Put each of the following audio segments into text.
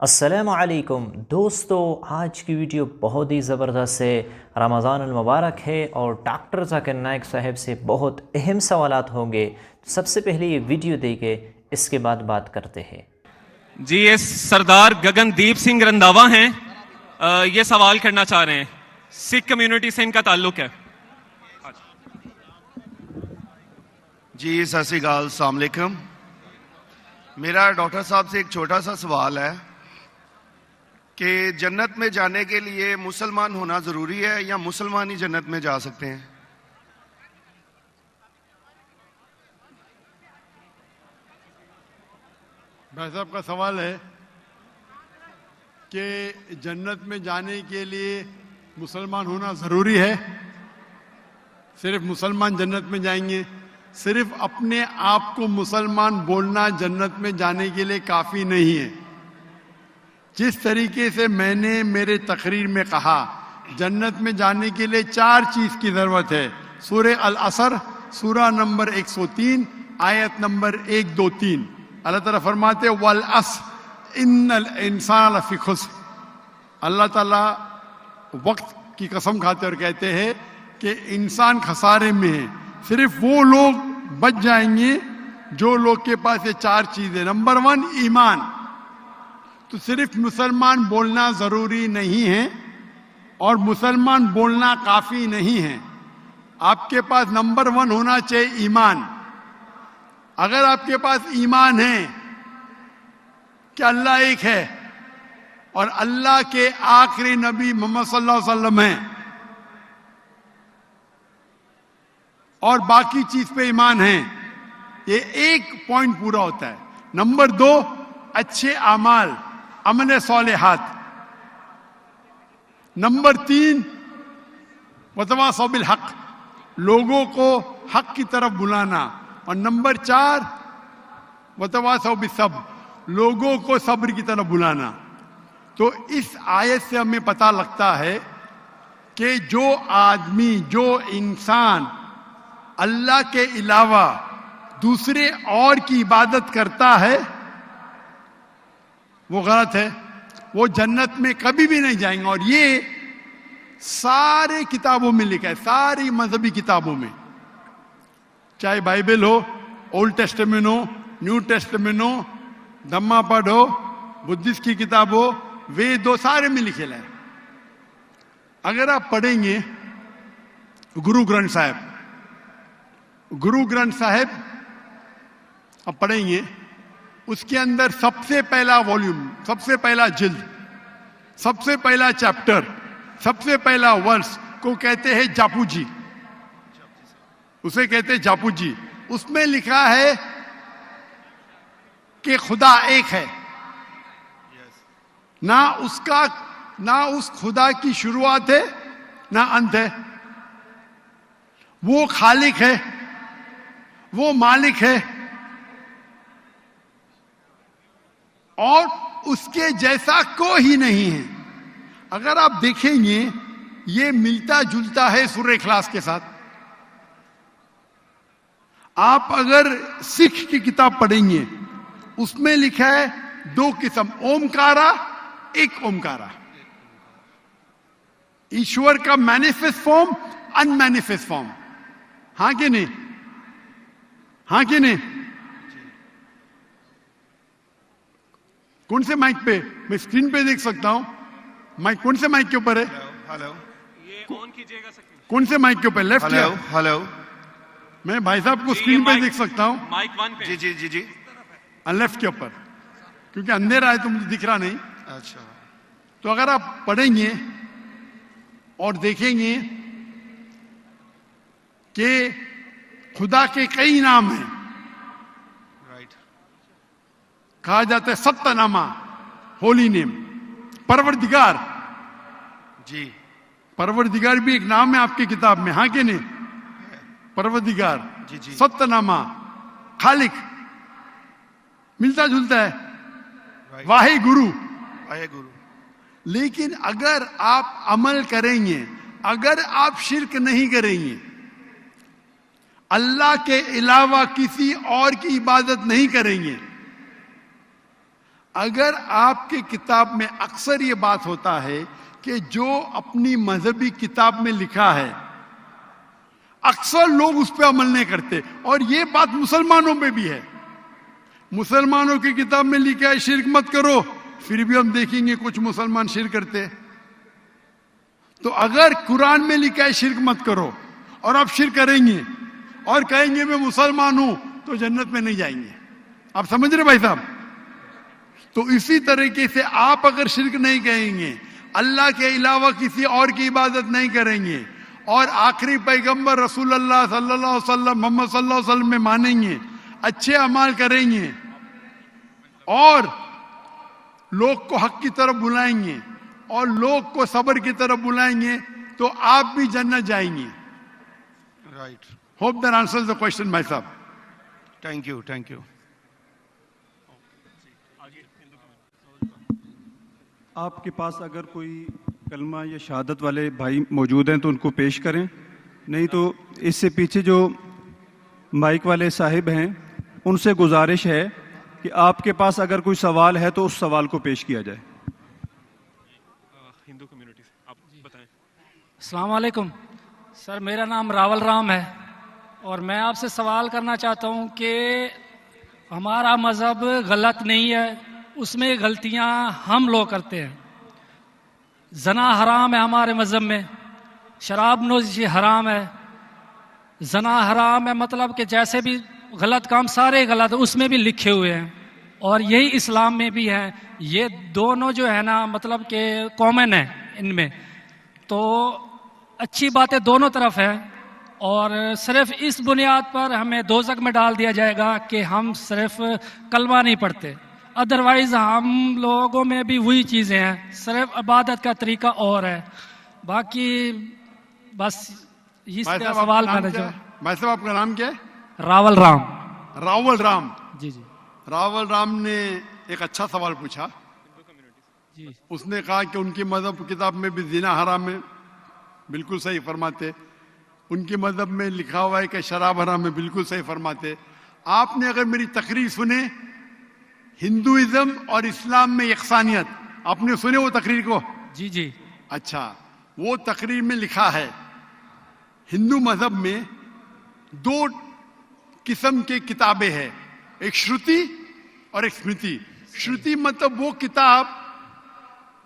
السلام علیکم دوستو، آج کی ویڈیو بہت ہی زبردست ہے۔ رمضان المبارک ہے اور ڈاکٹر ذاکر نائک صاحب سے بہت اہم سوالات ہوں گے۔ سب سے پہلے یہ ویڈیو دیکھیں، اس کے بعد بات کرتے ہیں۔ جی یہ سردار گگن دیپ سنگھ رنداوا ہیں، یہ سوال کرنا چاہ رہے ہیں، سکھ کمیونٹی سے ان کا تعلق ہے۔ جی ست سری اکال، السلام علیکم۔ میرا ڈاکٹر صاحب سے ایک چھوٹا سا سوال ہے کہ جنت میں جانے کے لیے مسلمان ہونا ضروری ہے یا مسلمان ہی جنت میں جا سکتے ہیں؟ بھائی صاحب کا سوال ہے کہ جنت میں جانے کے لیے مسلمان ہونا ضروری ہے، صرف مسلمان جنت میں جائیں گے؟ صرف اپنے آپ کو مسلمان بولنا جنت میں جانے کے لیے کافی نہیں ہے۔ جس طریقے سے میں نے میرے تقریر میں کہا، جنت میں جانے کے لیے 4 چیز کی ضرورت ہے۔ سورہ العصر، سورہ نمبر 103، آیت نمبر 1، 2، 3۔ اللہ تعالیٰ فرماتے وَالْعَصْرِ إِنَّ الْإِنسَانَ لَفِي خُسْرٍ۔ اللہ تعالیٰ وقت کی قسم کھاتے اور کہتے ہیں کہ انسان خسارے میں ہے۔ صرف وہ لوگ بچ جائیں گے جو لوگ کے پاس یہ 4 چیزیں۔ نمبر 1 ایمان۔ تو صرف مسلمان بولنا ضروری نہیں ہے اور مسلمان بولنا کافی نہیں ہے، آپ کے پاس نمبر 1 ہونا چاہیے ایمان۔ اگر آپ کے پاس ایمان ہے کہ اللہ ایک ہے اور اللہ کے آخری نبی محمد صلی اللہ علیہ وسلم ہیں اور باقی چیز پہ ایمان ہے، یہ ایک پوائنٹ پورا ہوتا ہے۔ نمبر 2 اچھے اعمال، عمل صالحات۔ نمبر 3 وتواصوا بالحق، لوگوں کو حق کی طرف بلانا۔ اور نمبر 4 وتواصوا بالصبر، لوگوں کو صبر کی طرف بلانا۔ تو اس آیت سے ہمیں پتہ لگتا ہے کہ جو آدمی، جو انسان اللہ کے علاوہ دوسرے اور کی عبادت کرتا ہے وہ غلط ہے، وہ جنت میں کبھی بھی نہیں جائیں گے۔ اور یہ سارے کتابوں میں لکھا ہے، ساری مذہبی کتابوں میں، چاہے بائبل ہو، اولڈ ٹیسٹمنٹ ہو، نیو ٹیسٹمنٹ ہو، دھما پڑھ ہو، بدھسٹ کی کتاب ہو، وید ہو، سارے میں لکھے ہے۔ اگر آپ پڑھیں گے گرو گرنتھ صاحب، گرو گرنتھ صاحب آپ پڑھیں گے، اس کے اندر سب سے پہلا والیوم، سب سے پہلا جلد، سب سے پہلا چیپٹر، سب سے پہلا ورس کو کہتے ہیں جاپو جی، اسے کہتے ہیں جاپو جی۔ اس میں لکھا ہے کہ خدا ایک ہے، نہ اس خدا کی شروعات ہے نہ انت ہے، وہ خالق ہے، وہ مالک ہے اور اس کے جیسا کوئی ہی نہیں ہے۔ اگر آپ دیکھیں گے یہ ملتا جلتا ہے سورہ اخلاص کے ساتھ۔ آپ اگر سکھ کی کتاب پڑھیں گے اس میں لکھا ہے 2 قسم، اومکارا، ایک اومکارا، ایشور کا مینیفیسٹ فارم، ان مینیفیسٹ فارم۔ ہاں کہ نہیں؟ ہاں کہ نہیں؟ کون سے مائک پہ؟ میں اسکرین پہ دیکھ سکتا ہوں مائک، کون سے مائک کے اوپر ہے؟ ہلو یہ آن کیجئے گا سکتے، کون سے مائک کے اوپر؟ لیفٹ یا؟ ہلو میں بھائی صاحب کو اسکرین پہ دیکھ سکتا ہوں، مائک 1 پہ۔ جی جی جی جی، لیفٹ کے اوپر، کیونکہ اندھیرا ہے تو مجھے دکھ رہا نہیں۔ اچھا تو اگر آپ پڑھیں گے اور دیکھیں گے کہ خدا کے کئی نام ہیں، رائٹ، کہا جاتا ہے ستہ نامہ، ہولی نیم، پروردگار۔ جی پروردگار بھی ایک نام ہے آپ کی کتاب میں، ہاں کہ نہیں؟ پروردگار، جی جی، ستہ نامہ، خالق، ملتا جلتا ہے، رائٹ، واہے گرو۔ آئے گرو۔ لیکن اگر آپ عمل کریں گے، اگر آپ شرک نہیں کریں گے، اللہ کے علاوہ کسی اور کی عبادت نہیں کریں گے، اگر آپ کے کتاب میں اکثر یہ بات ہوتا ہے کہ جو اپنی مذہبی کتاب میں لکھا ہے اکثر لوگ اس پہ عمل نہیں کرتے، اور یہ بات مسلمانوں میں بھی ہے. مسلمانوں کی کتاب میں لکھا ہے شرک مت کرو، پھر بھی ہم دیکھیں گے کچھ مسلمان شرک کرتے. تو اگر قرآن میں لکھا ہے شرک مت کرو اور آپ شرک کریں گے اور کہیں گے میں مسلمان ہوں تو جنت میں نہیں جائیں گے. آپ سمجھ رہے بھائی صاحب؟ تو اسی طریقے سے آپ اگر شرک نہیں کہیں گے، اللہ کے علاوہ کسی اور کی عبادت نہیں کریں گے، اور آخری پیغمبر رسول اللہ صلی اللہ علیہ وسلم محمد صلی اللہ علیہ وسلم میں مانیں گے، اچھے اعمال کریں گے اور لوگ کو حق کی طرف بلائیں گے اور لوگ کو صبر کی طرف بلائیں گے، تو آپ بھی جنت جائیں گے. Right. Hope that answers the question بھائی صاحب. Thank you, thank you. آپ کے پاس اگر کوئی کلمہ یا شہادت والے بھائی موجود ہیں تو ان کو پیش کریں، نہیں تو اس سے پیچھے جو مائک والے صاحب ہیں ان سے گزارش ہے کہ آپ کے پاس اگر کوئی سوال ہے تو اس سوال کو پیش کیا جائے. ہندو کمیونٹی سے آپ بتائیں. السلام علیکم سر، میرا نام راول رام ہے اور میں آپ سے سوال کرنا چاہتا ہوں کہ ہمارا مذہب غلط نہیں ہے، اس میں غلطیاں ہم لوگ کرتے ہیں. زنا حرام ہے ہمارے مذہب میں، شراب نوشی حرام ہے، زنا حرام ہے، مطلب کہ جیسے بھی غلط کام سارے غلط اس میں بھی لکھے ہوئے ہیں، اور یہی اسلام میں بھی ہیں. یہ دونوں جو ہے نا مطلب کہ کامن ہے ان میں، تو اچھی باتیں دونوں طرف ہیں، اور صرف اس بنیاد پر ہمیں دوزخ میں ڈال دیا جائے گا کہ ہم صرف کلمہ نہیں پڑھتے. ادروائز ہم لوگوں میں بھی وہی چیزیں ہیں، صرف عبادت کا طریقہ اور ہے. باقی بس اس کا سوال میں نے جو. بھائی صاحب آپ کا نام کیا ہے؟ راول رام. راول رام. جی جی راول رام نے ایک اچھا سوال پوچھا. جی اس نے کہا کہ ان کی مذہب کتاب میں بھی زنا حرام ہے، بالکل صحیح فرماتے. ان کی مذہب میں لکھا ہوا ہے کہ شراب حرام ہے، بالکل صحیح فرماتے. آپ نے اگر میری تقریر سنے ہندوازم اور اسلام میں یکسانیت، آپ نے سنے وہ تقریر کو؟ جی جی. اچھا، وہ تقریر میں لکھا ہے ہندو مذہب میں دو قسم کے کتابیں ہیں، ایک شروتی اور ایک اسمرتی. شروتی مطلب وہ کتاب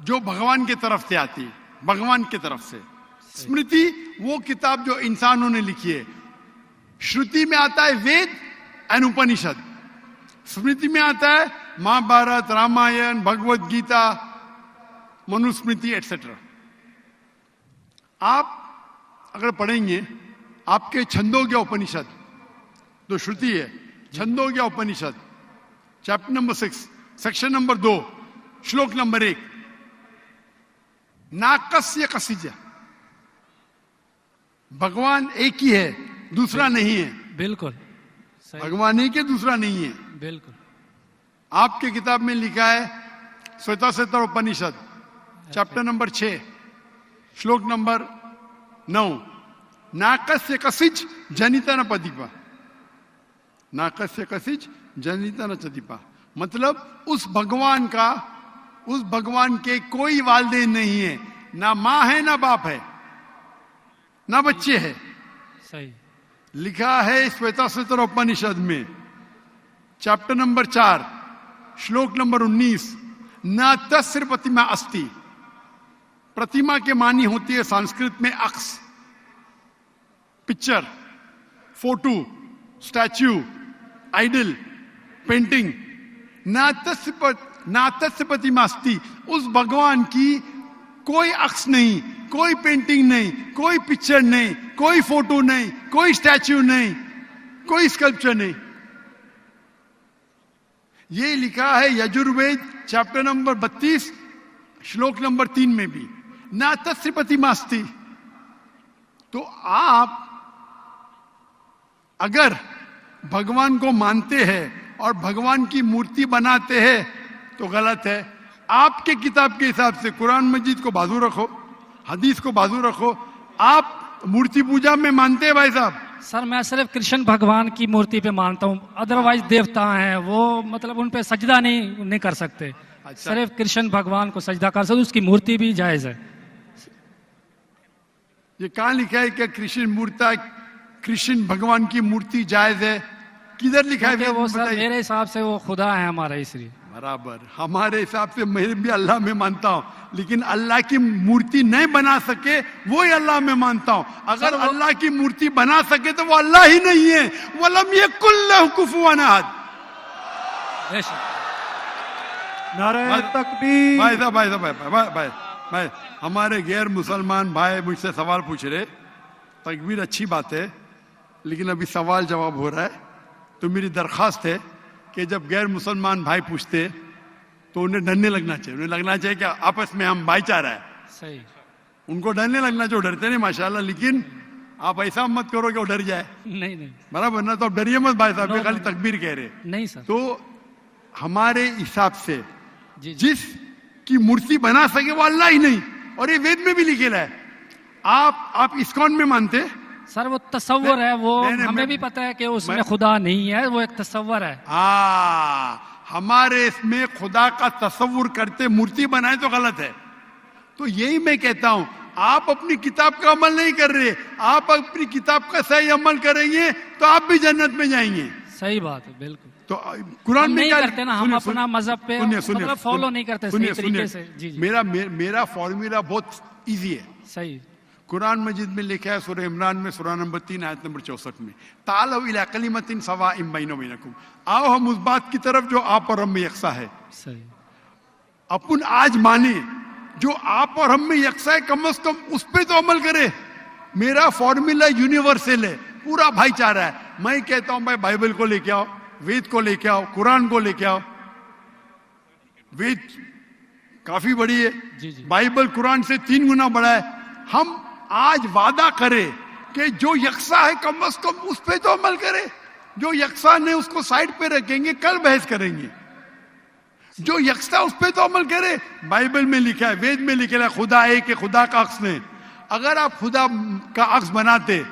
جو بھگوان کی طرف سے آتی، بھگوان کی طرف سے. اسمرتی وہ کتاب جو انسانوں نے لکھی ہے. شروتی میں آتا ہے وید اینڈ اپنشد، اسمرتی میں آتا ہے مہا بھارت، رامائن، بھگوت گیتا، منوسمرتی ایٹسٹرا. آپ اگر پڑھیں گے آپ کے چھندوگیہ اپنشد جو شروتی ہے، Chandogya Upanishad chapter number 6 section number 2 شلوک نمبر 1، ناکسیہ کسیجہ، بھگوان ایک ہی ہے، دوسرا نہیں ہے. بالکل صحیح. بھگوان ایک ہے، دوسرا نہیں ہے. بالکل. آپ کی کتاب میں لکھا ہے سویتا ستر اپنشد چیپٹر نمبر 6 شلوک نمبر 9، ناکسیہ کسیج جنیتا ن پدیپا. ناکسیہ کسیج جنیتا ن چدیپا مطلب اس بھگوان کا، اس بھگوان کے کوئی والدین نہیں ہے، نہ ماں ہے نہ باپ ہے نہ بچے ہے. صحیح. لکھا ہے سویتا ستر اپنشد میں چیپٹر نمبر 4 شلوک نمبر 19، نہ تسر پرتیما استی. پرتیما کے معنی ہوتی ہے سنسکرت میں اکس، picture, photo, statue, idol, painting. نہ تسر پرتیما استی، اس بھگوان کی کوئی عکس نہیں، کوئی پینٹنگ نہیں، کوئی پکچر نہیں، کوئی فوٹو نہیں، کوئی اسٹیچو نہیں، کوئی اسکلپچر نہیں. یہ لکھا ہے یجروید چیپٹر نمبر 32 شلوک نمبر 3 میں بھی، نہ تسر پرتیما استی. تو آپ اگر بھگوان کو مانتے ہیں اور بھگوان کی مورتی بناتے ہیں تو غلط ہے. آپ کے کتاب کے حساب سے قرآن مجید کو بازو رکھو، حدیث کو بازو رکھو. آپ مورتی پوجا میں مانتے ہیں بھائی صاحب؟ سر میں صرف کرشن بھگوان کی مورتی پہ مانتا ہوں, ادروائز دیوتا ہیں وہ, مطلب ان پہ سجدہ نہیں کر سکتے. صرف کرشن بھگوان کو سجدہ کر سکتے, اس کی مورتی بھی جائز ہے. یہ کہاں لکھا ہے کہ کرشن بھگوان کی مورتی جائز ہے؟ کدھر لکھا ہے؟ وہ سر میرے حساب سے وہ خدا ہے ہمارا, اس لیے. برابر, ہمارے حساب سے میں بھی اللہ میں مانتا ہوں, لیکن اللہ کی مورتی نہیں بنا سکے وہی اللہ میں مانتا ہوں. اگر اللہ کی مورتی بنا سکے تو وہ اللہ ہی نہیں ہے. وَلَمْ يَكُنْ لَهُ كُفُوًا أَحَدٌ. نعرہ تکبیر. بھائی ہمارے غیر مسلمان بھائی مجھ سے سوال پوچھ رہے. تکبیر اچھی بات ہے, لیکن ابھی سوال جواب ہو رہا ہے. تو میری درخواست ہے کہ جب غیر مسلمان بھائی پوچھتے تو انہیں ڈرنے لگنا چاہیے. انہیں لگنا چاہیے کہ آپس میں ہم بھائی چارہ ہے. صحیح. ان کو ڈرنے لگنا چاہیے. ڈرتے نہیں ماشاءاللہ, لیکن آپ ایسا مت کرو کہ وہ ڈر جائے. نہیں برابر نا, تو آپ ڈریے مت بھائی صاحب, خالی تکبیر کہہ رہے. نہیں سر. تو ہمارے حساب سے جس کی مورتی بنا سکے وہ اللہ ہی نہیں, اور یہ وید میں بھی لکھا ہے. آپ اسکون میں مانتے؟ سر وہ تصور ہے, وہ ہمیں بھی پتا ہے کہ اس میں خدا نہیں ہے, وہ ایک تصور ہے. ہمارے اس میں خدا کا تصور کرتے مورتی بنائے تو غلط ہے. تو یہی میں کہتا ہوں, آپ اپنی کتاب کا عمل نہیں کر رہے. آپ اپنی کتاب کا صحیح عمل کریں گے تو آپ بھی جنت میں جائیں گے. صحیح بات ہے, بالکل. تو قرآن میں نہیں کرتے نا ہم اپنا مذہب پہ مطلب فالو نہیں کرتے صحیح طریقے سے. میرا فارمولا بہت ایزی ہے. صحیح. قرآن مجید میں لکھا ہے سورہ عمران میں سورہ نمبر 3 آیت نمبر 64 میں, تعالوا الی کلمۃ سواء بیننا وبینکم, آؤ ہم اس بات کی طرف جو آپ اور ہم میں یکساں ہے. صحیح. اپن آج مانے جو آپ اور ہم میں یکساں ہے, کم از کم اس پہ تو عمل کرے. میرا فارمولا یونیورسل ہے, پورا بھائی چارہ ہے. میں کہتا ہوں بھائی بائبل کو لے کے آؤ, وید کو لے کے آؤ, قرآن کو لے کے آؤ. وید کافی بڑی ہے, بائبل قرآن سے 3 گنا بڑا ہے. ہم آج وعدہ کرے کہ جو یکساں ہے کم از کم اس پہ تو عمل کرے. جو یکساں نہیں اس کو سائڈ پہ رکھیں گے, کل بحث کریں گے. جو یکساں اس پہ تو عمل کرے. بائبل میں لکھا ہے, وید میں لکھا ہے خدا ایک ہے, خدا کا عکس نہیں. اگر آپ خدا کا عکس بناتے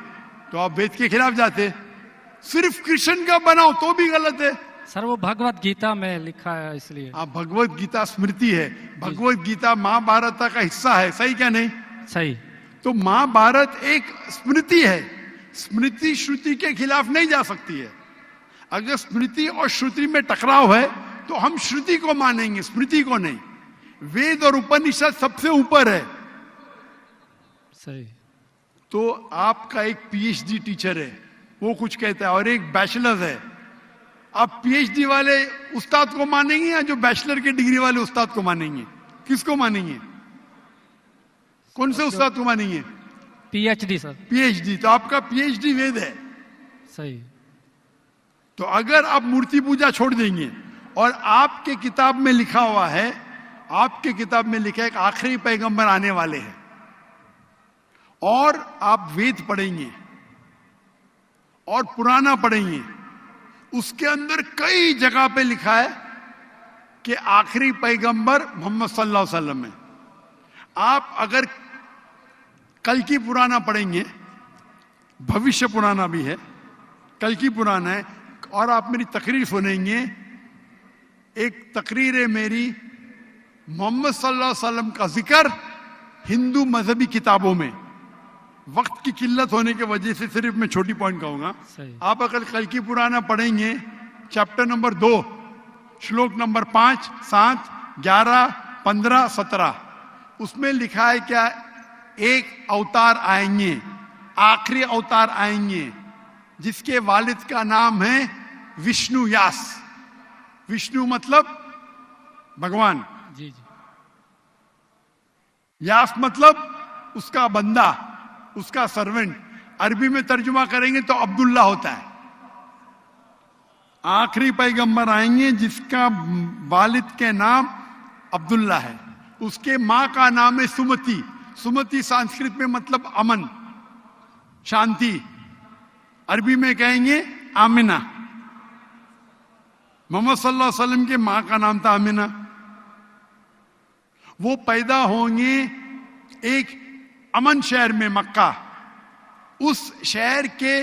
تو آپ وید کے خلاف جاتے. صرف کرشن کا بناؤ تو بھی غلط ہے. سر وہ بھگوت گیتا میں لکھا ہے, اس لیے. بھگوت گیتا اسمرتی ہے. بھگوت گیتا مہا بھارت کا حصہ ہے, صحیح کیا نہیں؟ صحیح. تو مہا بھارت ایک اسمرتی ہے. اسمرتی شروتی کے خلاف نہیں جا سکتی ہے. اگر اسمرتی اور شروتی میں ٹکراؤ ہے تو ہم شروتی کو مانیں گے, اسمرتی کو نہیں. وید اور اپنشد سب سے اوپر ہے. صحیح. تو آپ کا ایک پی ایچ ڈی ٹیچر ہے, وہ کچھ کہتا ہے, اور ایک بیچلر ہے. آپ پی ایچ ڈی والے استاد کو مانیں گے یا جو بیچلر کے ڈگری والے استاد کو مانیں گے؟ کس کو مانیں گے؟ کون سے استاد کو مانیں گے؟ P H D. Sir P H D. تو آپ کا پی ایچ ڈی وید ہے. صحیح. تو اگر آپ مورتی پوجا چھوڑ دیں گے, اور آپ کے کتاب میں لکھا ہوا ہے, آپ کے کتاب میں لکھا ہے کہ آخری پیغمبر آنے والے ہیں, اور آپ وید پڑھیں گے اور پرانا پڑھیں گے, اس کے اندر کئی جگہ پہ لکھا ہے کہ آخری پیغمبر محمد صلی اللہ علیہ وسلم ہے. آپ اگر کل کی پرانا پڑھیں گے, بھوشیہ پرانا بھی ہے, کل کی پرانا ہے, اور آپ میری تقریر سنیں گے. ایک تقریر ہے میری, محمد صلی اللہ علیہ وسلم کا ذکر ہندو مذہبی کتابوں میں. وقت کی قلت ہونے کی وجہ سے صرف میں چھوٹی پوائنٹ کہوں گا. آپ اگر کل کی پرانا پڑھیں گے, چیپٹر نمبر 2, شلوک نمبر 5, 7, 11, 15, 17, اس میں لکھا ہے کیا, ایک اوتار آئیں گے, آخری اوتار آئیں گے, جس کے والد کا نام ہے وشنو یاس. وشنو مطلب بھگوان, یاس مطلب اس کا بندہ, اس کا سرونٹ. عربی میں ترجمہ کریں گے تو عبداللہ ہوتا ہے. آخری پیغمبر آئیں گے جس کا والد کے نام عبداللہ ہے, اس کے ماں کا نام ہے سمتی. سمتی سنسکرت میں مطلب امن, شانتی. عربی میں کہیں گے آمنہ. محمد صلی اللہ علیہ وسلم کے ماں کا نام تھا آمنہ. وہ پیدا ہوں گے ایک امن شہر میں, مکہ. اس شہر کے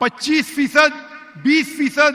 25%, 20%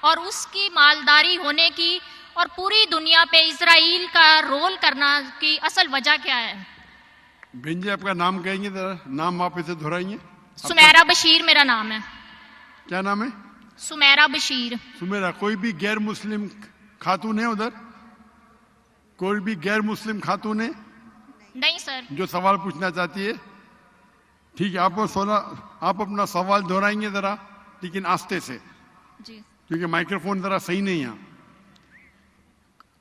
اور اس کی مالداری ہونے کی اور پوری دنیا پہ اسرائیل کا رول کرنا کی اصل وجہ کیا ہے؟ بہن جی آپ کا نام کہیں گے ذرا، نام آپ اسے دہرائیں گے؟ سمیرہ بشیر میرا نام ہے. کیا نام ہے؟ سمیرہ بشیر. سمیرہ. کوئی بھی غیر مسلم خاتون ہے ادھر؟ کوئی بھی غیر مسلم خاتون ہے نہیں سر. جو سوال پوچھنا چاہتی ہے؟ ٹھیک ہے، آپ اپنا سوال دہرائیں گے ذرا، لیکن آہستہ سے، جی. کیونکہ مائکرو فون ذرا صحیح نہیں ہے.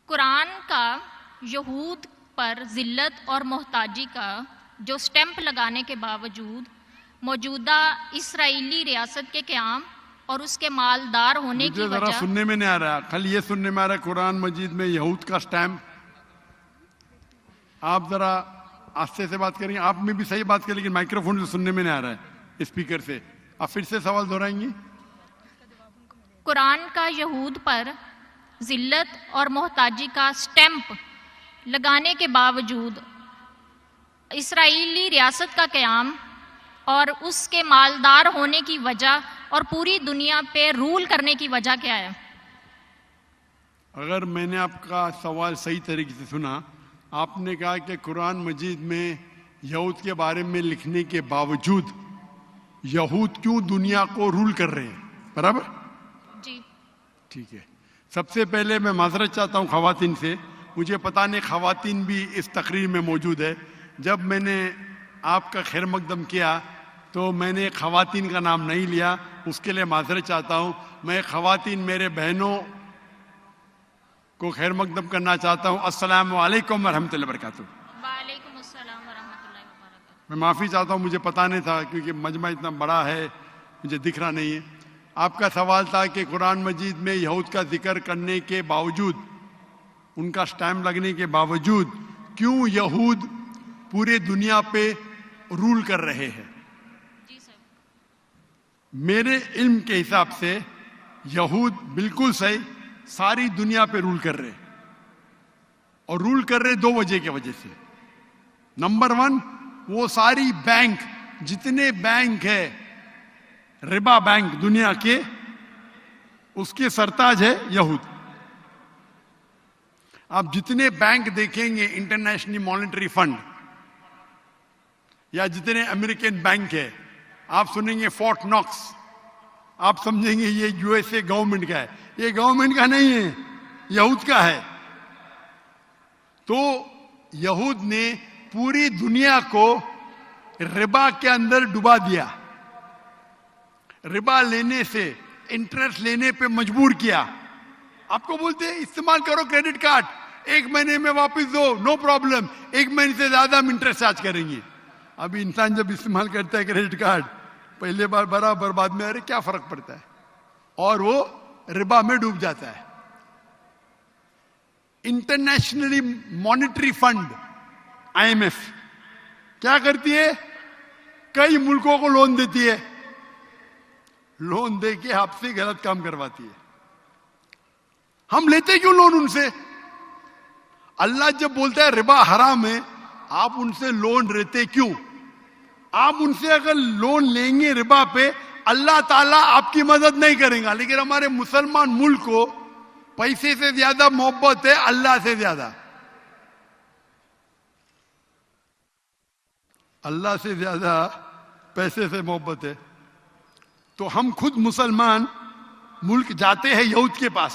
قرآن کا یہود پر ذلت اور محتاجی کا جو سٹیمپ لگانے کے باوجود موجودہ اسرائیلی ریاست کے قیام اور اس کے مالدار ہونے کی مجھے ذرا وجہ. سننے میں نہیں آ رہا، خالی یہ سننے میں آ رہا ہے قرآن مجید میں یہود کا سٹیمپ. آپ ذرا آہستہ سے بات کریں گے، آپ میں بھی صحیح بات کریں لیکن مائکرو فون سے سننے میں نہیں آ رہا ہے اسپیکر سے. آپ پھر سے سوال دہرائیں گے؟ قرآن کا یہود پر ذلت اور محتاجی کا سٹیمپ لگانے کے باوجود اسرائیلی ریاست کا قیام اور اس کے مالدار ہونے کی وجہ اور پوری دنیا پہ رول کرنے کی وجہ کیا ہے؟ اگر میں نے آپ کا سوال صحیح طریقے سے سنا، آپ نے کہا کہ قرآن مجید میں یہود کے بارے میں لکھنے کے باوجود یہود کیوں دنیا کو رول کر رہے ہیں، برابر؟ جی. ٹھیک ہے. سب سے پہلے میں معذرت چاہتا ہوں خواتین سے، مجھے پتہ نہیں خواتین بھی اس تقریر میں موجود ہے. جب میں نے آپ کا خیر مقدم کیا تو میں نے خواتین کا نام نہیں لیا، اس کے لیے معذرت چاہتا ہوں. میں خواتین میرے بہنوں کو خیر مقدم کرنا چاہتا ہوں. السلام علیکم ورحمۃ اللہ وبرکاتہ. وعلیکم السلام ورحمۃ اللہ وبرکاتہ. میں معافی چاہتا ہوں، مجھے پتہ نہیں تھا کیونکہ مجمع اتنا بڑا ہے مجھے دکھ رہا نہیں ہے. آپ کا سوال تھا کہ قرآن مجید میں یہود کا ذکر کرنے کے باوجود، ان کا سٹیمپ لگنے کے باوجود کیوں یہود پورے دنیا پہ رول کر رہے ہیں. جی سر. میرے علم کے حساب سے یہود بالکل صحیح ساری دنیا پہ رول کر رہے، اور رول کر رہے دو وجہ کی وجہ سے. نمبر 1، وہ ساری بینک، جتنے بینک ہے ربا بینک دنیا کے، اس کے سرتاج ہے یہود. آپ جتنے بینک دیکھیں گے، انٹرنیشنل مانیٹری فنڈ یا جتنے امریکن بینک ہے، آپ سنیں گے فورٹ ناکس، آپ سمجھیں گے یہ یو ایس اے گورنمنٹ کا ہے. یہ گورنمنٹ کا نہیں ہے، یہود کا ہے. تو یہود نے پوری دنیا کو ربا کے اندر ڈبا دیا، ربا لینے سے، انٹرسٹ لینے پہ مجبور کیا. آپ کو بولتے ہیں استعمال کرو کریڈٹ کارڈ، 1 مہینے میں واپس دو، نو پرابلم، 1 مہینے سے زیادہ ہم انٹرسٹ چارج کریں گے. ابھی انسان جب استعمال کرتا ہے کریڈٹ کارڈ، پہلے بار برابر، بعد میں ارے کیا فرق پڑتا ہے، اور وہ ربا میں ڈوب جاتا ہے. انٹرنیشنلی مانیٹری فنڈ IMF کیا کرتی ہے؟ کئی ملکوں کو لون دیتی ہے، لون دے کے آپ سے غلط کام کرواتی ہے. ہم لیتے کیوں لون ان سے؟ اللہ جب بولتا ہے ربا حرام ہے، آپ ان سے لون لیتے کیوں؟ آپ ان سے اگر لون لیں گے ربا پہ، اللہ تعالیٰ آپ کی مدد نہیں کرے گا. لیکن ہمارے مسلمان ملک کو پیسے سے زیادہ محبت ہے اللہ سے زیادہ، اللہ سے زیادہ پیسے سے محبت ہے. تو ہم خود مسلمان ملک جاتے ہیں یہود کے پاس.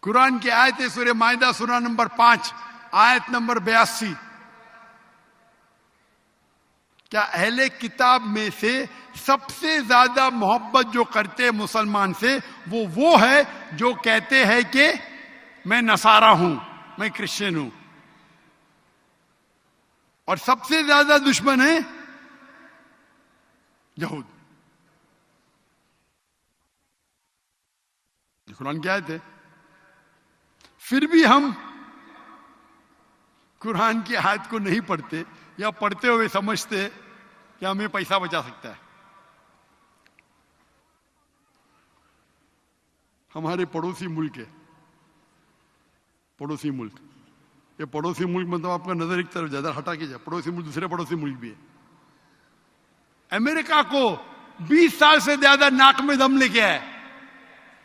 قرآن کی آیت ہے سورہ مائدہ سورہ نمبر 5 آیت نمبر 82. کیا اہل کتاب میں سے سب سے زیادہ محبت جو کرتے مسلمان سے وہ ہے جو کہتے ہیں کہ میں نصارہ ہوں، میں کرسچن ہوں، اور سب سے زیادہ دشمن ہے یہود. قرآن کی آیت ہے. پھر بھی ہم قرآن کی آیت کو نہیں پڑھتے، یا پڑھتے ہوئے سمجھتے کہ ہمیں پیسہ بچا سکتا ہے. ہمارے پڑوسی ملک ہے، پڑوسی ملک، یہ پڑوسی ملک مطلب آپ کا نظر ایک طرف زیادہ ہٹا کے جائے، پڑوسی ملک دوسرے پڑوسی ملک بھی ہے. امریکہ کو 20 سال سے زیادہ ناک میں دم لے کے آئے.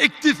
31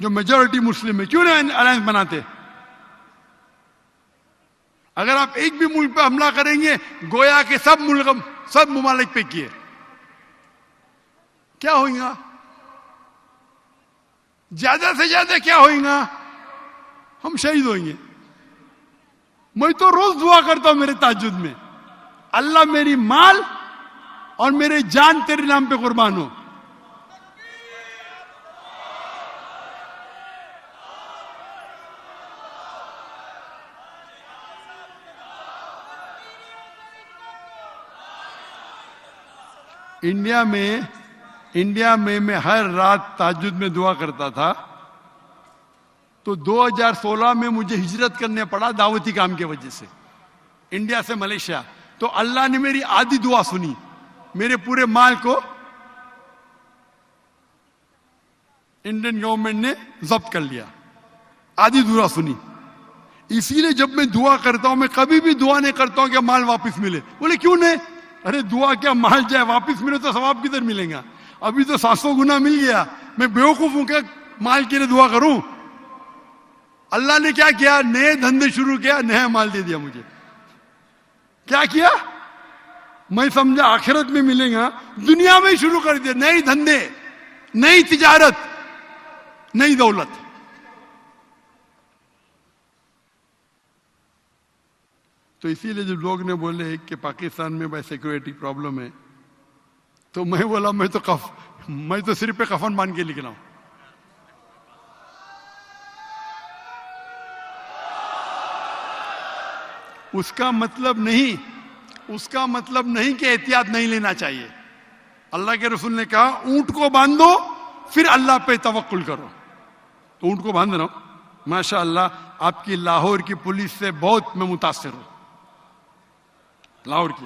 جو میجورٹی مسلم ہے, کیوں نہیں الائنس بناتے؟ اگر آپ ایک بھی ملک پہ حملہ کریں گے گویا کہ سب ممالک پہ کیے, کیا ہوئیں گا؟ زیادہ سے زیادہ کیا ہوئیں گا؟ ہم شہید ہوئیں گے. میں تو روز دعا کرتا ہوں میرے تہجد میں, اللہ میری مال اور میرے جان تیرے نام پہ قربان ہو. انڈیا میں میں ہر رات تہجد میں دعا کرتا تھا. تو 2016 میں مجھے ہجرت کرنے پڑا دعوتی کام کی وجہ سے, انڈیا سے ملیشیا. تو اللہ نے میری آدھی دعا سنی, میرے پورے مال کو انڈین گورنمنٹ نے ضبط کر لیا, آدھی دعا سنی. اسی لیے جب میں دعا کرتا ہوں, میں کبھی بھی دعا نہیں کرتا ہوں کہ مال واپس ملے. بولے کیوں نہیں؟ ارے دعا کیا مال جائے واپس ملے تو ثواب کدھر ملیں گا؟ ابھی تو 700 گنا مل گیا. میں بیوقوف ہوں کہ مال کے لیے دعا کروں؟ اللہ نے کیا کیا؟ نئے دھندے شروع کیا, نیا مال دے دیا مجھے. کیا کیا؟ میں سمجھا آخرت میں ملے گا, دنیا میں ہی شروع کر دیا. نئے دھندے, نئی تجارت, نئی دولت. تو اسی لیے جب لوگ نے بولے کہ پاکستان میں بھائی سیکورٹی پرابلم ہے, تو میں بولا میں تو صرف پہ کفن باندھ کے نکلا ہوں. اس کا مطلب نہیں کہ احتیاط نہیں لینا چاہیے. اللہ کے رسول نے کہا اونٹ کو باندھو پھر اللہ پہ توکل کرو. تو اونٹ کو باندھ رہا ہوں. ماشاء اللہ آپ کی لاہور کی پولیس سے بہت میں متاثر ہوں. لاہور کی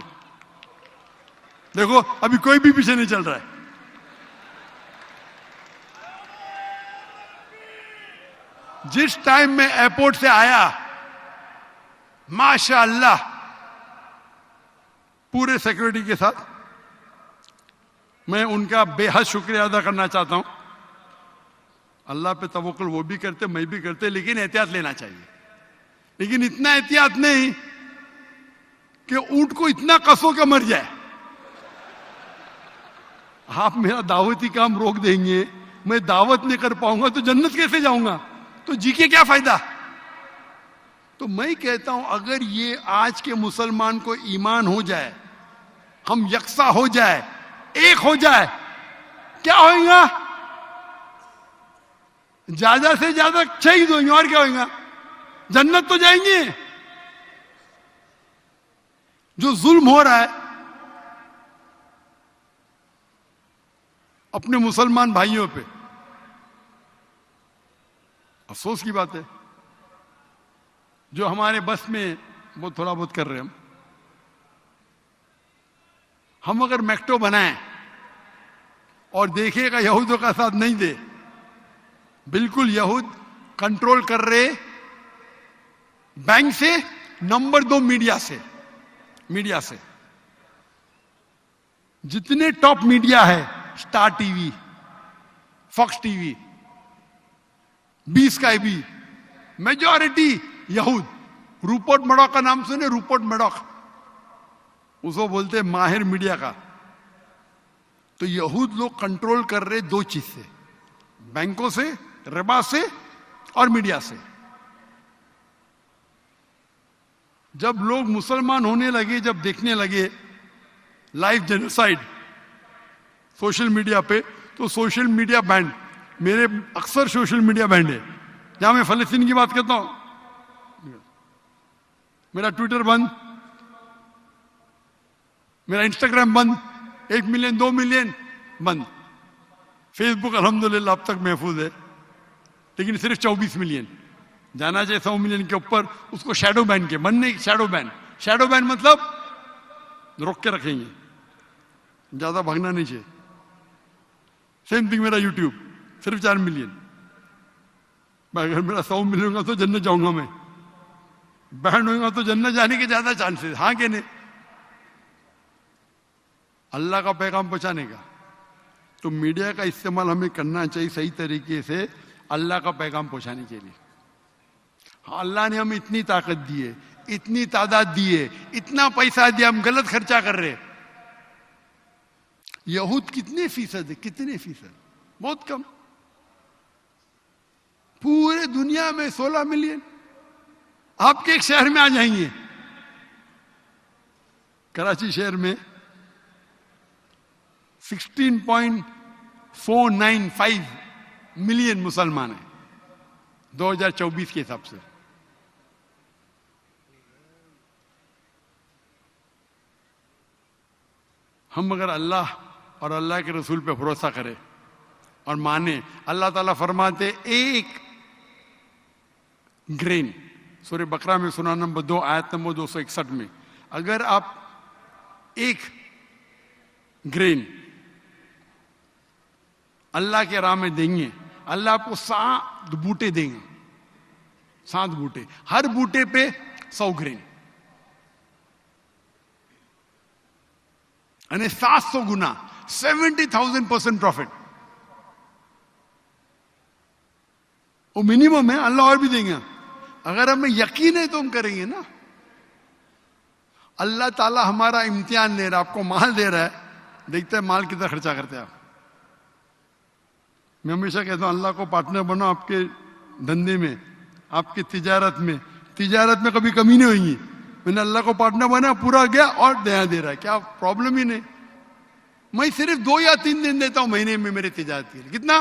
دیکھو, ابھی کوئی بھی پیچھے نہیں چل رہا ہے. جس ٹائم میں ایئرپورٹ سے آیا, ماشاء اللہ پورے سیکورٹی کے ساتھ, میں ان کا بے حد شکریہ ادا کرنا چاہتا ہوں. اللہ پہ توکل وہ بھی کرتے, میں بھی کرتے, لیکن احتیاط لینا چاہیے. لیکن اتنا احتیاط نہیں کہ اونٹ کو اتنا کسو کہ مر جائے. آپ میرا دعوتی کام روک دیں گے, میں دعوت نہیں کر پاؤں گا تو جنت کیسے جاؤں گا؟ تو جی کے کیا فائدہ؟ تو میں کہتا ہوں اگر یہ آج کے مسلمان کو ایمان ہو جائے, ہم یکساں ہو جائے, ایک ہو جائے, کیا ہوئیں گا؟ زیادہ سے زیادہ شہید ہوئیں گے, اور کیا ہوئیں گا؟ جنت تو جائیں گے. جو ظلم ہو رہا ہے اپنے مسلمان بھائیوں پہ, افسوس کی بات ہے. جو ہمارے بس میں وہ تھوڑا بہت کر رہے ہیں, ہم اگر میکٹو بنائیں اور دیکھے گا یہودوں کا ساتھ نہیں دے, بالکل یہود کنٹرول کر رہے بینک سے, نمبر 2 میڈیا سے. جتنے ٹاپ میڈیا ہے, star T V, Fox T V, 20 کا بھی, میجورٹی یہود. روپرٹ مرڈاک کا نام سنے؟ روپرٹ مرڈاک, اس کو بولتے ماہر میڈیا کا. تو یہود لوگ کنٹرول کر رہے 2 چیز سے, بینکوں سے, ربا سے, اور میڈیا سے. جب لوگ مسلمان ہونے لگے, جب دیکھنے لگے لائف جینوسائیڈ سوشل میڈیا پہ, تو سوشل میڈیا بینڈ. میرے اکثر سوشل میڈیا بینڈ ہے. جہاں میں فلسطین کی بات کرتا ہوں, میرا ٹویٹر بند, میرا انسٹاگرام بند, 1 ملین 2 ملین بند. فیس بک الحمدللہ اب تک محفوظ ہے, لیکن صرف 24 ملین. جانا چاہیے 100 ملین کے اوپر, اس کو شیڈو بین کے بند نہیں. شیڈو بین مطلب روک کے رکھیں گے, زیادہ بھاگنا نہیں چاہیے. سیم تھنگ میرا یوٹیوب, صرف 4 ملین. اگر میرا 100 ملین ہوگا تو جنت جاؤں گا میں, بینڈ ہوگا تو جنت جانے کے زیادہ چانسز. ہاں کہ نہیں؟ اللہ کا پیغام پہنچانے کا. تو میڈیا کا استعمال ہمیں کرنا چاہیے صحیح طریقے سے, اللہ کا پیغام پہنچانے کے لیے. ہاں اللہ نے ہمیں اتنی طاقت دی ہے, اتنی تعداد دی ہے, اتنا پیسہ دیا, ہم غلط خرچہ کر رہے. یہود کتنے فیصد ہے؟ کتنے فیصد؟ بہت کم. پورے دنیا میں 16 ملین. آپ کے ایک شہر میں آ جائیں گے, کراچی شہر میں 16.495 ملین مسلمان ہیں 2024 کے حساب سے. ہم اگر اللہ اور اللہ کے رسول پہ بھروسہ کریں اور مانے, اللہ تعالیٰ فرماتے ایک گرین, سورہ بقرہ میں سورہ نمبر 2 آیت نمبر 261 میں, اگر آپ ایک گرین اللہ کے راہ میں دیں گے, اللہ آپ کو 7 بوٹے دیں گے. 7 بوٹے, ہر بوٹے پہ 100 گرین, یعنی 700 گنا, 70,000% پروفٹ. وہ منیمم ہے, اللہ اور بھی دیں گے. اگر ہمیں یقین ہے تو ہم کریں گے نا. اللہ تعالیٰ ہمارا امتحان لے رہا ہے, آپ کو مال دے رہا ہے, دیکھتے ہیں مال کتنا خرچہ کرتے ہیں آپ. میں ہمیشہ کہتا ہوں اللہ کو پارٹنر بنو آپ کے دھندے میں, آپ کی تجارت میں. تجارت میں کبھی کمی نہیں ہوئی گی. میں نے اللہ کو پارٹنر بنا, پورا گیا اور دیا دے رہا ہے, کیا پرابلم ہی نہیں. میں صرف 2 یا 3 دن دیتا ہوں مہینے میں میرے تجارت کے لیے. کتنا؟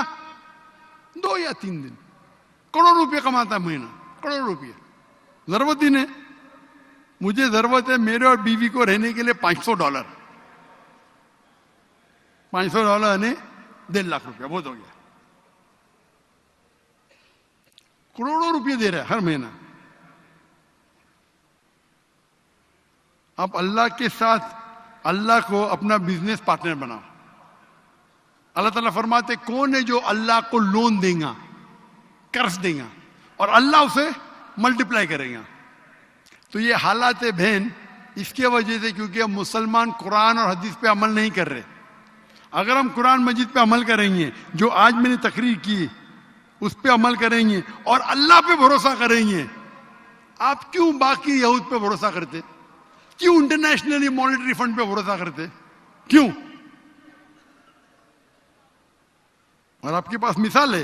2 یا 3 دن. کروڑ روپے کماتا ہے مہینہ, کروڑ روپے. ضرورت ہی نہیں. مجھے ضرورت ہے میرے اور بیوی کو رہنے کے لیے $500. $500 یعنی 1.5 لاکھ روپیہ, بہت ہو گیا. کروڑوں روپے دے رہے ہیں ہر مہینہ. آپ اللہ کے ساتھ اللہ کو اپنا بزنس پارٹنر بناؤ. اللہ تعالیٰ فرماتے کون ہے جو اللہ کو لون دے گا, قرض دے گا, اور اللہ اسے ملٹیپلائی کرے گا. تو یہ حالات بہن اس کے وجہ سے کیونکہ ہم مسلمان قرآن اور حدیث پہ عمل نہیں کر رہے. اگر ہم قرآن مجید پہ عمل کریں گے, جو آج میں نے تقریر کی اس پہ عمل کریں گے اور اللہ پہ بھروسہ کریں گے. آپ کیوں باقی یہود پہ بھروسہ کرتے؟ کیوں انٹرنیشنلی مانیٹری فنڈ پہ بھروسہ کرتے؟ کیوں؟ اور آپ کے پاس مثال ہے,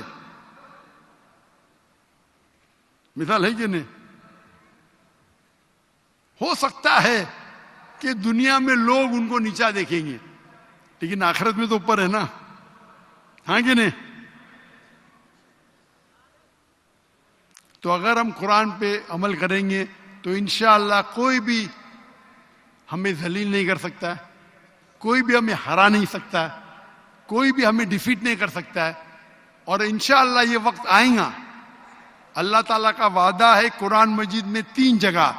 مثال ہے کہ نہیں؟ ہو سکتا ہے کہ دنیا میں لوگ ان کو نیچا دیکھیں گے, لیکن آخرت میں تو اوپر ہے نا, ہاں کہ نہیں؟ تو اگر ہم قرآن پہ عمل کریں گے تو انشاءاللہ کوئی بھی ہمیں ذلیل نہیں کر سکتا ہے, کوئی بھی ہمیں ہرا نہیں سکتا ہے, کوئی بھی ہمیں ڈیفیٹ نہیں کر سکتا ہے. اور انشاءاللہ یہ وقت آئیں گا. اللہ تعالیٰ کا وعدہ ہے قرآن مجید میں 3 جگہ,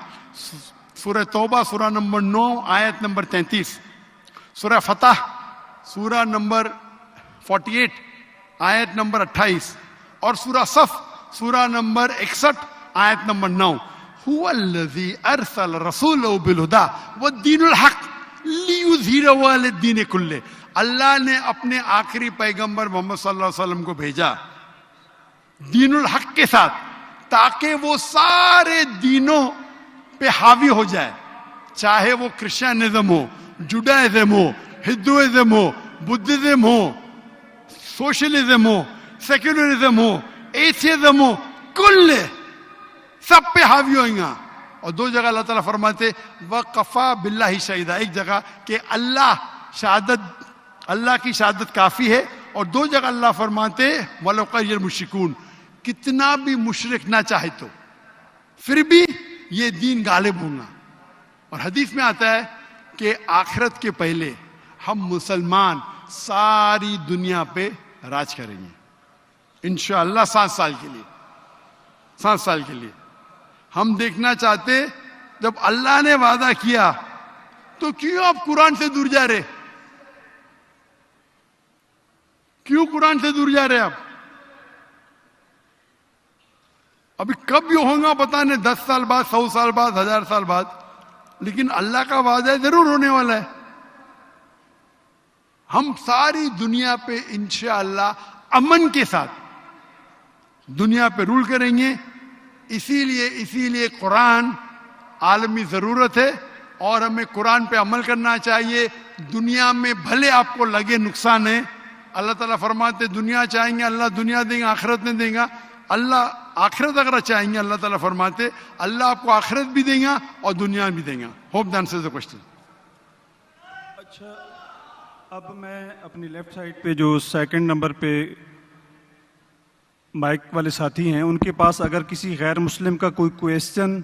سورہ توبہ سورہ نمبر 9 آیت نمبر 33, سورہ فتح سورہ نمبر 48 آیت نمبر 28, اور سورہ صف سورہ نمبر 61 آیت نمبر 9. هو الذي ارسل رسوله بالهدى والدين الحق ليظهره على الدين كله. اللہ نے اپنے آخری پیغمبر محمد صلی اللہ علیہ وسلم کو بھیجا دین الحق کے ساتھ, تاکہ وہ سارے دینوں پہ حاوی ہو جائے, چاہے وہ کرسچنزم ہو, جوڈائزم ہو, ہندوازم ہو, بدھزم ہو, سوشلزم ہو, سیکولرزم ہو, ایتھیزم ہو, کل سب پہ حاوی ہوئیں گا. اور 2 جگہ اللہ تعالیٰ فرماتے وَقَفَا بِاللَّهِ شَهِيدًا, ایک جگہ کہ اللہ کی شہادت کافی ہے, اور 2 جگہ اللہ فرماتے وَلَوْ قَرِّ الْمُشْرِكُونَ, کتنا بھی مشرک نہ چاہے تو پھر بھی یہ دین غالب ہوگا. اور حدیث میں آتا ہے کہ آخرت کے پہلے ہم مسلمان ساری دنیا پہ راج کریں گے انشاءاللہ 7 سال کے لیے. 7 سال کے لیے ہم دیکھنا چاہتے, جب اللہ نے وعدہ کیا تو کیوں آپ قرآن سے دور جا رہے؟ کیوں قرآن سے دور جا رہے آپ؟ ابھی کب یہ ہوگا پتہ نہیں, 10 سال بعد, 100 سال بعد, 1000 سال بعد, لیکن اللہ کا وعدہ ضرور ہونے والا ہے. ہم ساری دنیا پہ انشاءاللہ امن کے ساتھ دنیا پہ رول کریں گے. اسی لیے قرآن عالمی ضرورت ہے اور ہمیں قرآن پہ عمل کرنا چاہیے. دنیا میں بھلے آپ کو لگے نقصان ہے, اللہ تعالیٰ فرماتے دنیا چاہیں گے اللہ دنیا دیں گا, آخرت نہیں دیں گا. اللہ آخرت اگر چاہیں گے, اللہ تعالیٰ فرماتے اللہ آپ کو آخرت بھی دیں گا اور دنیا بھی دیں گا. Hope that answers the question. اچھا, اب میں اپنی لیفٹ سائڈ پہ جو سیکنڈ نمبر پہ مائک والے ساتھی ہیں, ان کے پاس اگر کسی غیر مسلم کا کوئی کویسچن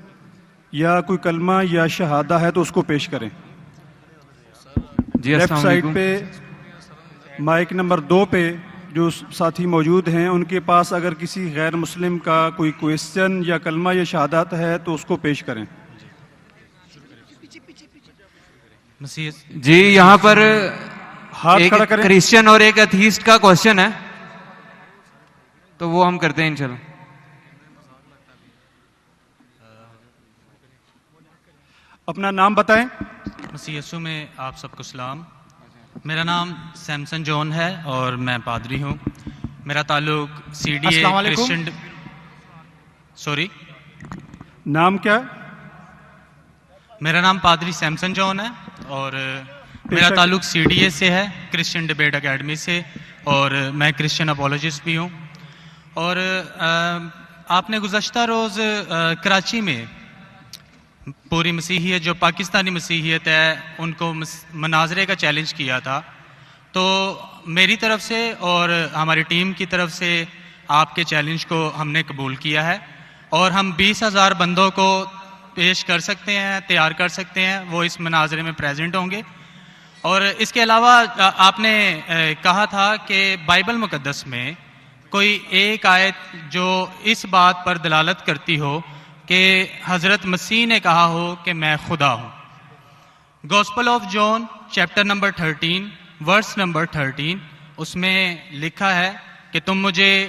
یا کوئی کلمہ یا شہادہ ہے تو اس کو پیش کریں. جی لیفٹ السلام سائڈ علیکم. پہ مائک نمبر 2 پہ جو ساتھی موجود ہیں, ان کے پاس اگر کسی غیر مسلم کا کوئی کویسچن یا کلمہ یا شہادت ہے تو اس کو پیش کریں. جی یہاں پر ہاتھ ایک کھڑا کریں. کرسچن اور ایک ایتھیسٹ کا کوشچن ہے, تو وہ ہم کرتے ہیں انشاءاللہ. اپنا نام بتائیں. مسیح یسوع میں آپ سب کو سلام. میرا نام سیمسن جون ہے اور میں پادری ہوں. میرا تعلق سی ڈی اے السلام علیکم. کرسچن سوری نام کیا؟ میرا نام پادری سیمسن جون ہے اور میرا تعلق سی ڈی اے سے ہے, کرسچن ڈبیٹ اکیڈمی سے, اور میں کرسچن اپولوجسٹ بھی ہوں. اور آپ نے گزشتہ روز کراچی میں پوری مسیحیت جو پاکستانی مسیحیت ہے ان کو مناظرے کا چیلنج کیا تھا. تو میری طرف سے اور ہماری ٹیم کی طرف سے آپ کے چیلنج کو ہم نے قبول کیا ہے, اور ہم 20,000 بندوں کو پیش کر سکتے ہیں, تیار کر سکتے ہیں, وہ اس مناظرے میں پریزنٹ ہوں گے. اور اس کے علاوہ آپ نے کہا تھا کہ بائبل مقدس میں کوئی ایک آیت جو اس بات پر دلالت کرتی ہو کہ حضرت مسیح نے کہا ہو کہ میں خدا ہوں. Gospel of John chapter number 13 verse number 13, اس میں لکھا ہے کہ تم مجھے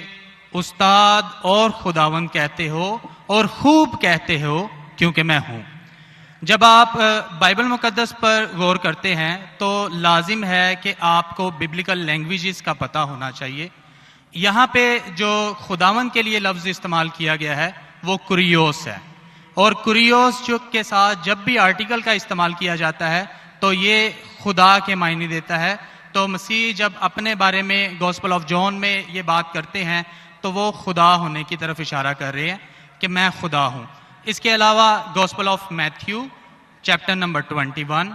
استاد اور خداوند کہتے ہو اور خوب کہتے ہو کیونکہ میں ہوں. جب آپ بائبل مقدس پر غور کرتے ہیں تو لازم ہے کہ آپ کو ببلیکل لینگویجز کا پتہ ہونا چاہیے. یہاں پہ جو خداوند کے لیے لفظ استعمال کیا گیا ہے وہ کوریوس ہے, اور کوریوس جو کے ساتھ جب بھی آرٹیکل کا استعمال کیا جاتا ہے تو یہ خدا کے معنی دیتا ہے. تو مسیح جب اپنے بارے میں گوسپل آف جون میں یہ بات کرتے ہیں تو وہ خدا ہونے کی طرف اشارہ کر رہے ہیں کہ میں خدا ہوں. اس کے علاوہ gospel of Matthew chapter number 21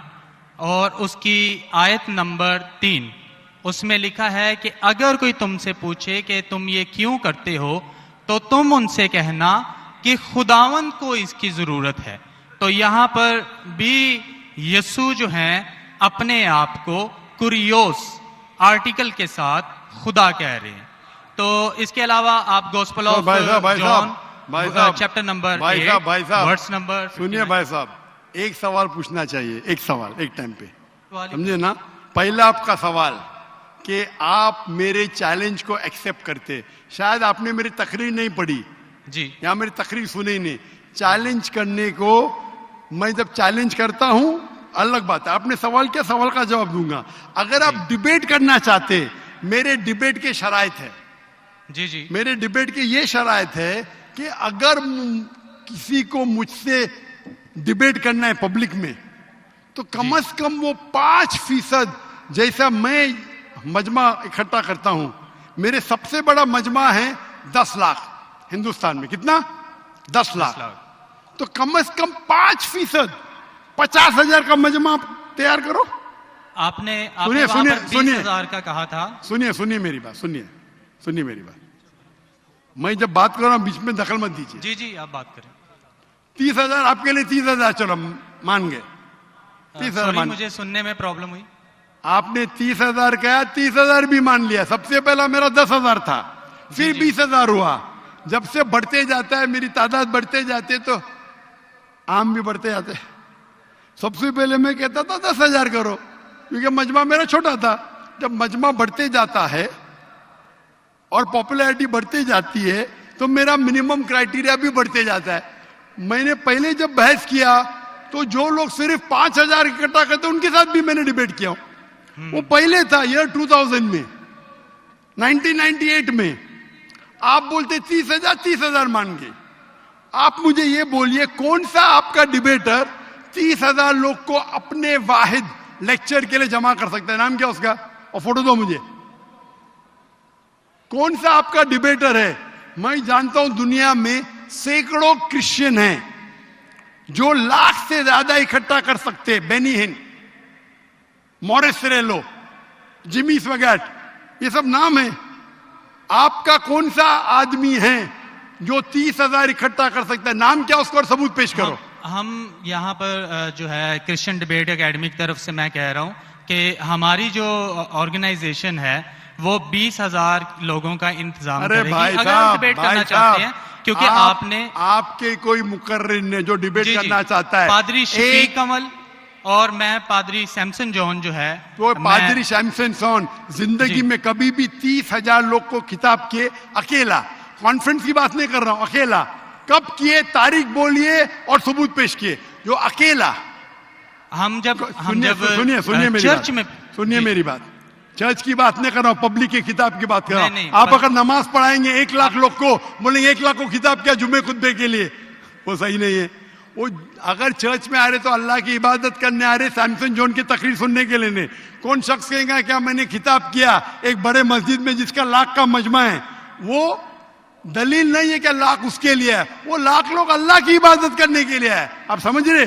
اور اس کی آیت نمبر 3, اس میں لکھا ہے کہ اگر کوئی تم سے پوچھے کہ تم یہ کیوں کرتے ہو تو تم ان سے کہنا کہ خداوند کو اس کی ضرورت ہے. تو یہاں پر بھی یسوع جو ہیں اپنے آپ کو کوریوس آرٹیکل کے ساتھ خدا کہہ رہے ہیں. تو اس کے علاوہ آپ gospel of John chapter number 8 verse number. سنیے بھائی صاحب, ایک سوال پوچھنا چاہیے, ایک سوال ایک ٹائم پہ, سمجھے نا. پہلا آپ کا سوال کہ آپ میرے چیلنج کو ایکسیپٹ کرتے. شاید آپ نے میری تقریر نہیں پڑھی جی, یا میری تقریر سنی نہیں. چیلنج کرنے کو میں جب چیلنج کرتا ہوں الگ بات ہے, آپ نے سوال کیا, سوال کا جواب دوں گا. اگر آپ ڈیبیٹ کرنا چاہتے, میرے ڈیبیٹ کے شرائط ہے. جی جی, میرے ڈیبیٹ کے یہ شرائط ہے کہ اگر کسی کو مجھ سے ڈیبیٹ کرنا ہے پبلک میں تو کم از کم وہ 5% جیسا میں مجمع اکٹھا کرتا ہوں. میرے سب سے بڑا مجمع ہے 10 لاکھ ہندوستان میں. کتنا؟ 10 لاکھ. تو کم از کم 5%, 50,000 کا مجمع تیار کرو. آپ نے 20,000 کا کہا تھا. سنیے میری بات, سنیے میری بات. میں جب بات کر رہا ہوں بیچ میں دخل مت دیجیے. جی جی, آپ بات کریں. 30,000 آپ کے لیے 30,000 چلو مان گئے. 30,000 مجھے سننے میں پرابلم ہوئی. آپ نے 30,000 کہا, 30,000 بھی مان لیا. سب سے پہلا میرا 10,000 تھا, پھر 20,000 ہوا. جب سے بڑھتے جاتا ہے, میری تعداد بڑھتے جاتے تو عام بھی بڑھتے جاتے. سب سے پہلے میں کہتا تھا 10,000 کرو, کیونکہ مجمع میرا چھوٹا تھا. جب مجمع بڑھتے جاتا ہے اور پاپولیرٹی بڑھتی جاتی ہے تو میرا منیمم کرائٹیریا بھی بڑھتے جاتا ہے. میں نے پہلے جب بحث کیا تو جو لوگ صرف 5,000 اکٹھا کرتے ان کے ساتھ بھی میں نے ڈیبیٹ کیا. وہ پہلے تھا ایئر 2000 میں, 1998 میں. آپ بولتے 30,000 30,000 مان گے. آپ مجھے یہ بولیے کون سا آپ کا ڈیبیٹر 30,000 لوگ کو اپنے واحد لیکچر کے لیے جمع کر سکتا ہے؟ نام کیا اس کا؟ اور فوٹو دو مجھے. کون سا آپ کا ڈیبیٹر ہے؟ میں جانتا ہوں دنیا میں سینکڑوں کرسچن ہیں جو لاکھ سے زیادہ اکٹھا کر سکتے. بینی ہن، مورس سریلو، جمی سوگیٹ، یہ سب نام ہیں. آپ کا کون سا آدمی ہے جو 30,000 اکٹھا کر سکتا ہے؟ نام کیا اس کو اور ثبوت پیش کرو. ہم یہاں پر جو ہے کرسچن ڈیبیٹ اکیڈمی کی طرف سے میں کہہ رہا ہوں کہ ہماری جو آرگنائزیشن ہے وہ 20,000 لوگوں کا انتظام کرے گی اگر ہم ڈیبیٹ کرنا چاہتے ہیں. کیونکہ آپ نے آپ کے کوئی مقرر نے جو ڈیبیٹ کرنا چاہتا ہے، پادری شفیق کمل اور میں پادری سیمسن جون جو ہے، تو پادری سیمسن جون زندگی میں کبھی بھی 30,000 لوگ کو خطاب کیے اکیلا؟ کانفرنس کی بات نہیں کر رہا ہوں، اکیلا. کب کیے؟ تاریخ بولیے اور ثبوت پیش کیے. جو اکیلا. ہم جب سنیے میری بات. چرچ کی بات نہیں کر رہا ہوں، پبلک کے خطاب کی بات کر رہا ہوں. آپ اگر نماز پڑھائیں گے 1 لاکھ لوگ کو، بولیں گے 1 لاکھ کو خطاب کیا جمعے خطبے کے لیے، وہ صحیح نہیں ہے. وہ اگر چرچ میں آ رہے تو اللہ کی عبادت کرنے آ رہے، سیمسن جون کی تقریر سننے کے لیے نہیں. کون شخص کہے گا کیا میں نے خطاب کیا ایک بڑے مسجد میں جس کا لاکھ کا مجمع ہے؟ وہ دلیل نہیں ہے کہ لاکھ اس کے لیے ہے. وہ لاکھ لوگ اللہ کی عبادت کرنے کے لیے ہے. آپ سمجھ رہے؟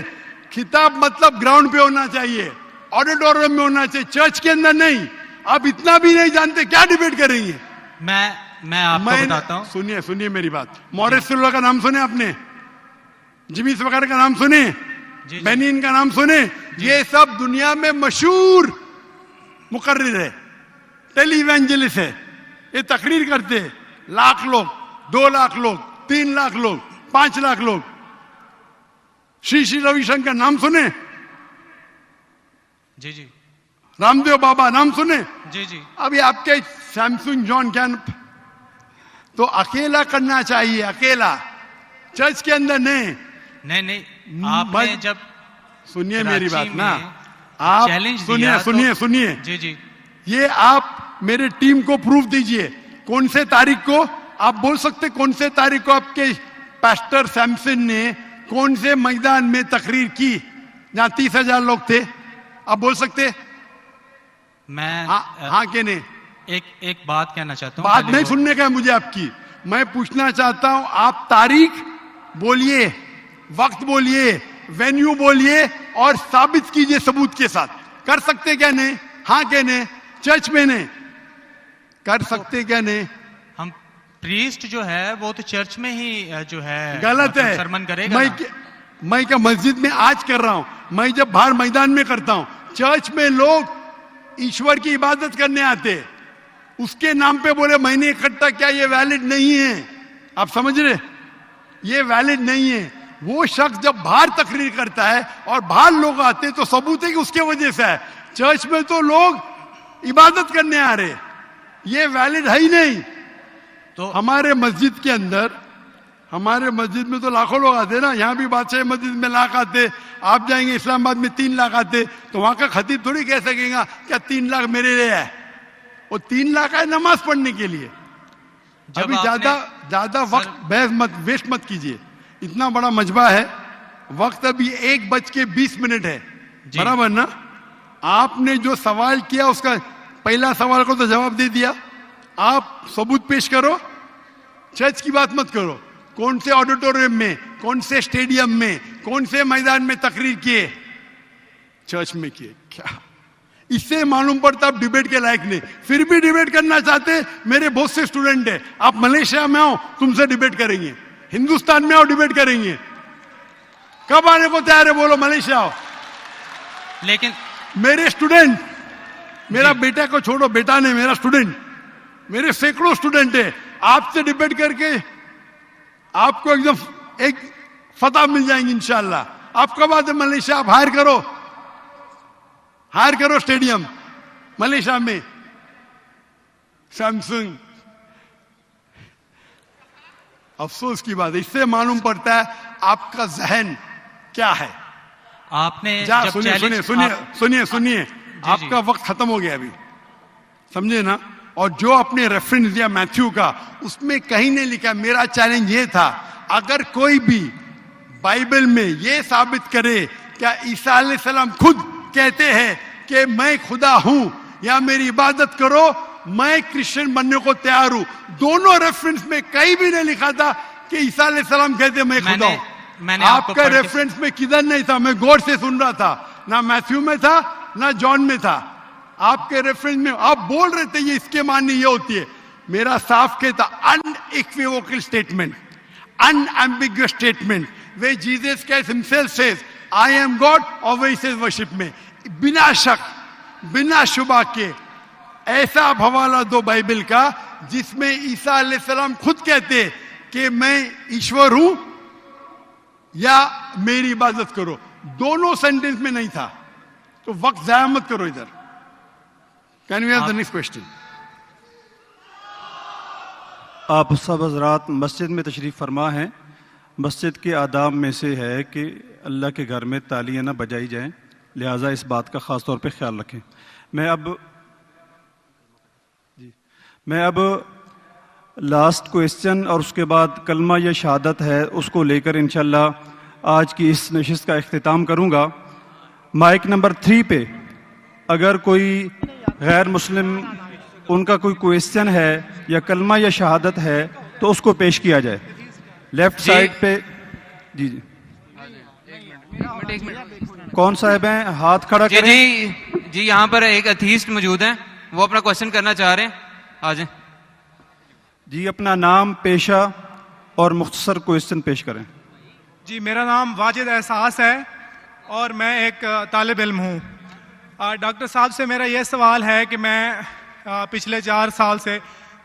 خطاب مطلب گراؤنڈ پہ ہونا چاہیے، آڈیٹوریم میں ہونا چاہیے، چرچ کے اندر نہیں. آپ اتنا بھی نہیں جانتے، کیا ڈیبیٹ کریں گے؟ میں آپ کو بتاتا ہوں. سنیے میری بات. مورس سلوا کا نام سنے آپ نے؟ جمی سوگر کا نام سنے؟ بینین کا نام سنے؟ یہ سب دنیا میں مشہور مقرر ہے، ٹیلی ایونجلسٹ ہے. یہ تقریر کرتے 1,00,000 لوگ، 2,00,000 لوگ، 3,00,000 لوگ، 5,00,000 لوگ. شری روی شنکر نام سنے؟ جی. رام دیو بابا نام سنے؟ جی. ابھی آپ کے سیمسن جون کیا تو اکیلا کرنا چاہیے، اکیلا، چرچ کے اندر نہیں. آپ نے جب سنیے میری بات نا، آپ سنیے جی. یہ آپ میرے ٹیم کو پروف دیجئے. کون سے تاریخ کو آپ بول سکتے؟ کون سے تاریخ کو آپ کے پاسٹر سیمسن نے کون سے میدان میں تقریر کی جہاں 30,000 لوگ تھے؟ آپ بول سکتے؟ میں ہاں کہ نہیں؟ ایک بات کہنا چاہتا ہوں. بات نہیں سننے کا ہے مجھے آپ کی. میں پوچھنا چاہتا ہوں، آپ تاریخ بولیے، وقت بولیے، وینیو بولیے اور ثابت کیجئے ثبوت کے ساتھ. کر سکتے کیا نہیں؟ ہاں کہ نہیں؟ چرچ میں نہیں کر سکتے کیا نہیں؟ ہم پریسٹ جو ہے وہ تو چرچ میں ہی جو ہے غلط ہے. سرمن کرے گا. میں کیا مسجد میں آج کر رہا ہوں، میں جب باہر میدان میں کرتا ہوں. چرچ میں لوگ ایشور کی عبادت کرنے آتے، اس کے نام پہ بولے میں نے اکٹھا کیا، یہ ویلڈ نہیں ہے. آپ سمجھ رہے؟ یہ ویلڈ نہیں ہے. وہ شخص جب باہر تقریر کرتا ہے اور باہر لوگ آتے تو ثبوت ہے کہ اس کے وجہ سے ہے. چرچ میں تو لوگ عبادت کرنے آ رہے، یہ ویلڈ ہے ہی نہیں. تو ہمارے مسجد کے اندر، ہمارے مسجد میں تو لاکھوں لوگ آتے نا. یہاں بھی بادشاہ مسجد میں 1,00,000 آتے، آپ جائیں گے اسلام آباد میں 3,00,000 آتے، تو وہاں کا خطیب تھوڑی کہہ سکے گا کیا 3,00,000 میرے لیے ہے. وہ 3,00,000 ہے نماز پڑھنے کے لیے. ابھی زیادہ وقت بحث مت ویسٹ مت کیجیے. اتنا بڑا مجمع ہے، وقت ابھی 1:20 ہے، برابر نا؟ آپ نے جو سوال کیا اس کا پہلا سوال کو تو جواب دے دیا. آپ ثبوت پیش کرو، چرچ کی بات مت کرو. کون سے آڈیٹوریم میں، کون سے اسٹیڈیم میں، کون سے میدان میں تقریر کیے؟ چرچ میں کیے. کیا اس سے معلوم پڑتا آپ ڈیبیٹ کے لائق نہیں. پھر بھی ڈیبیٹ کرنا چاہتے. میرے بہت سے اسٹوڈنٹ ہیں، آپ ملیشیا میں آؤ تم سے ڈیبیٹ کریں گے، ہندوستان میں آؤ ڈیبیٹ کریں گے. کب آنے کو تیار ہے بولو؟ ملیشیا آؤ. لیکن میرے اسٹوڈنٹ، میرا بیٹا کو چھوڑو، بیٹا نہیں، میرا اسٹوڈنٹ، میرے سینکڑوں اسٹوڈنٹ ہیں. آپ سے ڈیبیٹ کر کے آپ کو ایک فتح مل جائیں گی انشاءاللہ. آپ کب آتے ملیشیا؟ آپ ہائر کرو اسٹیڈیم ملیشیا میں. سیمسنگ، افسوس کی بات ہے. اس سے معلوم پڑتا ہے آپ کا ذہن کیا ہے. آپ نے سنیے آپ کا وقت ختم ہو گیا ابھی، سمجھے نا؟ اور جو اپنے ریفرنس دیا میتھیو کا, اس میں کہیں نہیں لکھا. میرا چیلنج یہ تھا, اگر کوئی بھی بائبل میں یہ ثابت کرے کیا عیسیٰ علیہ السلام خود کہتے ہیں کہ میں خدا ہوں یا میری عبادت کرو, میں کرسچن بننے کو تیار ہوں. دونوں ریفرنس میں کہیں بھی نہیں لکھا تھا کہ عیسیٰ علیہ السلام کہتے میں خدا ہوں. آپ کا ریفرنس میں کدھر نہیں تھا, میں غور سے سن رہا تھا, نہ میتھیو میں تھا نہ جان میں تھا. آپ کے ریفرنس میں آپ بول رہے تھے یہ اس کے معنی یہ ہوتی ہے. میرا صاف کہتا unequivocal statement, unambiguous statement, where Jesus Christ himself says I am God, اور where he says worship me. بنا شک بنا شبہ کے ایسا آپ حوالہ دو بائبل کا جس میں عیسیٰ علیہ السلام خود کہتے کہ میں ایشور ہوں یا میری عبادت کرو. دونوں سینٹنس میں نہیں تھا, تو وقت ضائع مت کرو ادھر. Can we have the next question? آپ سب حضرات مسجد میں تشریف فرما ہیں. مسجد کے آداب میں سے ہے کہ اللہ کے گھر میں تالیاں نہ بجائی جائیں, لہٰذا اس بات کا خاص طور پہ خیال رکھیں. میں اب لاسٹ کویسچن اور اس کے بعد کلمہ یا شہادت ہے, اس کو لے کر انشاءاللہ آج کی اس نشست کا اختتام کروں گا. مائک نمبر 3 پہ اگر کوئی غیر مسلم ان کا کوئی کویسچن ہے یا کلمہ یا شہادت ہے تو اس کو پیش کیا جائے. لیفٹ سائڈ پہ جی کون صاحب ہیں, ہاتھ کھڑا کریں. جی یہاں پر ایک ایتھیسٹ موجود ہیں, وہ اپنا کوشچن کرنا چاہ رہے ہیں, آ جائیں. جی اپنا نام, پیشہ اور مختصر کویسچن پیش کریں. جی میرا نام واجد احساس ہے اور میں ایک طالب علم ہوں. ڈاکٹر صاحب سے میرا یہ سوال ہے کہ میں پچھلے 4 سال سے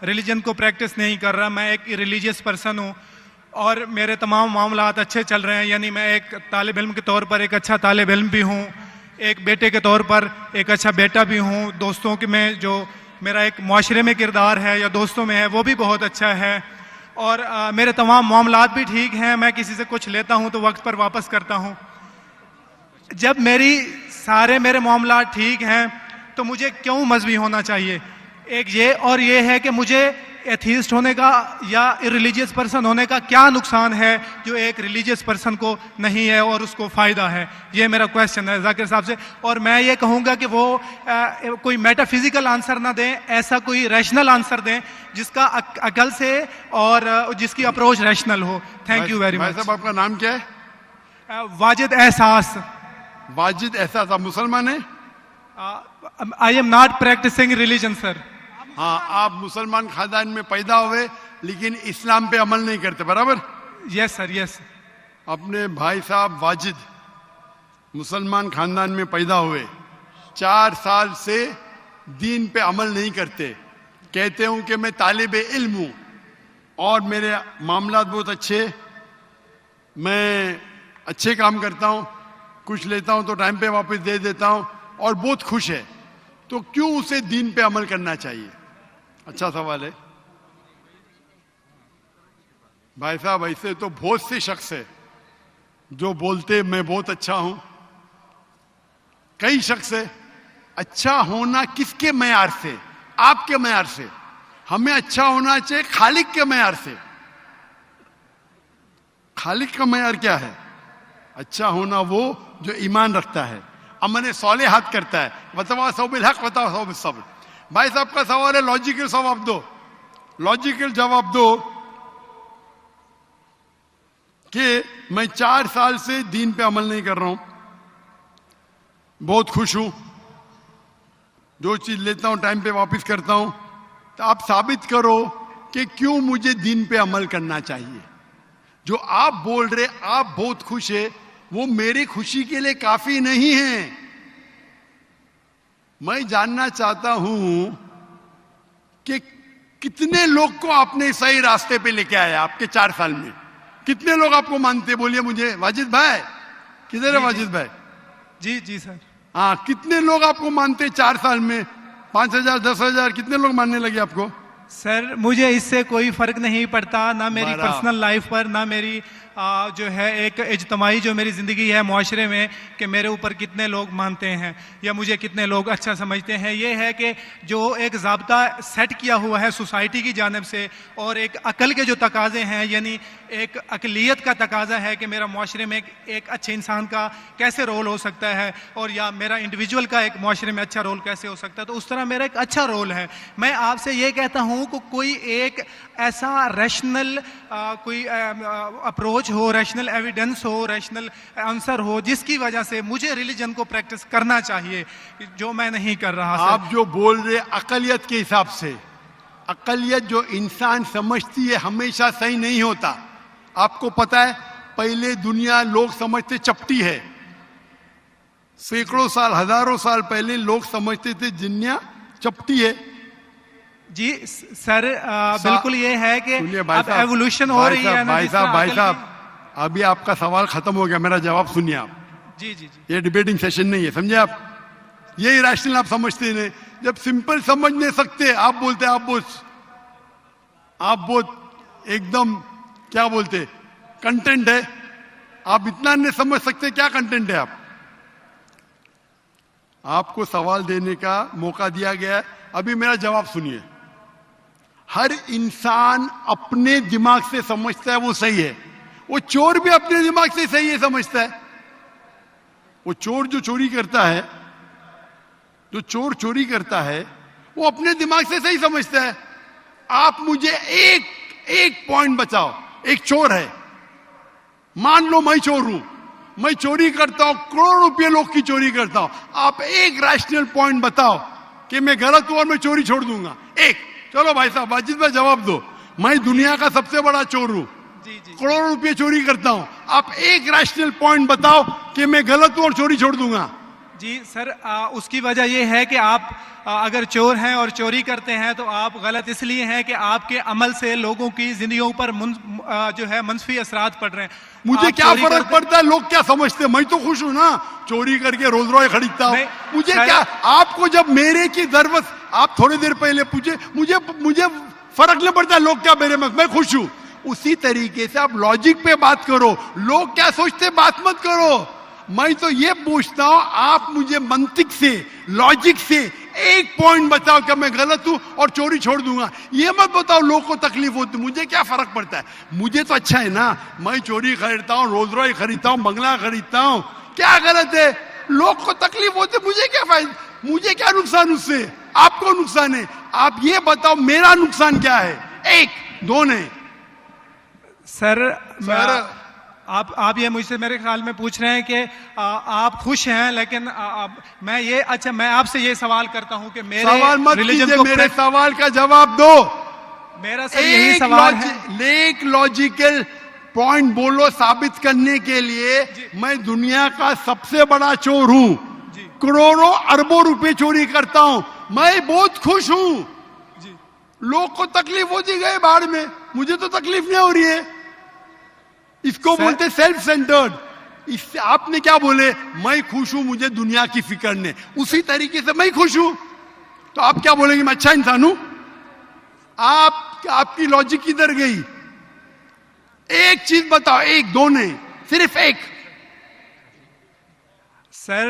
ریلیجن کو پریکٹس نہیں کر رہا. میں ایک ریلیجیس پرسن ہوں اور میرے تمام معاملات اچھے چل رہے ہیں. یعنی میں ایک طالب علم کے طور پر ایک اچھا طالب علم بھی ہوں, ایک بیٹے کے طور پر ایک اچھا بیٹا بھی ہوں. دوستوں کے میں جو میرا ایک معاشرے میں کردار ہے یا دوستوں میں ہے وہ بھی بہت اچھا ہے, اور میرے تمام معاملات بھی ٹھیک ہیں. میں کسی سے کچھ لیتا ہوں تو وقت پر واپس کرتا ہوں. جب میرے معاملات ٹھیک ہیں تو مجھے کیوں مذہبی ہونا چاہیے؟ ایک یہ, اور یہ ہے کہ مجھے ایتھیسٹ ہونے کا یا ریلیجیس پرسن ہونے کا کیا نقصان ہے جو ایک ریلیجیس پرسن کو نہیں ہے اور اس کو فائدہ ہے. یہ میرا کویسچن ہے ذاکر صاحب سے. اور میں یہ کہوں گا کہ وہ کوئی میٹا فزیکل آنسر نہ دیں, ایسا کوئی ریشنل آنسر دیں جس کا عقل سے اور جس کی approach rational who. Thank you very much. صاحب آپ کا نام کیا ہے؟ واجد احساس. واجد احساس. آپ مسلمان ہیں؟ I am not practicing religion sir. ہاں, آپ مسلمان خاندان میں پیدا ہوئے لیکن اسلام پہ عمل نہیں کرتے, برابر؟ یس سر, یس. اپنے بھائی صاحب واجد مسلمان خاندان میں پیدا ہوئے, 4 سال سے دین پہ عمل نہیں کرتے. کہتے ہوں کہ میں طالب علم ہوں اور میرے معاملات بہت اچھے, میں اچھے کام کرتا ہوں, کچھ لیتا ہوں تو ٹائم پہ واپس دے دیتا ہوں اور بہت خوش ہے. تو کیوں اسے دین پہ عمل کرنا چاہیے؟ اچھا سوال ہے بھائی صاحب. ایسے تو بہت سے شخص ہے جو بولتے میں بہت اچھا ہوں. کئی شخص ہے. اچھا ہونا کس کے معیار سے؟ آپ کے معیار سے. ہمیں اچھا ہونا چاہیے خالق کے معیار سے. خالق کا معیار کیا ہے؟ اچھا ہونا وہ جو ایمان رکھتا ہے, عمل صالحات کرتا ہے. وتواصوا بالحق وتواصوا بالصبر. بھائی صاحب کا سوال ہے, لاجیکل جواب دو. لاجیکل جواب دو کہ میں 4 سال سے دین پہ عمل نہیں کر رہا ہوں, بہت خوش ہوں, جو چیز لیتا ہوں ٹائم پہ واپس کرتا ہوں. تو آپ ثابت کرو کہ کیوں مجھے دین پہ عمل کرنا چاہیے. جو آپ بول رہے آپ بہت خوش ہے, وہ میری خوشی کے لیے کافی نہیں ہے. میں جاننا چاہتا ہوں کہ کتنے لوگ کو آپ نے صحیح راستے پہ لے کے آیا آپ کے 4 سال میں. کتنے لوگ آپ کو مانتے؟ بولیے مجھے. واجد بھائی کدھر ہے؟ واجد بھائی. جی جی سر. ہاں, کتنے لوگ آپ کو مانتے 4 سال میں؟ 5,000 10,000 کتنے لوگ ماننے لگے آپ کو؟ سر مجھے اس سے کوئی فرق نہیں پڑتا, نہ میری پرسنل لائف پر, نہ میری جو ہے ایک اجتماعی جو میری زندگی ہے معاشرے میں کہ میرے اوپر کتنے لوگ مانتے ہیں یا مجھے کتنے لوگ اچھا سمجھتے ہیں، یہ ہے کہ جو ایک ضابطہ سیٹ کیا ہوا ہے سوسائٹی کی جانب سے اور ایک عقل کے جو تقاضے ہیں، یعنی ایک اقلیت کا تقاضا ہے کہ میرا معاشرے میں ایک اچھے انسان کا کیسے رول ہو سکتا ہے اور یا میرا انڈیویجول کا ایک معاشرے میں اچھا رول کیسے ہو سکتا ہے، تو اس طرح میرا ایک اچھا رول ہے۔ میں آپ سے یہ کہتا ہوں کہ کوئی ایک ایسا ریشنل کوئی اپروچ ہو، ریشنل ایویڈنس ہو، ریشنل آنسر ہو جس کی وجہ سے مجھے ریلیجن کو پریکٹس کرنا چاہیے، جو میں نہیں کر رہا۔ آپ جو بول رہے اقلیت کے حساب سے، اقلیت جو انسان سمجھتی ہے ہمیشہ صحیح نہیں ہوتا۔ آپ کو پتا ہے پہلے دنیا لوگ سمجھتے چپٹی ہے، سینکڑوں سال ہزاروں سال پہلے لوگ سمجھتے تھے دنیا چپٹی ہے۔ جی سر بالکل یہ ہے کہ اب ایوولوشن ہو رہی ہے۔ بھائی صاحب ابھی آپ کا سوال ختم ہو گیا، میرا جواب سنیے آپ۔ جی جی یہ ڈیبیٹنگ سیشن نہیں ہے، سمجھے آپ؟ یہ ریشنل آپ سمجھتے ہیں، جب سمپل سمجھ نہیں سکتے آپ بولتے آپ بہت ایک دم کیا بولتے کنٹینٹ ہے، آپ اتنا نہیں سمجھ سکتے کیا کنٹینٹ ہے۔ آپ کو سوال دینے کا موقع دیا گیا ہے، ابھی میرا جواب سنیے۔ ہر انسان اپنے دماغ سے سمجھتا ہے وہ صحیح ہے، وہ چور بھی اپنے دماغ سے صحیح ہے سمجھتا ہے۔ وہ چور جو چوری کرتا ہے وہ اپنے دماغ سے صحیح سمجھتا ہے۔ آپ مجھے ایک پوائنٹ بتاؤ، ایک چور ہے، مان لو میں چور ہوں، میں چوری کرتا ہوں، کروڑوں روپے لوگ کی چوری کرتا ہوں، آپ ایک ریشنل پوائنٹ بتاؤ کہ میں غلط ہوں اور میں چوری چھوڑ دوں گا، ایک۔ چلو بھائی صاحب واجد بھائی جواب دو، میں دنیا کا سب سے بڑا چور ہوں، کروڑوں روپے چوری کرتا ہوں، آپ ایک ریشنل پوائنٹ بتاؤ کہ میں غلط ہوں اور چوری چھوڑ دوں گا۔ جی سر اس کی وجہ یہ ہے کہ آپ اگر چور ہیں اور چوری کرتے ہیں تو آپ غلط اس لیے ہیں کہ آپ کے عمل سے لوگوں کی زندگیوں پر جو ہے منفی اثرات پڑ رہے ہیں۔ مجھے کیا فرق پڑتا ہے لوگ کیا سمجھتے ہیں، میں تو خوش ہوں نا، چوری کر کے روز روز خریدتا ہوں، مجھے کیا۔ آپ کو جب میرے کی ضرورت، آپ تھوڑی دیر پہلے پوچھے، مجھے فرق نہیں پڑتا لوگ کیا میرے میں خوش ہوں۔ اسی طریقے سے آپ لاجک پہ بات کرو، لوگ کیا سوچتے بات مت کرو۔ میں تو یہ پوچھتا ہوں آپ مجھے منطق سے، لاجک سے ایک پوائنٹ بتاؤ کہ میں غلط ہوں اور چوری چھوڑ دوں گا، یہ مت بتاؤ لوگ کو تکلیف ہوتی، مجھے کیا فرق پڑتا ہے، مجھے تو اچھا ہے نا، میں چوری خریدتا ہوں، روز روز خریدتا ہوں، بنگلہ خریدتا ہوں، کیا غلط ہے؟ لوگ کو تکلیف ہوتی، مجھے کیا فائدہ، مجھے کیا نقصان اس سے، آپ کو نقصان ہے۔ آپ یہ بتاؤ میرا نقصان کیا ہے، ایک دو نہیں۔ سر آپ یہ مجھ سے میرے خیال میں پوچھ رہے ہیں کہ آپ خوش ہیں، لیکن میں آپ سے یہ سوال کرتا ہوں کہ میرے سوال مت کیجئے، میرے سوال کا جواب دو۔ میرا سر یہی سوال ہے، ایک لاجیکل پوائنٹ بولو ثابت کرنے کے لیے میں دنیا کا سب سے بڑا چور ہوں، کروڑوں اربوں روپے چوری کرتا ہوں، میں بہت خوش ہوں، لوگ کو تکلیف ہوتی گئے باہر میں، مجھے تو تکلیف نہیں ہو رہی ہے۔ اس کو بولتے سیلف سینٹرڈ۔ اس سے آپ نے کیا بولے، میں خوش ہوں، مجھے دنیا کی فکر نہیں، اسی طریقے سے میں خوش ہوں، تو آپ کیا بولیں گے میں اچھا انسان ہوں؟ آپ کی لاجک کدھر گئی؟ ایک چیز بتاؤ، ایک دو نہیں، صرف ایک۔ سر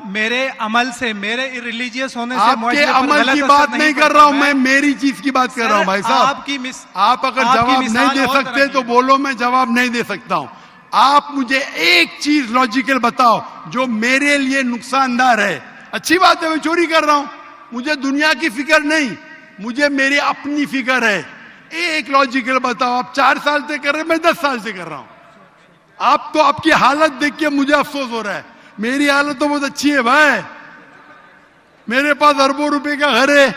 میرے عمل سے، میرے ریلیجیس ہونے سے، آپ کے عمل کی بات نہیں کر رہا ہوں میں، میری چیز کی بات کر رہا ہوں بھائی صاحب۔ آپ اگر جواب نہیں دے سکتے تو بولو، میں جواب نہیں دے سکتا ہوں۔ آپ مجھے ایک چیز لاجیکل بتاؤ جو میرے لیے نقصان دہ ہے۔ اچھی بات ہے میں چوری کر رہا ہوں، مجھے دنیا کی فکر نہیں، مجھے میری اپنی فکر ہے، ایک لاجیکل بتاؤ۔ آپ 4 سال سے کر رہے ہیں، میں 10 سال سے کر رہا ہوں۔ آپ تو آپ کی حالت دیکھ کے مجھے افسوس ہو رہا ہے، میری حالت تو بہت اچھی ہے بھائی، میرے پاس اربوں روپے کا گھر ہے،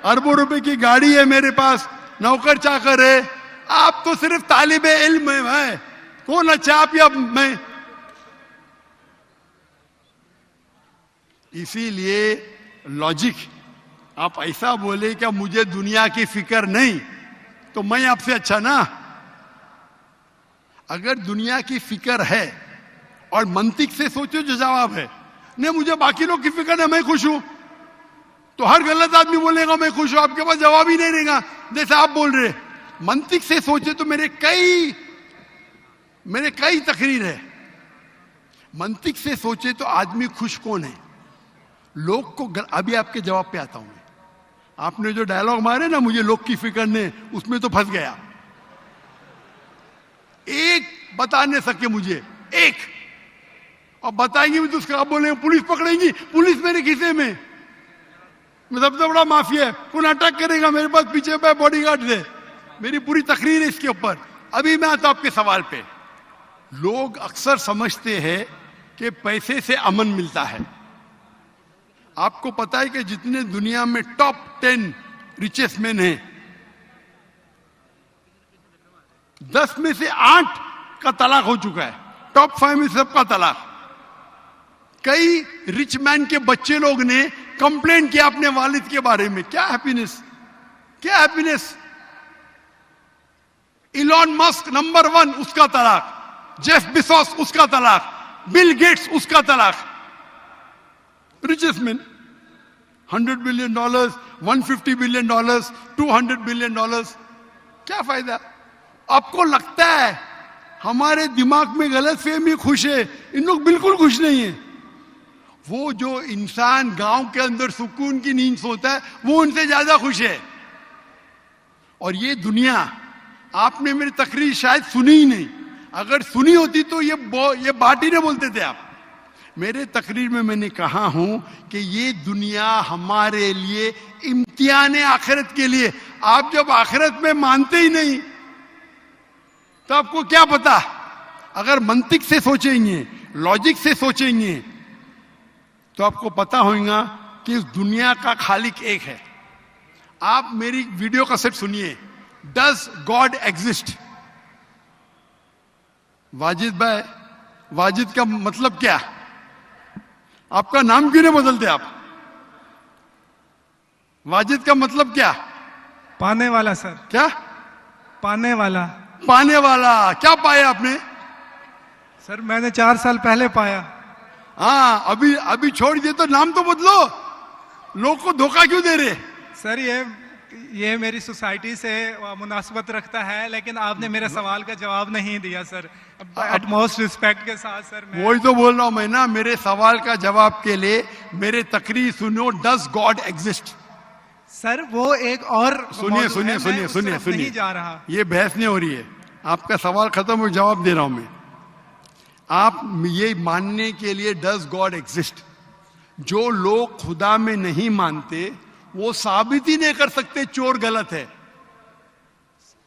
اربوں روپے کی گاڑی ہے میرے پاس، نوکر چاکر ہے۔ آپ تو صرف طالب علم ہے بھائی، کون اچھا آپ یا میں؟ اسی لیے لاجک، آپ ایسا بولے کہ مجھے دنیا کی فکر نہیں تو میں آپ سے اچھا نا؟ اگر دنیا کی فکر ہے اور منطق سے سوچو جو جواب ہے، نہیں مجھے باقی لوگ کی فکر ہے، میں خوش ہوں، تو ہر غلط آدمی بولے گا میں خوش ہوں، آپ کے پاس جواب ہی نہیں رہے گا جیسے آپ بول رہے۔ منطق سے سوچے تو میرے کئی تقریر ہے. منطق سے سوچے تو آدمی خوش کون ہے؟ لوگ کو ابھی آپ کے جواب پہ آتا ہوں میں. آپ نے جو ڈائلاگ مارے نا مجھے لوگ کی فکر نے, اس میں تو پھنس گیا. ایک بتا نہیں سکے مجھے, ایک. اور بتائیں گے بھی تو اس کا بولیں گے پولیس پکڑیں گی, پولیس میرے کھیسے میں سب سے بڑا مافیا ہے, کون اٹیک کرے گا میرے پاس پیچھے پہ باڈی گارڈ سے. میری پوری تقریر ہے اس کے اوپر. ابھی میں آتا ہوں آپ کے سوال پہ. لوگ اکثر سمجھتے ہیں کہ پیسے سے امن ملتا ہے. آپ کو پتا ہے کہ جتنے دنیا میں ٹاپ 10 ریچسٹ مین ہیں, 10 میں سے 8 کا طلاق ہو چکا ہے. ٹاپ 5 میں سب کا طلاق. کئی رچ مین کے بچے لوگ نے کمپلین کیا اپنے والد کے بارے میں. کیا ہیپینس, کیا ہیپینس. ایلون مسک نمبر 1 اس کا طلاق, جیف بیزوس اس کا طلاق, بل گیٹس اس کا طلاق. Richest man, $100 billion, $150 billion, $200 billion. کیا فائدہ؟ آپ کو لگتا ہے ہمارے دماغ میں غلط فہمی خوش ہے, ان لوگ بالکل خوش نہیں ہیں. وہ جو انسان گاؤں کے اندر سکون کی نیند سوتا ہے وہ ان سے زیادہ خوش ہے. اور یہ دنیا, آپ نے میری تقریر شاید سنی ہی نہیں. اگر سنی ہوتی تو یہ بات ہی نہیں بولتے تھے آپ. میرے تقریر میں نے کہا ہوں کہ یہ دنیا ہمارے لیے امتحان آخرت کے لیے. آپ جب آخرت میں مانتے ہی نہیں تو آپ کو کیا پتا. اگر منطق سے سوچیں گے, لاجک سے سوچیں گے تو آپ کو پتا ہوگا کہ اس دنیا کا خالق ایک ہے. آپ میری ویڈیو کیسٹ سنیے, ڈز گاڈ ایگزسٹ. واجد بھائی, واجد کا مطلب کیا؟ آپ کا نام کیوں نہیں بدلتے آپ؟ واجد کا مطلب کیا؟ پانے والا سر. کیا پانے والا؟ پانے والا. کیا پایا آپ نے؟ سر میں نے 4 سال پہلے پایا. ہاں, ابھی چھوڑ دیے تو نام تو بدلو. لوگ کو دھوکہ کیوں دے رہے؟ سر یہ میری سوسائٹی سے مناسبت رکھتا ہے, لیکن آپ نے میرے سوال کا جواب نہیں دیا سر. ایٹ موسٹ ریسپیکٹ کے ساتھ سر, وہی تو بول رہا ہوں میں نا. میرے سوال کا جواب کے لیے میرے تقریر سنو, ڈز گاڈ ایگزسٹ. سر وہ ایک اور سنیے جا رہا. یہ بحث نہیں ہو رہی ہے. آپ کا سوال ختم ہو, جواب دے رہا ہوں میں. آپ یہ ماننے کے لیے ڈز گاڈ ایگزسٹ, جو لوگ خدا میں نہیں مانتے وہ ثابت ہی نہیں کر سکتے چور غلط ہے.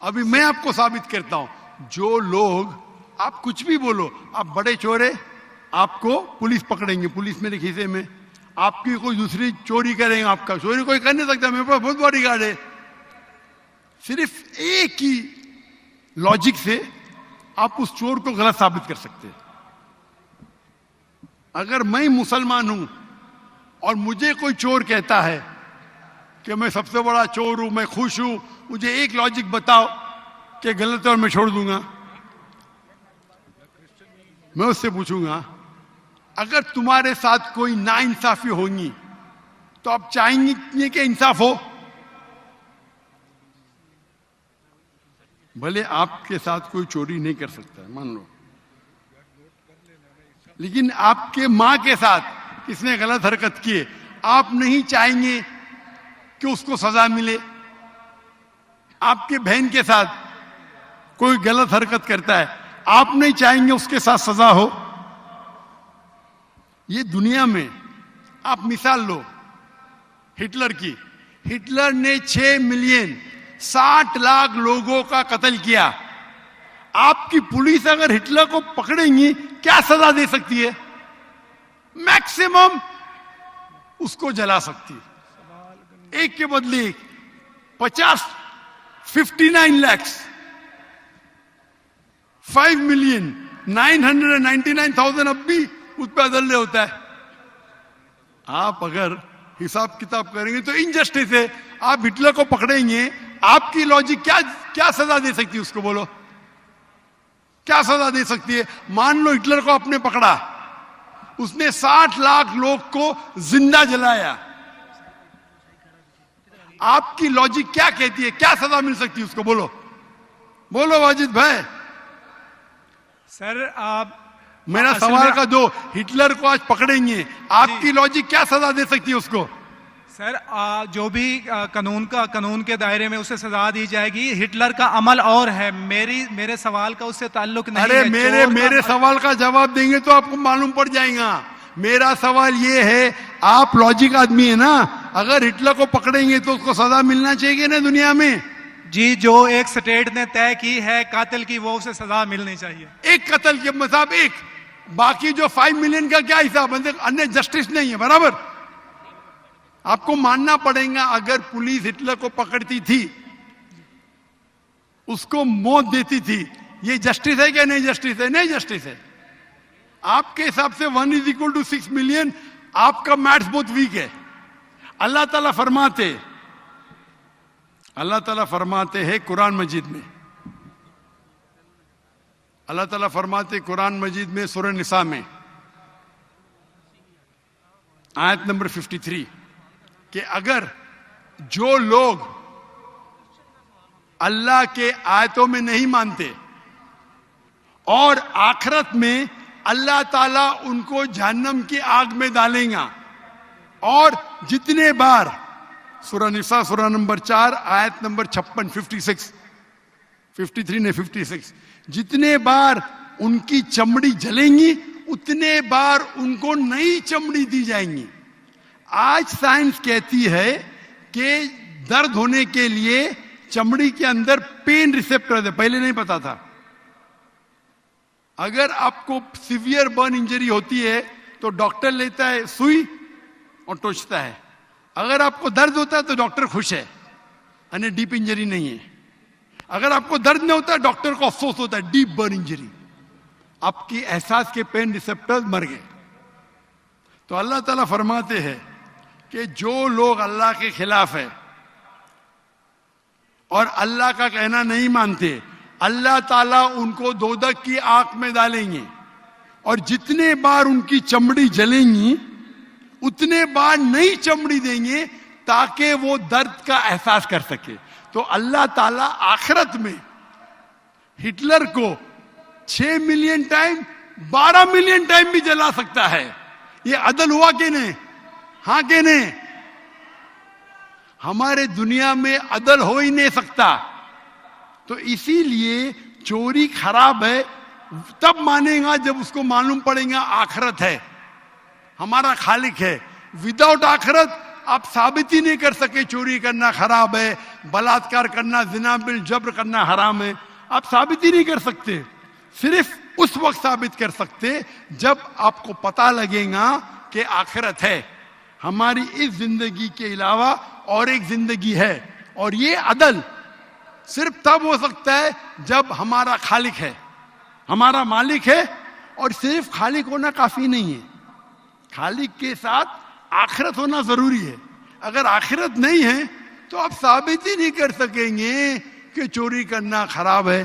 ابھی میں آپ کو ثابت کرتا ہوں. جو لوگ, آپ کچھ بھی بولو, آپ بڑے چور ہیں, آپ کو پولیس پکڑیں گے, پولیس میرے کھیسے میں. آپ کی کوئی دوسری چوری کریں گے, آپ کا چوری کوئی کر نہیں سکتا, میرے پاس بہت باڈی گارڈ ہے. صرف ایک ہی لاجک سے آپ اس چور کو غلط ثابت کر سکتے ہیں. اگر میں مسلمان ہوں اور مجھے کوئی چور کہتا ہے کہ میں سب سے بڑا چور ہوں, میں خوش ہوں, مجھے ایک لاجک بتاؤ کہ غلط ہے اور میں چھوڑ دوں گا. میں اس سے پوچھوں گا اگر تمہارے ساتھ کوئی ناانصافی ہوگی تو آپ چاہیں گے کہ انصاف ہو؟ بھلے آپ کے ساتھ کوئی چوری نہیں کر سکتا ہے, مان لو, لیکن آپ کے ماں کے ساتھ کس نے غلط حرکت کی ہے, آپ نہیں چاہیں گے کہ اس کو سزا ملے. آپ کے بہن کے ساتھ کوئی غلط حرکت کرتا ہے, آپ نہیں چاہیں گے اس کے ساتھ سزا ہو. یہ دنیا میں آپ مثال لو ہٹلر کی. ہٹلر نے 6 ملین 60 لاکھ لوگوں کا قتل کیا. آپ کی پولیس اگر ہٹلر کو پکڑیں گی کیا سزا دے سکتی ہے؟ میکسیمم اس کو جلا سکتی ہے. ایک کے بدلے 59 lakhs 5,999,000 اب بھی اس پہ عدل ہوتا ہے. آپ اگر حساب کتاب کریں گے تو انجسٹس ہے. آپ ہٹلر کو پکڑیں گے, آپ کی لاجک کیا سزا دے سکتی ہے اس کو بولو؟ کیا سزا دے سکتی ہے؟ مان لو ہٹلر کو آپ نے پکڑا, اس نے 60 لاکھ لوگ کو زندہ جلایا, آپ کی لاجک کیا کہتی ہے؟ کیا سزا مل سکتی ہے اس کو بولو؟ بولو واجد بھائی. سر آپ میرا سوال کا دو, ہٹلر کو آج پکڑیں گے, آپ کی لاجک کیا سزا دے سکتی ہے اس کو؟ سر جو بھی قانون کے دائرے میں اسے سزا دی جائے گی. ہٹلر کا عمل اور ہے, میرے سوال کا اس سے تعلق نہیں ہے. ارے میرے سوال کا جواب دیں گے تو آپ کو معلوم پڑ جائے گا. میرا سوال یہ ہے, آپ لاجک آدمی ہے نا, اگر ہٹلر کو پکڑیں گے تو اس کو سزا ملنا چاہیے نا دنیا میں. جی, جو ایک سٹیٹ نے طے کی ہے قاتل کی, وہ اسے سزا ملنی چاہیے. ایک قتل کے مطابق ایک, باقی جو 5 ملین کا کیا حساب ہے؟ انہیں جسٹس نہیں ہے, برابر. آپ کو ماننا پڑے گا اگر پولیس ہٹلر کو پکڑتی تھی, اس کو موت دیتی تھی, یہ جسٹس ہے کہ نہیں جسٹس ہے؟ نہیں جسٹس ہے. آپ کے حساب سے 1=6 ملین, آپ کا میتھس بہت ویک ہے. اللہ تعالیٰ فرماتے ہیں قرآن مجید میں, اللہ تعالیٰ فرماتے قرآن مجید میں سورہ نساء میں آیت نمبر 53 کہ اگر جو لوگ اللہ کے آیتوں میں نہیں مانتے اور آخرت میں اللہ تعالیٰ ان کو جہنم کی آگ میں ڈالیں گا, اور جتنے بار, سورہ نساء سورہ نمبر 4 آیت نمبر 56 53 نے 56, جتنے بار ان کی چمڑی جلیں گی اتنے بار ان کو نئی چمڑی دی جائیں گی. آج سائنس کہتی ہے کہ درد ہونے کے لیے چمڑی کے اندر پین ریسپٹر ہے, پہلے نہیں پتا تھا. اگر آپ کو سیویئر برن انجری ہوتی ہے تو ڈاکٹر لیتا ہے سوئی اور ٹوچتا ہے. اگر آپ کو درد ہوتا ہے تو ڈاکٹر خوش ہے, یعنی ڈیپ انجری نہیں ہے. اگر آپ کو درد نہیں ہوتا ہے ڈاکٹر کو افسوس ہوتا ہے, ڈیپ برن انجری, آپ کی احساس کے پین ریسپٹر مر گئے. تو اللہ تعالیٰ فرماتے ہیں کہ جو لوگ اللہ کے خلاف ہے اور اللہ کا کہنا نہیں مانتے, اللہ تعالیٰ ان کو دوزخ کی آگ میں ڈالیں گے, اور جتنے بار ان کی چمڑی جلیں گی اتنے بار نئی چمڑی دیں گے تاکہ وہ درد کا احساس کر سکے. تو اللہ تعالیٰ آخرت میں ہٹلر کو 6 ملین ٹائم 12 ملین ٹائم بھی جلا سکتا ہے. یہ عدل ہوا کہ نہیں؟ ہاں کہ نہیں؟ ہمارے دنیا میں عدل ہو ہی نہیں سکتا. تو اسی لیے چوری خراب ہے تب مانے گا جب اس کو معلوم پڑے گا آخرت ہے, ہمارا خالق ہے. وداؤٹ آخرت آپ ثابت ہی نہیں کر سکے چوری کرنا خراب ہے, بلاತ್ಕಾರ کرنا, زنا بالجبر کرنا حرام ہے. آپ ثابت ہی نہیں کر سکتے. صرف اس وقت ثابت کر سکتے جب آپ کو پتہ لگے گا کہ آخرت ہے. ہماری اس زندگی کے علاوہ اور ایک زندگی ہے, اور یہ عدل صرف تب ہو سکتا ہے جب ہمارا خالق ہے, ہمارا مالک ہے. اور صرف خالق ہونا کافی نہیں ہے, خالق کے ساتھ آخرت ہونا ضروری ہے. اگر آخرت نہیں ہے تو آپ ثابت ہی نہیں کر سکیں گے کہ چوری کرنا خراب ہے,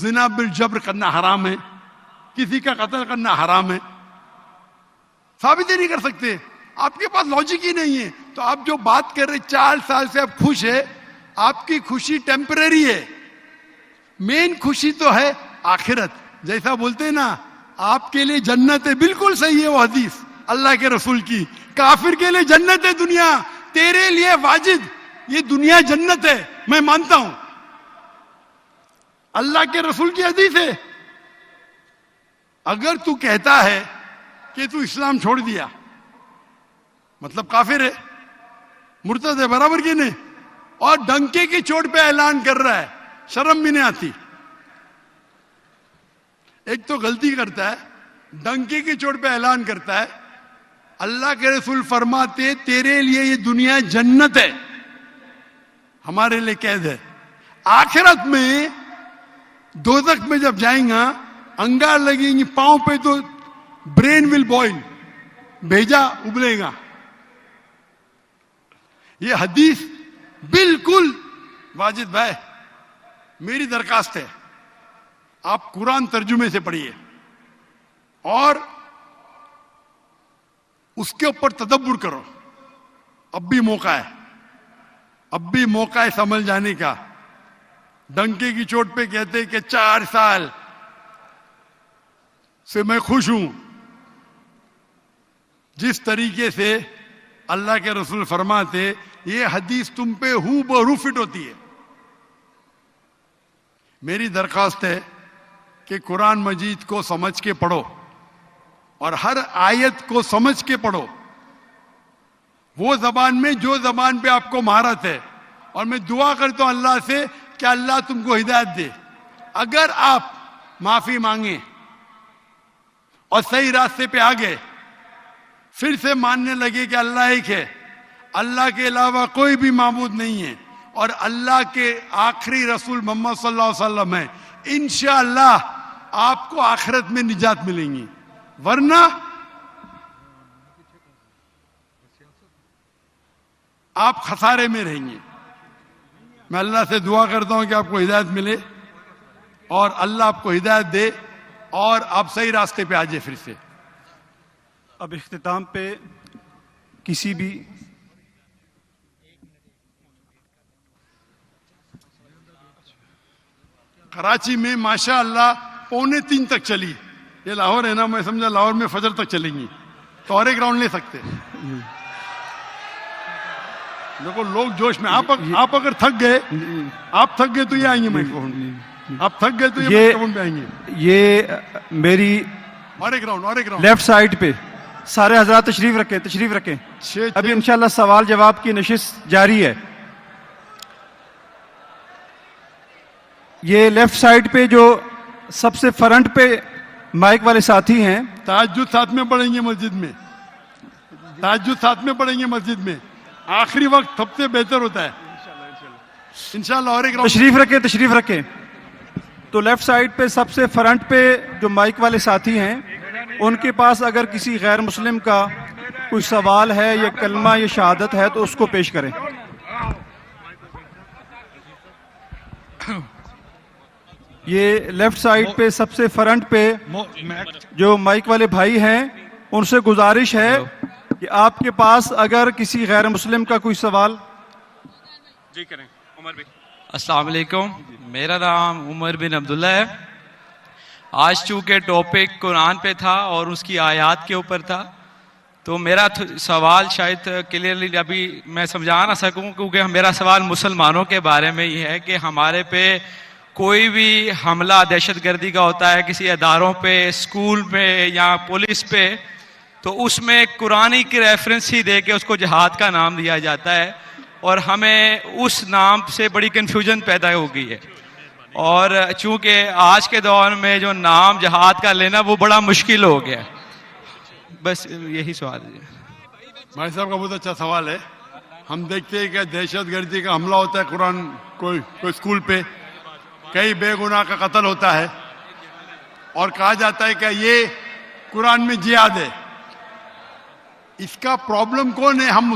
زنا بالجبر کرنا حرام ہے, کسی کا قتل کرنا حرام ہے. ثابت ہی نہیں کر سکتے, آپ کے پاس لاجک ہی نہیں ہے. تو آپ جو بات کر رہے 4 سال سے آپ خوش ہے, آپ کی خوشی ٹیمپریری ہے. مین خوشی تو ہے آخرت. جیسا بولتے ہیں نا آپ کے لیے جنت ہے, بالکل صحیح ہے وہ حدیث اللہ کے رسول کی. کافر کے لیے جنت ہے دنیا, تیرے لیے واجد یہ دنیا جنت ہے, میں مانتا ہوں. اللہ کے رسول کی حدیث ہے. اگر تو کہتا ہے کہ تو اسلام چھوڑ دیا مطلب کافر ہے, مرتد ہے, برابر کی نہیں, اور ڈنکے کی چوٹ پہ اعلان کر رہا ہے, شرم بھی نہیں آتی. ایک تو غلطی کرتا ہے, ڈنکے کی چوٹ پہ اعلان کرتا ہے. اللہ کے رسول فرماتے تیرے لیے یہ دنیا جنت ہے, ہمارے لیے قید ہے. آخرت میں دوزخ میں جب جائیں گا انگار لگیں گی پاؤں پہ تو برین ول بوائل, بھیجا ابلے گا. یہ حدیث بالکل واجد بھائی میری درخواست ہے آپ قرآن ترجمے سے پڑھیے اور اس کے اوپر تدبر کرو. اب بھی موقع ہے, اب بھی موقع ہے سمجھ جانے کا. ڈنکے کی چوٹ پہ کہتے کہ 4 سال سے میں خوش ہوں. جس طریقے سے اللہ کے رسول فرماتے یہ حدیث تم پہ ہو بہو فٹ ہوتی ہے. میری درخواست ہے کہ قرآن مجید کو سمجھ کے پڑھو اور ہر آیت کو سمجھ کے پڑھو, وہ زبان میں جو زبان پہ آپ کو مہارت ہے. اور میں دعا کرتا ہوں اللہ سے کہ اللہ تم کو ہدایت دے. اگر آپ معافی مانگیں اور صحیح راستے پہ آ گئے, پھر سے ماننے لگے کہ اللہ ایک ہے, اللہ کے علاوہ کوئی بھی معبود نہیں ہے, اور اللہ کے آخری رسول محمد صلی اللہ علیہ وسلم ہے, انشاءاللہ آپ کو آخرت میں نجات ملیں گی. ورنہ آپ خسارے میں رہیں گے. میں اللہ سے دعا کرتا ہوں کہ آپ کو ہدایت ملے اور اللہ آپ کو ہدایت دے اور آپ صحیح راستے پہ آ جائے پھر سے. اب اختتام پہ کسی بھی کراچی میں ماشاء اللہ 2:45 تک چلی. یہ لاہور ہے نا, میں سمجھا لاہور میں فجر تک چلیں گی تو اور ایک راؤنڈ لے سکتے. دیکھو لوگ جوش میں. آپ اگر تھک گئے تو یہ آئیں گے مائک فون. آپ تھک گئے تو یہ مائک فون پہ آئیں گے. یہ میری اور ایک راؤنڈ لیفٹ سائڈ پہ سارے حضرات تشریف رکھیں. ابھی انشاءاللہ سوال جواب کی نشست جاری ہے. یہ لیفٹ سائڈ پہ جو سب سے فرنٹ پہ مائک والے ساتھی ہیں, تہجد ساتھ میں پڑھیں گے مسجد میں. آخری وقت سب سے بہتر ہوتا ہے انشاءاللہ. اور ایک تشریف رکھیں. تو لیفٹ سائڈ پہ سب سے فرنٹ پہ جو مائک والے ساتھی ہیں, ان کے پاس اگر کسی غیر مسلم کا کوئی سوال ہے یا کلمہ یا شہادت ہے تو اس کو پیش کریں. یہ لیفٹ سائڈ پہ سب سے فرنٹ پہ جو مائک والے بھائی ہیں, ان سے گزارش ہے کہ آپ کے پاس اگر کسی غیر مسلم کا کوئی سوال. جی کریں. عمر بھی. السلام علیکم, میرا نام عمر بن عبداللہ ہے. آج چونکہ ٹاپک قرآن پہ تھا اور اس کی آیات کے اوپر تھا, تو میرا سوال شاید کلیئرلی ابھی میں سمجھا نہ سکوں, کیونکہ میرا سوال مسلمانوں کے بارے میں ہی ہے کہ ہمارے پہ کوئی بھی حملہ دہشت گردی کا ہوتا ہے کسی اداروں پہ, اسکول پہ یا پولیس پہ, تو اس میں قرآن کی ریفرنس ہی دے کے اس کو جہاد کا نام دیا جاتا ہے, اور ہمیں اس نام سے بڑی کنفیوژن پیدا ہو گئی ہے. اور چونکہ آج کے دور میں جو نام جہاد کا لینا وہ بڑا مشکل ہو گیا. بس یہی سوال ہے. بھائی صاحب کا بہت اچھا سوال ہے. ہم دیکھتے ہیں کہ دہشت گردی کا حملہ ہوتا ہے قرآن کوئی اسکول پہ, کئی بے گناہ کا قتل ہوتا ہے, اور کہا جاتا ہے کہ یہ قرآن میں جہاد ہے. اس کا پرابلم کون ہے؟ ہم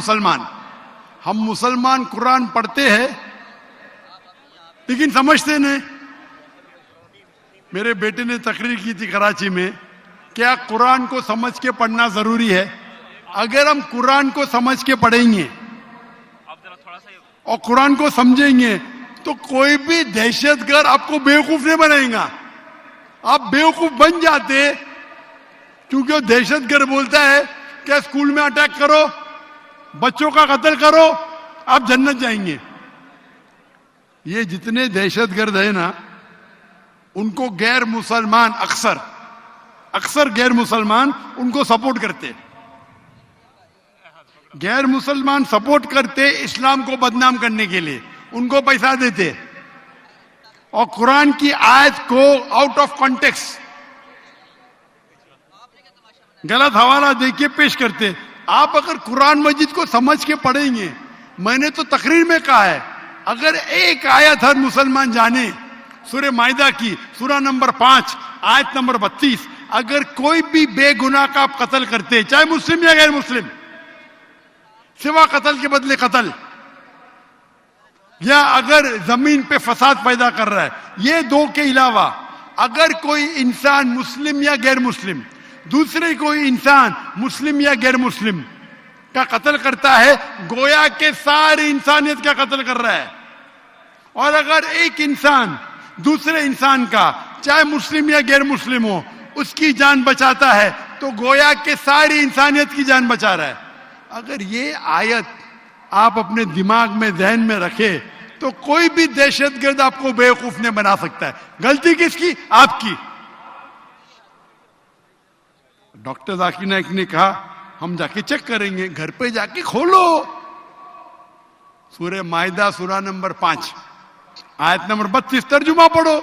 مسلمان قرآن پڑھتے ہیں لیکن سمجھتے نہیں. میرے بیٹے نے تقریر کی تھی کراچی میں, کیا قرآن کو سمجھ کے پڑھنا ضروری ہے؟ اگر ہم قرآن کو سمجھ کے پڑھیں گے اور قرآن کو سمجھیں گے تو کوئی بھی دہشت گرد آپ کو بیوقوف نہیں بنائے گا. آپ بیوقوف بن جاتے کیونکہ وہ دہشت گرد بولتا ہے کہ اسکول میں اٹیک کرو, بچوں کا قتل کرو, آپ جنت جائیں گے. یہ جتنے دہشت گرد ہیں نا, ان کو غیر مسلمان اکثر غیر مسلمان ان کو سپورٹ کرتے. غیر مسلمان سپورٹ کرتے اسلام کو بدنام کرنے کے لیے, ان کو پیسہ دیتے اور قرآن کی آیت کو آؤٹ آف کانٹیکسٹ غلط حوالہ دے کے پیش کرتے. آپ اگر قرآن مجید کو سمجھ کے پڑھیں گے, میں نے تو تقریر میں کہا ہے, اگر ایک آیت ہر مسلمان جانے, سورہ مائدہ کی سورہ نمبر 5 آیت نمبر 32, اگر کوئی بھی بے گناہ کا آپ قتل کرتے, چاہے مسلم یا غیر مسلم, سوا قتل کے بدلے قتل, یا اگر زمین پہ فساد پیدا کر رہا ہے, یہ دو کے علاوہ اگر کوئی انسان مسلم یا غیر مسلم دوسرے کوئی انسان مسلم یا غیر مسلم کا قتل کرتا ہے, گویا کہ ساری انسانیت کا قتل کر رہا ہے. اور اگر ایک انسان دوسرے انسان کا چاہے مسلم یا غیر مسلم ہو اس کی جان بچاتا ہے تو گویا کہ ساری انسانیت کی جان بچا رہا ہے. اگر یہ آیت آپ اپنے دماغ میں ذہن میں رکھے تو کوئی بھی دہشت گرد آپ کو بیوقوف نہیں بنا سکتا ہے. غلطی کس کی؟ آپ کی. ڈاکٹر ذاکر نائک نے کہا ہم جا کے چیک کریں گے. گھر پہ جا کے کھولو سورہ مائدہ سورہ نمبر 5 آیت نمبر 32 ترجمہ پڑھو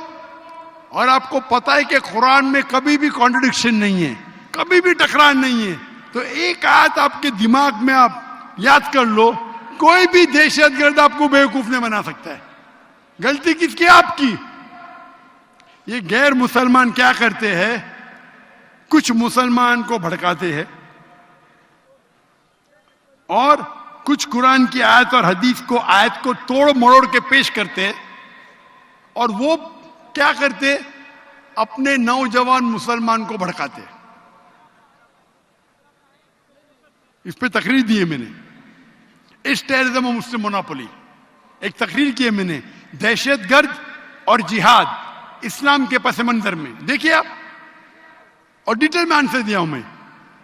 اور آپ کو پتہ ہے کہ قرآن میں کبھی بھی کانٹرڈکشن نہیں ہے, کبھی بھی ٹکران نہیں ہے. تو ایک آیت آپ کے دماغ میں آپ یاد کر لو, کوئی بھی دہشت گرد آپ کو بیوقوف نہیں بنا سکتا ہے. غلطی کس کی؟ آپ کی. یہ غیر مسلمان کیا کرتے ہیں, کچھ مسلمان کو بھڑکاتے ہیں اور کچھ قرآن کی آیت اور حدیث کو آیت کو توڑ مروڑ کے پیش کرتے ہیں, اور وہ کیا کرتے, اپنے نوجوان مسلمان کو بھڑکاتے. اس پہ تقریر دی ہے میں نے, اس ٹیررزم مسلم مونوپولی, ایک تقریر کی ہے میں نے, دہشت گرد اور جہاد اسلام کے پس منظر میں. دیکھیے آپ, اور ڈیٹیل میں آنسر دیا ہوں میں.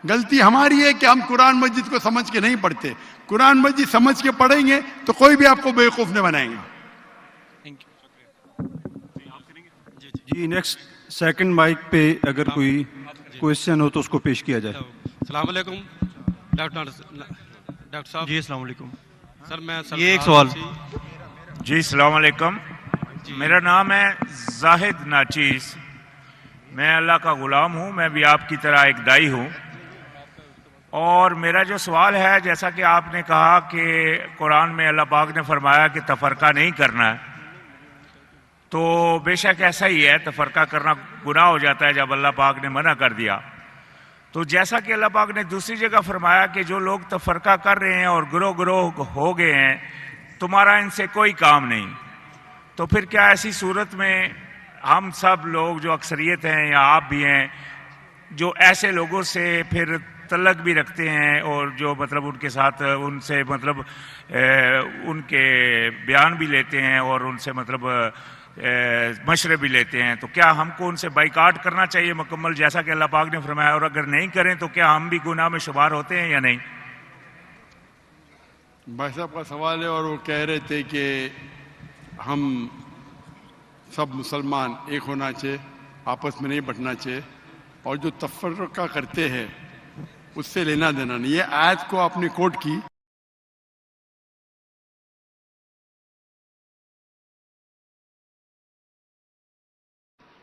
غلطی ہماری ہے کہ ہم قرآن مجید کو سمجھ کے نہیں پڑھتے. قرآن مجید سمجھ کے پڑھیں گے تو کوئی بھی آپ کو بیوقوف نہیں بنائیں گے. جی نیکسٹ سیکنڈ مائک پہ اگر کوئی کوشچن ہو تو اس کو پیش کیا جائے. السلام علیکم ڈاکٹر صاحب. جی السلام علیکم سر میں یہ ایک سوال. جی السلام علیکم, میرا نام ہے زاہد ناچیز, میں اللہ کا غلام ہوں. میں بھی آپ کی طرح ایک دائی ہوں, اور میرا جو سوال ہے, جیسا کہ آپ نے کہا کہ قرآن میں اللہ پاک نے فرمایا کہ تفرقہ نہیں کرنا ہے, تو بے شک ایسا ہی ہے, تفرقہ کرنا گناہ ہو جاتا ہے جب اللہ پاک نے منع کر دیا. تو جیسا کہ اللہ پاک نے دوسری جگہ فرمایا کہ جو لوگ تفرقہ کر رہے ہیں اور گروہ گروہ ہو گئے ہیں, تمہارا ان سے کوئی کام نہیں. تو پھر کیا ایسی صورت میں ہم سب لوگ جو اکثریت ہیں یا آپ بھی ہیں, جو ایسے لوگوں سے پھر تعلق بھی رکھتے ہیں اور جو مطلب ان کے ساتھ ان سے مطلب ان کے بیان بھی لیتے ہیں اور ان سے مطلب مشورے بھی لیتے ہیں, تو کیا ہم کو ان سے بائیکاٹ کرنا چاہیے مکمل جیسا کہ اللہ پاک نے فرمایا, اور اگر نہیں کریں تو کیا ہم بھی گناہ میں شمار ہوتے ہیں یا نہیں؟ بھائی صاحب کا سوال ہے, اور وہ کہہ رہے تھے کہ ہم سب مسلمان ایک ہونا چاہیے, آپس میں نہیں بٹنا چاہیے, اور جو تفرقہ کرتے ہیں اس سے لینا دینا نہیں. یہ آیت کو آپ نے کوٹ کی,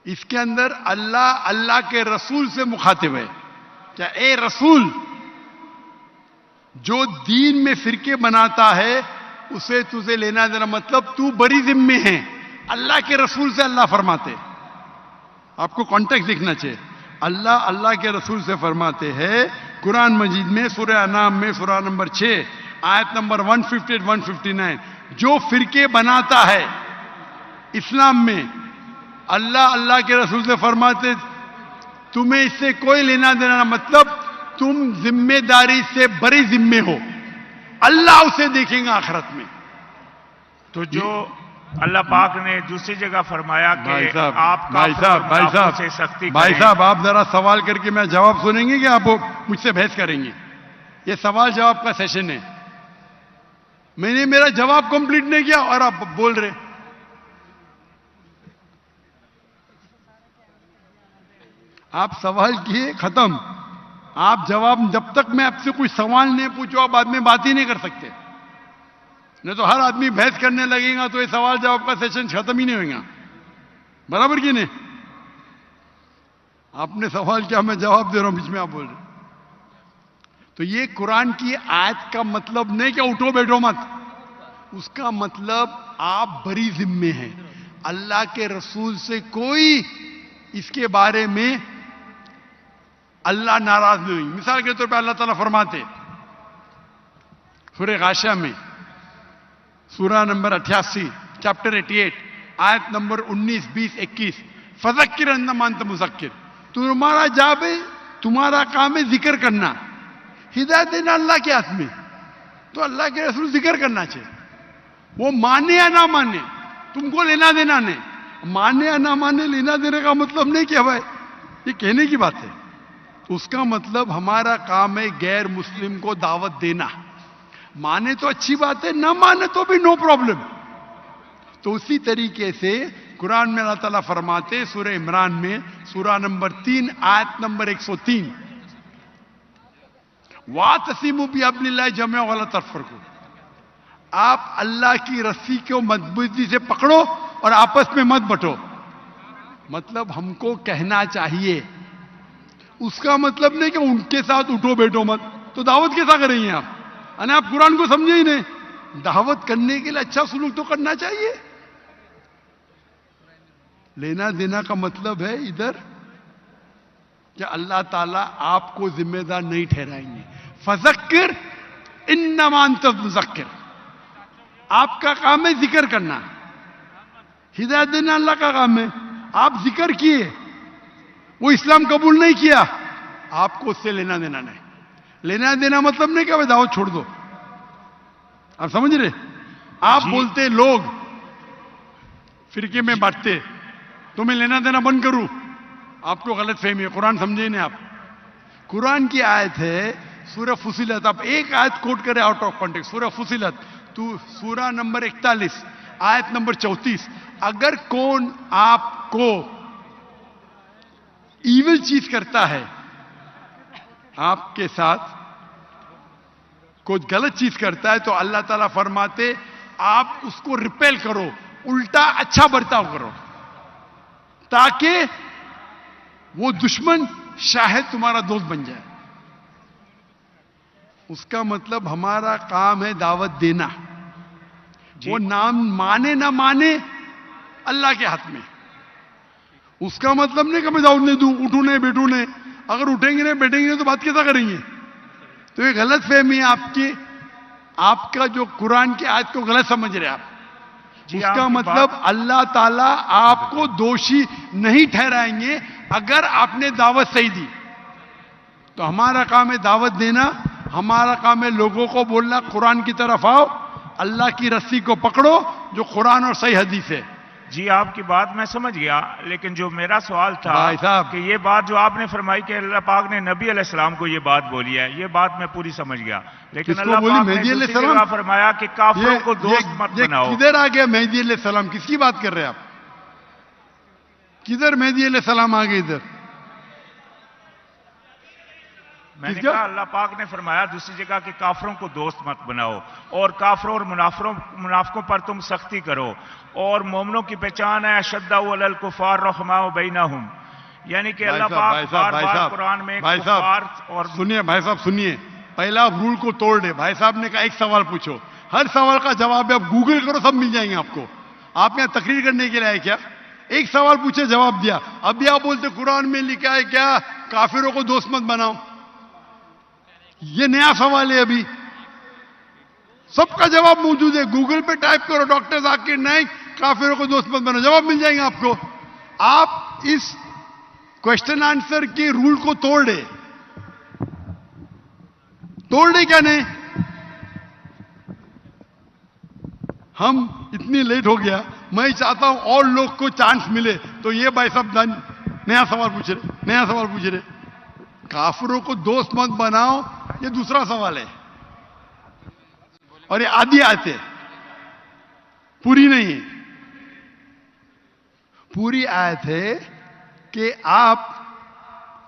اس کے اندر اللہ کے رسول سے مخاطب ہے. کیا اے رسول, جو دین میں فرقے بناتا ہے اسے تجھے لینا دینا, مطلب تو بری ذمے ہے. اللہ کے رسول سے اللہ فرماتے, آپ کو کانٹیکسٹ دیکھنا چاہیے. اللہ کے رسول سے فرماتے ہیں قرآن مجید میں سورہ انعام میں سورہ نمبر 6 آیت نمبر 158-159, جو فرقے بناتا ہے اسلام میں, اللہ کے رسول سے فرماتے تمہیں اس سے کوئی لینا دینا, مطلب تم ذمہ داری سے بری ذمے ہو, اللہ اسے دیکھیں گا آخرت میں. تو جو اللہ پاک نے دوسری جگہ فرمایا کہ آپ بھائی صاحب آپ ذرا سوال کر کے میں جواب سنیں گے کہ آپ مجھ سے بحث کریں گے؟ یہ سوال جواب کا سیشن ہے, میں نے میرا جواب کمپلیٹ نہیں کیا اور آپ بول رہے. آپ سوال کیے ختم, آپ جواب, جب تک میں آپ سے کوئی سوال نہیں پوچھو آپ بعد میں بات ہی نہیں کر سکتے. نہیں تو ہر آدمی بحث کرنے لگے گا تو یہ سوال جواب کا سیشن ختم ہی نہیں ہوگا. برابر کی نہیں؟ آپ نے سوال کیا, میں جواب دے رہا ہوں, بیچ میں آپ بول رہے. تو یہ قرآن کی آیت کا مطلب نہیں کہ اٹھو بیٹھو مت, اس کا مطلب آپ بری ذمے ہیں. اللہ کے رسول سے کوئی اس کے بارے میں اللہ ناراض نہیں ہوئی. مثال کے طور پہ اللہ تعالیٰ فرماتے سورہ غاشیہ میں سورہ نمبر 88 چیپٹر 88 آیت نمبر 19, 20, 21, فذکر انما انت مذکر, تمہارا جاب ہے, تمہارا کام ہے ذکر کرنا, ہدایت دینا اللہ کے ہاتھ میں. تو اللہ کے رسول ذکر کرنا چاہیے, وہ مانے یا نہ مانے, تم کو لینا دینا نہیں. مانے یا نہ مانے لینا دینے کا مطلب نہیں کیا بھائی, یہ کہنے کی بات ہے. اس کا مطلب ہمارا کام ہے غیر مسلم کو دعوت دینا. مانے تو اچھی بات ہے, نہ مانے تو بھی نو پرابلم. تو اسی طریقے سے قرآن میں اللہ تعالیٰ فرماتے سورہ عمران میں سورہ نمبر 3 آیت نمبر 103, وَاعْتَصِمُوا بِحَبْلِ اللَّهِ جَمِيعًا وَلَا تَفَرَّقُوا. آپ اللہ کی رسی کو مضبوطی سے پکڑو اور آپس میں مت بٹو. مطلب ہم کو کہنا چاہیے, اس کا مطلب نہیں کہ ان کے ساتھ اٹھو بیٹھو مت. تو دعوت کیسا کریں گے آپ؟ یعنی آپ قرآن کو سمجھے ہی نہیں. دعوت کرنے کے لیے اچھا سلوک تو کرنا چاہیے. لینا دینا کا مطلب ہے ادھر کہ اللہ تعالیٰ آپ کو ذمہ دار نہیں ٹھہرائیں گے. فذکر انما انت مذکر, آپ کا کام ہے ذکر کرنا. ہدایت دینا اللہ کا کام ہے. آپ ذکر کیے, وہ اسلام قبول نہیں کیا, آپ کو اس سے لینا دینا نہیں. لینا دینا مطلب نہیں کہ بھائی دعوت چھوڑ دو. آپ سمجھ رہے؟ آپ بولتے لوگ فرقے میں بانٹتے, تو میں لینا دینا بند کروں, آپ کو غلط فہمی ہے. قرآن سمجھے نہیں آپ. قرآن کی آیت ہے سورہ فصلت, آپ ایک آیت کوٹ کریں آؤٹ آف کانٹیکسٹ. سورہ فصلت تو سورہ نمبر 41 آیت نمبر 34. اگر کون آپ کو ایول چیز کرتا ہے, آپ کے ساتھ کوئی غلط چیز کرتا ہے, تو اللہ تعالیٰ فرماتے آپ اس کو ریپیل کرو, الٹا اچھا برتاؤ کرو, تاکہ وہ دشمن شاید تمہارا دوست بن جائے. اس کا مطلب ہمارا کام ہے دعوت دینا. وہ نام مانے نہ مانے اللہ کے ہاتھ میں. اس کا مطلب نہیں کہ میں دعوت نہیں دوں, اٹھوں نہیں بیٹھوں نہیں. اگر اٹھیں گے نہیں بیٹھیں گے نہیں تو بات کیسا کریں گے؟ تو یہ غلط فہمی ہے آپ کی. آپ کا جو قرآن کی آیت کو غلط سمجھ رہے آپ. اس کا مطلب اللہ تعالیٰ آپ کو دوشی نہیں ٹھہرائیں گے اگر آپ نے دعوت صحیح دی. تو ہمارا کام ہے دعوت دینا. ہمارا کام ہے لوگوں کو بولنا قرآن کی طرف آؤ, اللہ کی رسی کو پکڑو جو قرآن اور صحیح حدیث ہے. جی آپ کی بات میں سمجھ گیا, لیکن جو میرا سوال تھا کہ یہ بات جو آپ نے فرمائی کہ اللہ پاک نے نبی علیہ السلام کو یہ بات بولی ہے, یہ بات میں پوری سمجھ گیا. لیکن اللہ پاک نے دوسری جگہ فرمایا کہ کافروں کو دوست مت بناؤ. کدھر آ گیا مہدی علیہ السلام؟ کس کی بات کر رہے ہیں آپ؟ کدھر مہدی علیہ السلام آ گئے ادھر؟ میں نے کہا اللہ پاک نے فرمایا دوسری جگہ کہ کافروں کو دوست مت بناؤ, اور کافروں اور منافقوں پر تم سختی کرو, اور مومنوں کی پہچان ہے اشداء علی الکفار رحماء بینہم. یعنی کہ اللہ پاک بار بار قرآن میں کفار اور سنیے بھائی صاحب سنیے, پہلا آپ رول کو توڑ دے. بھائی صاحب نے کہا ایک سوال پوچھو, ہر سوال کا جواب ہے, آپ گوگل کرو سب مل جائیں گے آپ کو. آپ یہاں تقریر کرنے کے لیے آئے کیا؟ ایک سوال پوچھے جواب دیا. ابھی آپ بولتے قرآن میں لکھا ہے کیا کافروں کو دوست مت بناؤ. یہ نیا سوال ہے. ابھی سب کا جواب موجود ہے, گوگل پہ ٹائپ کرو ڈاکٹر ذاکر نائک کافروں کو دوست مت بناؤ, جواب مل جائیں گے آپ کو. آپ اس کوشچن آنسر کے رول کو توڑ دے کیا نہیں؟ ہم اتنی لیٹ ہو گیا. میں چاہتا ہوں اور لوگ کو چانس ملے. تو یہ بھائی صاحب نیا سوال پوچھ رہے, کافروں کو دوست مت بناؤ, یہ دوسرا سوال ہے. اور یہ آدھی آیت ہے, پوری نہیں ہے. پوری آیت ہے کہ آپ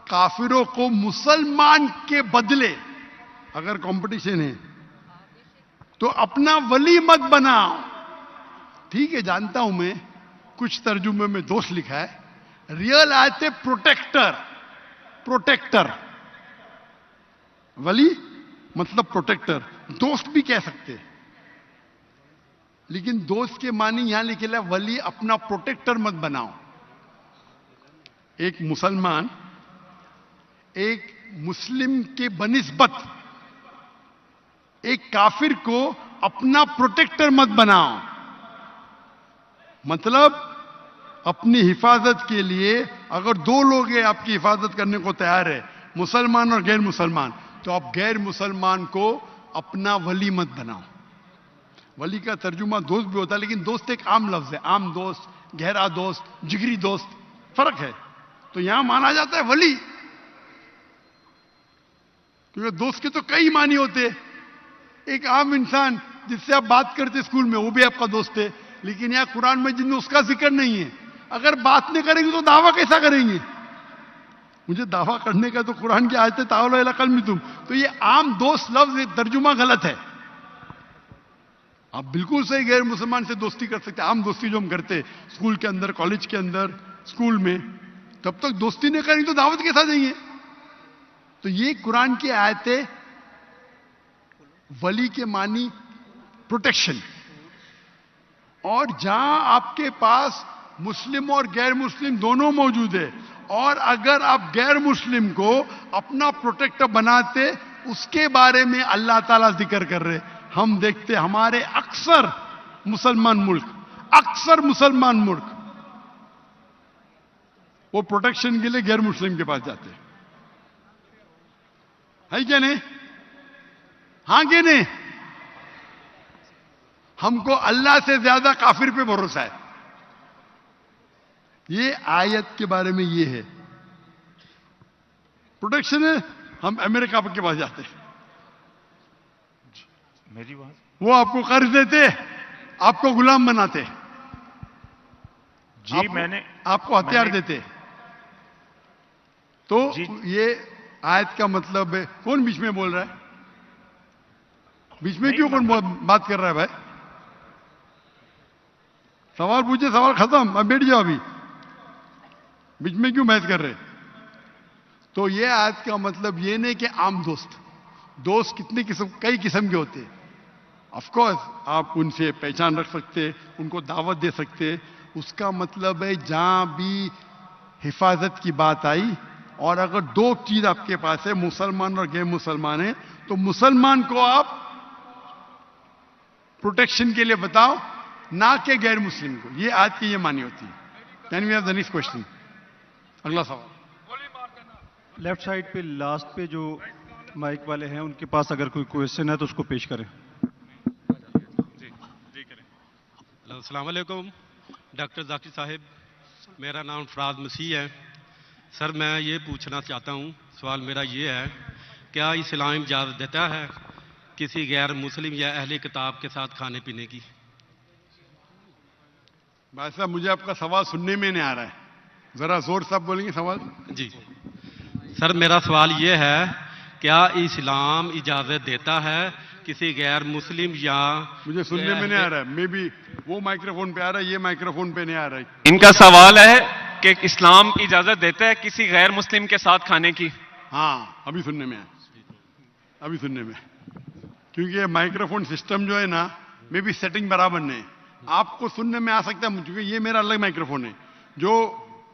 کافروں کو مسلمان کے بدلے, اگر کمپٹیشن ہے تو اپنا ولی مت بناؤ. ٹھیک ہے جانتا ہوں میں, کچھ ترجمے میں دوست لکھا ہے. ریئل آیت ہے پروٹیکٹر. ولی مطلب پروٹیکٹر, دوست بھی کہہ سکتے, لیکن دوست کے معنی یہاں لکھے ہے ولی اپنا پروٹیکٹر مت بناؤ. ایک مسلمان ایک مسلم کے بنسبت ایک کافر کو اپنا پروٹیکٹر مت بناؤ. مطلب اپنی حفاظت کے لیے اگر دو لوگ ہیں آپ کی حفاظت کرنے کو تیار ہے, مسلمان اور غیر مسلمان, تو آپ غیر مسلمان کو اپنا ولی مت بناؤ. ولی کا ترجمہ دوست بھی ہوتا ہے، لیکن دوست ایک عام لفظ ہے، عام دوست، گہرا دوست، جگری دوست، فرق ہے. تو یہاں مانا جاتا ہے ولی، کیونکہ دوست کے تو کئی معنی ہوتے ہیں. ایک عام انسان جس سے آپ بات کرتے اسکول میں وہ بھی آپ کا دوست ہے، لیکن یہاں قرآن میں جن میں اس کا ذکر نہیں ہے. اگر بات نہیں کریں گے تو دعویٰ کیسا کریں گے؟ مجھے دعویٰ کرنے کا تو قرآن کی آیت ہے تعالوا الی قلبکم. تو یہ عام دوست لفظ ترجمہ غلط ہے. آپ بالکل صحیح غیر مسلمان سے دوستی کر سکتے ہیں. عام دوستی جو ہم کرتے ہیں اسکول کے اندر، کالج کے اندر، اسکول میں، تب تک دوستی نہیں کریں تو دعوت کیسا دیں گے؟ تو یہ قرآن کی آیت ہے. ولی کے معنی پروٹیکشن. اور جہاں آپ کے پاس مسلم اور غیر مسلم دونوں موجود ہے، اور اگر آپ غیر مسلم کو اپنا پروٹیکٹر بناتے، اس کے بارے میں اللہ تعالیٰ ذکر کر رہے. ہم دیکھتے ہمارے اکثر مسلمان ملک وہ پروٹیکشن کے لیے غیر مسلم کے پاس جاتے ہے کیا نہیں؟ ہاں کہ نہیں؟ ہم کو اللہ سے زیادہ کافر پہ بھروسہ ہے. یہ آیت کے بارے میں یہ ہے پروٹیکشن ہے. ہم امریکہ کے پاس جاتے ہیں، میری بات، وہ آپ کو قرض دیتے، آپ کو غلام بناتے، جی میں نے آپ کو ہتھیار دیتے. تو یہ آیت کا مطلب ہے. کون بیچ میں بول رہا ہے؟ بیچ میں کیوں کون بات کر رہا ہے بھائی؟ سوال پوچھے، سوال ختم، اب بیٹھ جاؤ. ابھی بیچ میں کیوں بحث کر رہے؟ تو یہ آیت کا مطلب یہ نہیں کہ عام دوست کتنے کئی قسم کے ہوتے ہیں. آف کورس آپ ان سے پہچان رکھ سکتے، ان کو دعوت دے سکتے. اس کا مطلب ہے جہاں بھی حفاظت کی بات آئی، اور اگر دو چیز آپ کے پاس ہے، مسلمان اور غیر مسلمان ہیں، تو مسلمان کو آپ پروٹیکشن کے لیے بتاؤ، نہ کہ غیر مسلم کو. یہ آج کی یہ معنی ہوتی ہے. Can we have the next question? اگلا سوال. لیفٹ سائڈ پہ لاسٹ پہ جو مائک والے ہیں ان کے پاس اگر کوئی کوشچن ہے تو اس کو پیش کریں. السلام علیکم ڈاکٹر ذاکر صاحب، میرا نام فراز مسیح ہے. سر میں یہ پوچھنا چاہتا ہوں، سوال میرا یہ ہے، کیا اسلام اجازت دیتا ہے کسی غیر مسلم یا اہل کتاب کے ساتھ کھانے پینے کی؟ بھائی صاحب مجھے آپ کا سوال سننے میں نہیں آ رہا ہے، ذرا زور صاحب بولیں گے سوال؟ جی سر، میرا سوال یہ ہے، کیا اسلام اجازت دیتا ہے کسی غیر مسلم یا... مجھے سننے میں نہیں آ رہا ہے، میں بھی وہ مائکروفون پہ آ رہا ہے، یہ مائکروفون پہ نہیں آ رہا ہے. ان کا سوال ہے کہ اسلام اجازت دیتا ہے کسی غیر مسلم کے ساتھ کھانے کی. ہاں ابھی سننے میں ابھی سننے میں، کیونکہ یہ مائکروفون سسٹم جو ہے نا، میں بھی سیٹنگ برابر نہیں. آپ کو سننے میں آ سکتا ہے کیونکہ یہ میرا الگ مائکروفون ہے. جو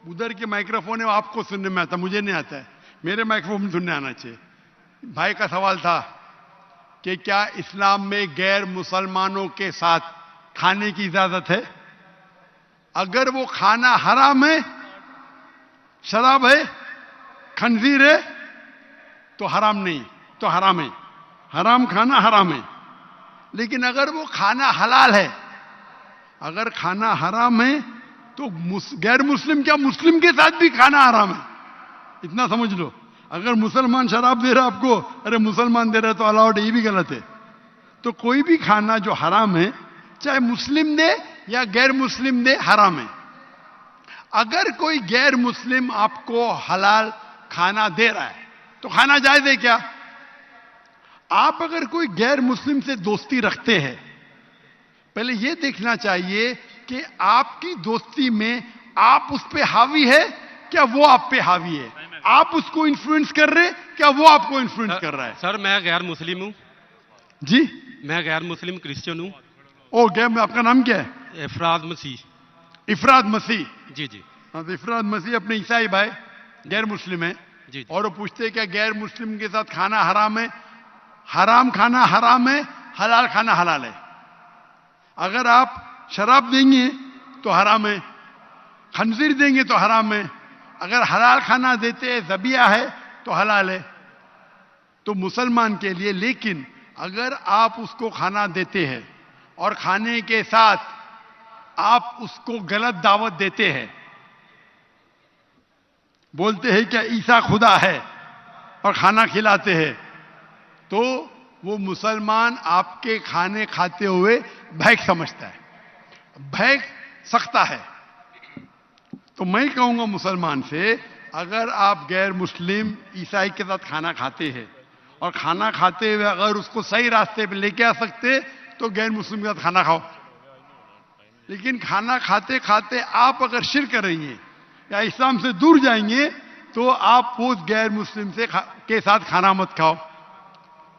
ادھر کے مائکروفون ہے وہ آپ کو سننے میں آتا، مجھے نہیں آتا ہے. میرے مائکروفون سننے آنا چاہیے. بھائی کا سوال تھا کہ کیا اسلام میں غیر مسلمانوں کے ساتھ کھانے کی اجازت ہے؟ اگر وہ کھانا حرام ہے، شراب ہے، خنزیر ہے، تو حرام نہیں، تو حرام ہے. حرام کھانا حرام ہے. لیکن اگر وہ کھانا حلال ہے، اگر کھانا حرام ہے تو غیر مسلم کیا مسلم کے ساتھ بھی کھانا حرام ہے. اتنا سمجھ لو. اگر مسلمان شراب دے رہا آپ کو، ارے مسلمان دے رہا تو الاؤڈ ہے، یہ بھی غلط ہے. تو کوئی بھی کھانا جو حرام ہے، چاہے مسلم دے یا غیر مسلم دے، حرام ہے. اگر کوئی غیر مسلم آپ کو حلال کھانا دے رہا ہے تو کھانا جائز ہے کیا؟ آپ اگر کوئی غیر مسلم سے دوستی رکھتے ہیں، پہلے یہ دیکھنا چاہیے کہ آپ کی دوستی میں آپ اس پہ حاوی ہے کیا وہ آپ پہ حاوی ہے. آپ اس کو انفلوئنس کر رہے کیا وہ آپ کو انفلوئنس کر رہا ہے؟ سر میں غیر مسلم ہوں. جی میں غیر مسلم کرسچن ہوں. او غیر، آپ کا نام کیا ہے؟ افراد مسیح. افراد مسیح. جی جی. ہاں تو افراد مسیح اپنے عیسائی بھائی غیر مسلم ہے. جی. اور وہ پوچھتے ہیں کیا غیر مسلم کے ساتھ کھانا حرام ہے؟ حرام کھانا حرام ہے، حلال کھانا حلال ہے. اگر آپ شراب دیں گے تو حرام ہے، خنزیر دیں گے تو حرام ہے. اگر حلال کھانا دیتے ذبیحہ ہے تو حلال ہے. تو مسلمان کے لیے، لیکن اگر آپ اس کو کھانا دیتے ہیں اور کھانے کے ساتھ آپ اس کو غلط دعوت دیتے ہیں، بولتے ہیں کہ عیسیٰ خدا ہے اور کھانا کھلاتے ہیں، تو وہ مسلمان آپ کے کھانے کھاتے ہوئے بھیک سمجھتا ہے، بھیک سکتا ہے۔ تو میں کہوں گا مسلمان سے، اگر آپ غیر مسلم عیسائی کے ساتھ کھانا کھاتے ہیں اور کھانا کھاتے ہوئے اگر اس کو صحیح راستے پہ لے کے آ سکتے تو غیر مسلم کے ساتھ کھانا کھاؤ، لیکن کھانا کھاتے کھاتے آپ اگر شرک کریں گے یا اسلام سے دور جائیں گے تو آپ اس غیر مسلم کے ساتھ کھانا مت کھاؤ۔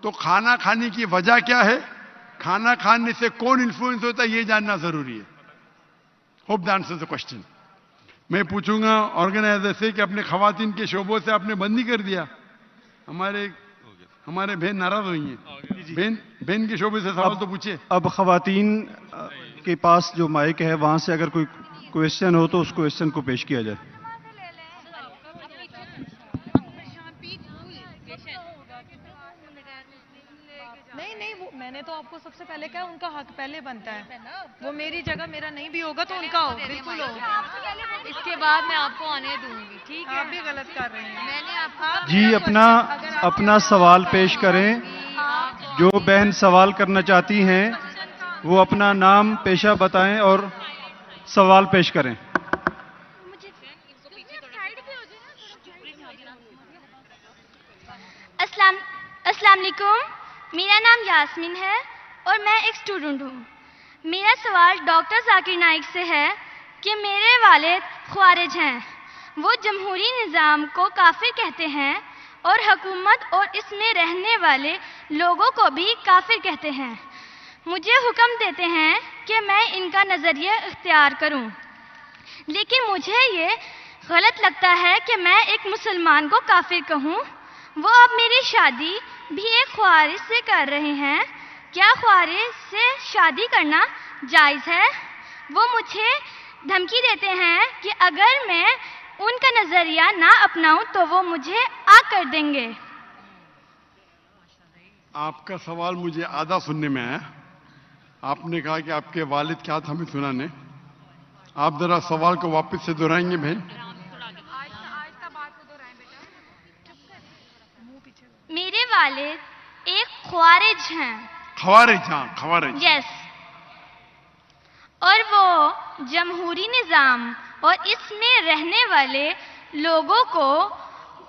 تو کھانا کھانے کی وجہ کیا ہے، کھانا کھانے سے کون انفلوئنس ہوتا ہے، یہ جاننا ضروری ہے۔ Hope that answers the question. میں پوچھوں گا آرگنائزر سے کہ اپنے خواتین کے شعبوں سے آپ نے بند نہیں کر دیا؟ ہمارے بہن ناراض ہوئی ہیں، بہن کے شعبے سے سوال تو پوچھے۔ اب خواتین کے پاس جو مائک ہے وہاں سے اگر کوئی کویشچن ہو تو اس کویشچن کو پیش کیا جائے۔ نہیں وہ میں نے تو آپ کو سب سے پہلے کہا ان کا حق پہلے بنتا ہے، وہ میری جگہ میرا نہیں بھی ہوگا تو ان کا ہو، بالکل ہو، اس کے بعد میں آپ کو آنے دوں گی، ٹھیک ہے؟ آپ بھی غلط کر رہے ہیں، میں نے آپ جی اپنا سوال پیش کریں۔ جو بہن سوال کرنا چاہتی ہیں وہ اپنا نام پیشہ بتائیں اور سوال پیش کریں۔ السلام علیکم، میرا نام یاسمین ہے اور میں ایک اسٹوڈنٹ ہوں۔ میرا سوال ڈاکٹر ذاکر نائک سے ہے کہ میرے والد خوارج ہیں، وہ جمہوری نظام کو کافر کہتے ہیں اور حکومت اور اس میں رہنے والے لوگوں کو بھی کافر کہتے ہیں۔ مجھے حکم دیتے ہیں کہ میں ان کا نظریہ اختیار کروں، لیکن مجھے یہ غلط لگتا ہے کہ میں ایک مسلمان کو کافر کہوں۔ وہ اب میری شادی بھی ایک خوارج سے کر رہے ہیں، کیا خوارج سے شادی کرنا جائز ہے؟ وہ مجھے دھمکی دیتے ہیں کہ اگر میں ان کا نظریہ نہ اپناؤں تو وہ مجھے آگ کر دیں گے۔ آپ کا سوال مجھے آدھا سننے میں آیا۔ آپ نے کہا کہ آپ کے والد کیا تھا، ہمیں سنا نے۔ آپ ذرا سوال کو واپس سے دہرائیں گے بہن؟ میرے والد ایک خوارج ہیں۔ خوارج؟ ہاں خوارج، یس، اور وہ جمہوری نظام اور اس میں رہنے والے لوگوں کو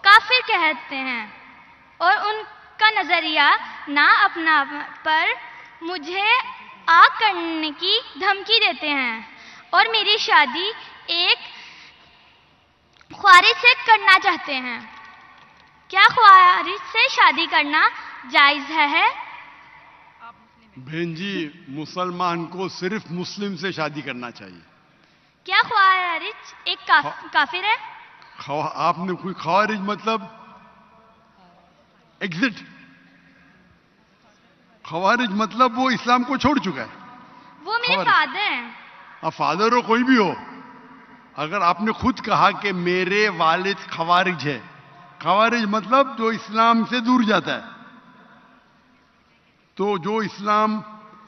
کافر کہتے ہیں اور ان کا نظریہ نہ اپنا پر مجھے آگ کرنے کی دھمکی دیتے ہیں اور میری شادی ایک خوارج سے کرنا چاہتے ہیں۔ کیا خوارج سے شادی کرنا جائز ہے؟ بہن جی، مسلمان کو صرف مسلم سے شادی کرنا چاہیے۔ کیا خوارج ایک کافر ہے؟ آپ نے کوئی خوارج مطلب ایگزٹ، خوارج مطلب وہ اسلام کو چھوڑ چکا ہے۔ وہ میرے فادر ہیں۔ اب فادر ہو کوئی بھی ہو، اگر آپ نے خود کہا کہ میرے والد خوارج ہے، خوارج مطلب جو اسلام سے دور جاتا ہے، تو جو اسلام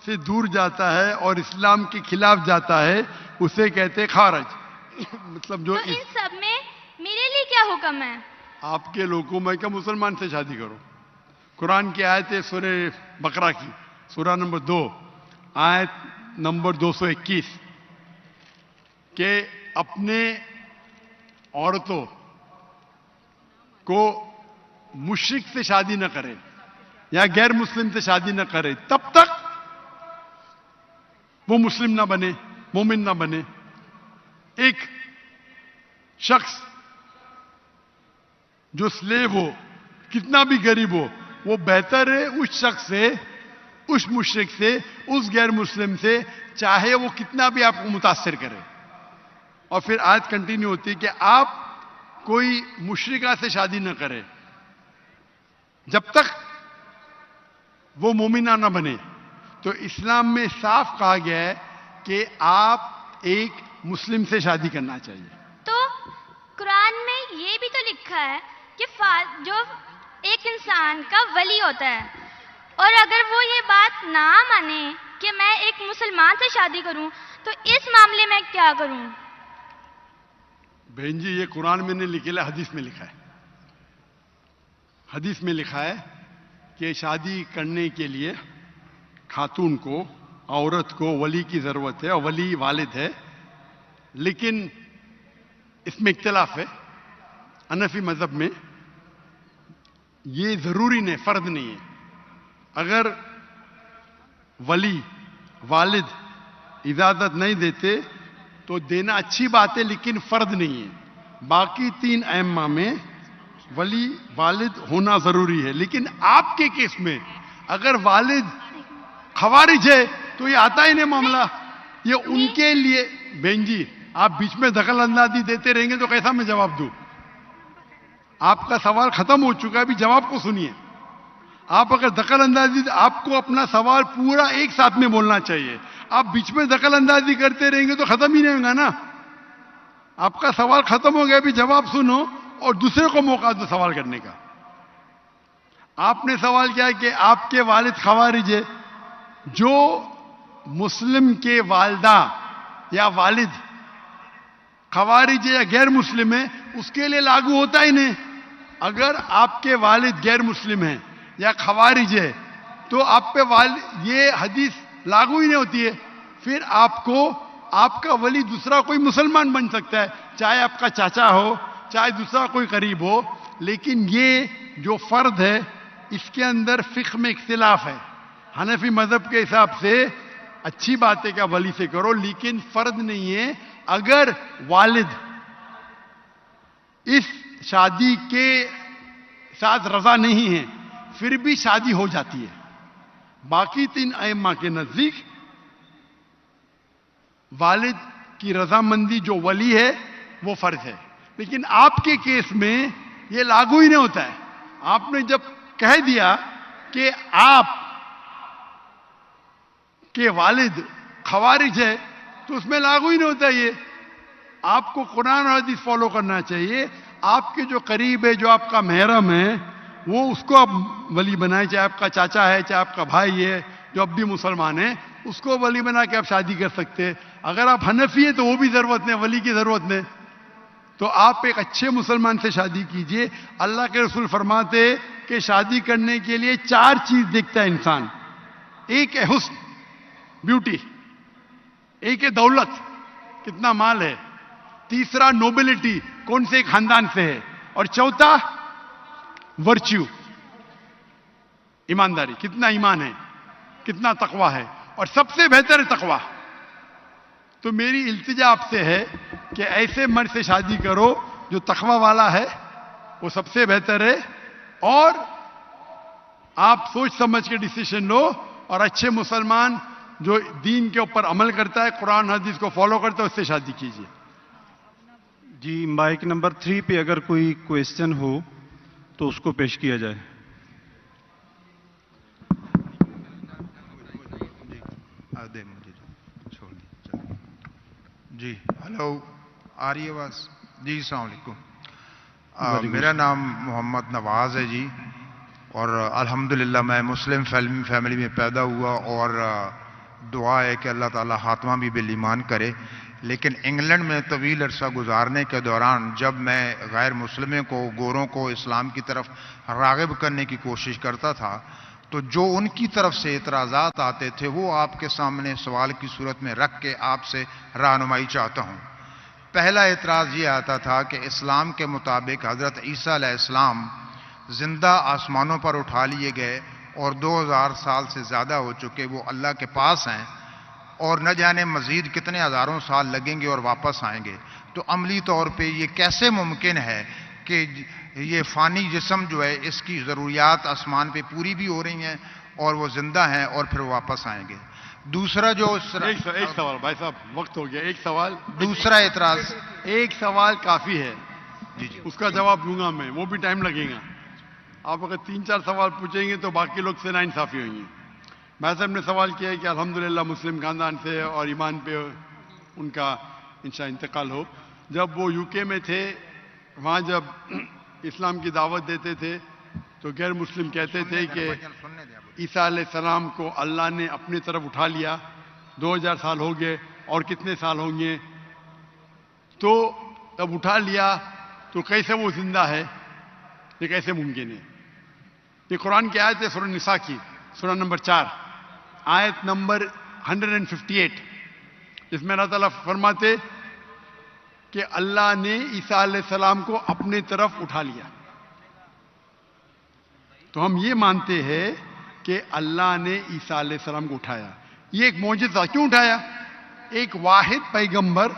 سے دور جاتا ہے اور اسلام کے خلاف جاتا ہے اسے کہتے خوارج۔ مطلب جو ان سب میں میرے لیے کیا حکم ہے؟ آپ کے لوگوں میں کہ مسلمان سے شادی کرو۔ قرآن کی آیت ہے سورہ بقرہ کی، سورہ نمبر 2 آیت نمبر 221 کہ اپنے عورتوں کو مشرک سے شادی نہ کرے یا غیر مسلم سے شادی نہ کرے تب تک وہ مسلم نہ بنے، مومن نہ بنے۔ ایک شخص جو سلیو ہو، کتنا بھی غریب ہو، وہ بہتر ہے اس شخص سے، اس مشرک سے، اس غیر مسلم سے، چاہے وہ کتنا بھی آپ کو متاثر کرے۔ اور پھر آیت کنٹینیو ہوتی ہے کہ آپ کوئی مشرکہ سے شادی نہ کرے جب تک وہ مومنہ نہ بنے۔ تو اسلام میں صاف کہا گیا ہے کہ آپ ایک مسلم سے شادی کرنا چاہیے۔ تو قرآن میں یہ بھی تو لکھا ہے کہ جو ایک انسان کا ولی ہوتا ہے، اور اگر وہ یہ بات نہ مانے کہ میں ایک مسلمان سے شادی کروں، تو اس معاملے میں کیا کروں؟ بہن جی، یہ قرآن میں نہیں لکھا ہے، حدیث میں لکھا ہے. حدیث میں لکھا ہے کہ شادی کرنے کے لیے خاتون کو، عورت کو ولی کی ضرورت ہے، اور ولی والد ہے. لیکن اس میں اختلاف ہے. حنفی مذہب میں یہ ضروری نہیں، فرض نہیں ہے. اگر ولی والد اجازت نہیں دیتے تو دینا اچھی بات ہے، لیکن فرض نہیں ہے. باقی 3 ائمہ میں ولی والد ہونا ضروری ہے. لیکن آپ کے کیس میں اگر والد خوارج ہے تو یہ آتا ہی نہیں معاملہ. یہ ان کے لیے بہن جی، آپ بیچ میں دخل اندازی دیتے رہیں گے تو کیسا میں جواب دوں؟ آپ کا سوال ختم ہو چکا ہے، ابھی جواب کو سنیے. آپ اگر دخل اندازی، آپ کو اپنا سوال پورا ایک ساتھ میں بولنا چاہیے. آپ بیچ میں دخل اندازی کرتے رہیں گے تو ختم ہی نہیں ہوگا نا. آپ کا سوال ختم ہو گیا، ابھی جواب سنو اور دوسرے کو موقع دو سوال کرنے کا. آپ نے سوال کیا کہ آپ کے والد خوارج ہے. جو مسلم کے والدہ یا والد خوارج ہے یا غیر مسلم ہے، اس کے لیے لاگو ہوتا ہی نہیں. اگر آپ کے والد غیر مسلم ہیں یا خوارج ہے تو آپ پہ یہ حدیث لاگو ہی نہیں ہوتی ہے. پھر آپ کو آپ کا ولی دوسرا کوئی مسلمان بن سکتا ہے، چاہے آپ کا چاچا ہو، چاہے دوسرا کوئی قریب ہو. لیکن یہ جو فرد ہے اس کے اندر فقہ میں اختلاف ہے. حنفی مذہب کے حساب سے اچھی بات ہے کہ ولی سے کرو، لیکن فرد نہیں ہے. اگر والد اس شادی کے ساتھ رضا نہیں ہے پھر بھی شادی ہو جاتی ہے. باقی 3 ائمہ کے نزدیک والد کی رضامندی جو ولی ہے وہ فرض ہے. لیکن آپ کے کیس میں یہ لاگو ہی نہیں ہوتا ہے. آپ نے جب کہہ دیا کہ آپ کے والد خوارج ہے تو اس میں لاگو ہی نہیں ہوتا. یہ آپ کو قرآن اور حدیث فالو کرنا چاہیے. آپ کے جو قریب ہے، جو آپ کا محرم ہے، وہ اس کو آپ ولی بنائیں. چاہے آپ کا چاچا ہے، چاہے آپ کا بھائی ہے جو اب بھی مسلمان ہے، اس کو ولی بنا کے آپ شادی کر سکتے. اگر آپ حنفی ہیں تو وہ بھی ضرورت نہیں، ولی کی ضرورت نہیں. تو آپ ایک اچھے مسلمان سے شادی کیجئے. اللہ کے رسول فرماتے کہ شادی کرنے کے لیے 4 چیز دیکھتا ہے انسان. ایک ہے حسن، بیوٹی. ایک ہے دولت، کتنا مال ہے. تیسرا نوبلٹی، کون سے خاندان سے ہے. اور چوتھا ورچیو، ایمانداری، کتنا ایمان ہے، کتنا تقوی ہے. اور سب سے بہتر ہے تقوی. تو میری التجا آپ سے ہے کہ ایسے مرد سے شادی کرو جو تقوی والا ہے، وہ سب سے بہتر ہے. اور آپ سوچ سمجھ کے ڈیسیشن لو. اور اچھے مسلمان جو دین کے اوپر عمل کرتا ہے، قرآن حدیث کو فالو کرتا ہے، اس سے شادی کیجیے. جی، مائک نمبر 3 پہ اگر کوئی کویسچن ہو تو اس کو پیش کیا جائے. جی ہلو، آ رہی ہے آواز؟ جی السلام علیکم. میرا نام محمد نواز ہے جی، اور الحمدللہ میں مسلم فیملی میں پیدا ہوا، اور دعا ہے کہ اللہ تعالیٰ خاتمہ بھی بالایمان کرے. لیکن انگلینڈ میں طویل عرصہ گزارنے کے دوران جب میں غیر مسلموں کو، گوروں کو اسلام کی طرف راغب کرنے کی کوشش کرتا تھا تو جو ان کی طرف سے اعتراضات آتے تھے وہ آپ کے سامنے سوال کی صورت میں رکھ کے آپ سے رہنمائی چاہتا ہوں. پہلا اعتراض یہ آتا تھا کہ اسلام کے مطابق حضرت عیسیٰ علیہ السلام زندہ آسمانوں پر اٹھا لیے گئے اور 2000 سال سے زیادہ ہو چکے وہ اللہ کے پاس ہیں، اور نہ جانے مزید کتنے ہزاروں سال لگیں گے اور واپس آئیں گے. تو عملی طور پہ یہ کیسے ممکن ہے کہ یہ فانی جسم جو ہے اس کی ضروریات آسمان پہ پوری بھی ہو رہی ہیں اور وہ زندہ ہیں اور پھر واپس آئیں گے؟ دوسرا جو ایک سوال بھائی صاحب، وقت ہو گیا. ایک سوال، دوسرا اعتراض. ایک سوال کافی ہے. اس کا جواب دوں گا میں، وہ بھی ٹائم لگے گا. آپ اگر 3-4 سوال پوچھیں گے تو باقی لوگ سے ناانصافی ہوئیں گی. بھائی صاحب نے سوال کیا ہے کہ الحمدللہ مسلم خاندان سے اور ایمان پہ ان کا انتقال ہو. جب وہ UK میں تھے، وہاں جب اسلام کی دعوت دیتے تھے تو غیر مسلم کہتے تھے کہ عیسیٰ علیہ السلام کو اللہ نے اپنی طرف اٹھا لیا، 2000 سال ہو گئے اور کتنے سال ہوں گے، تو جب اٹھا لیا تو کیسے وہ زندہ ہے؟ یہ کیسے ممکن ہے؟ یہ قرآن کی آیت ہے سورہ نساء کی، سورہ نمبر 4 آیت نمبر 158، جس میں اللہ تعالیٰ فرماتے کہ اللہ نے عیسیٰ علیہ السلام کو اپنی طرف اٹھا لیا۔ تو ہم یہ مانتے ہیں کہ اللہ نے عیسیٰ علیہ السلام کو اٹھایا۔ یہ ایک معجزہ، کیوں اٹھایا؟ ایک واحد پیغمبر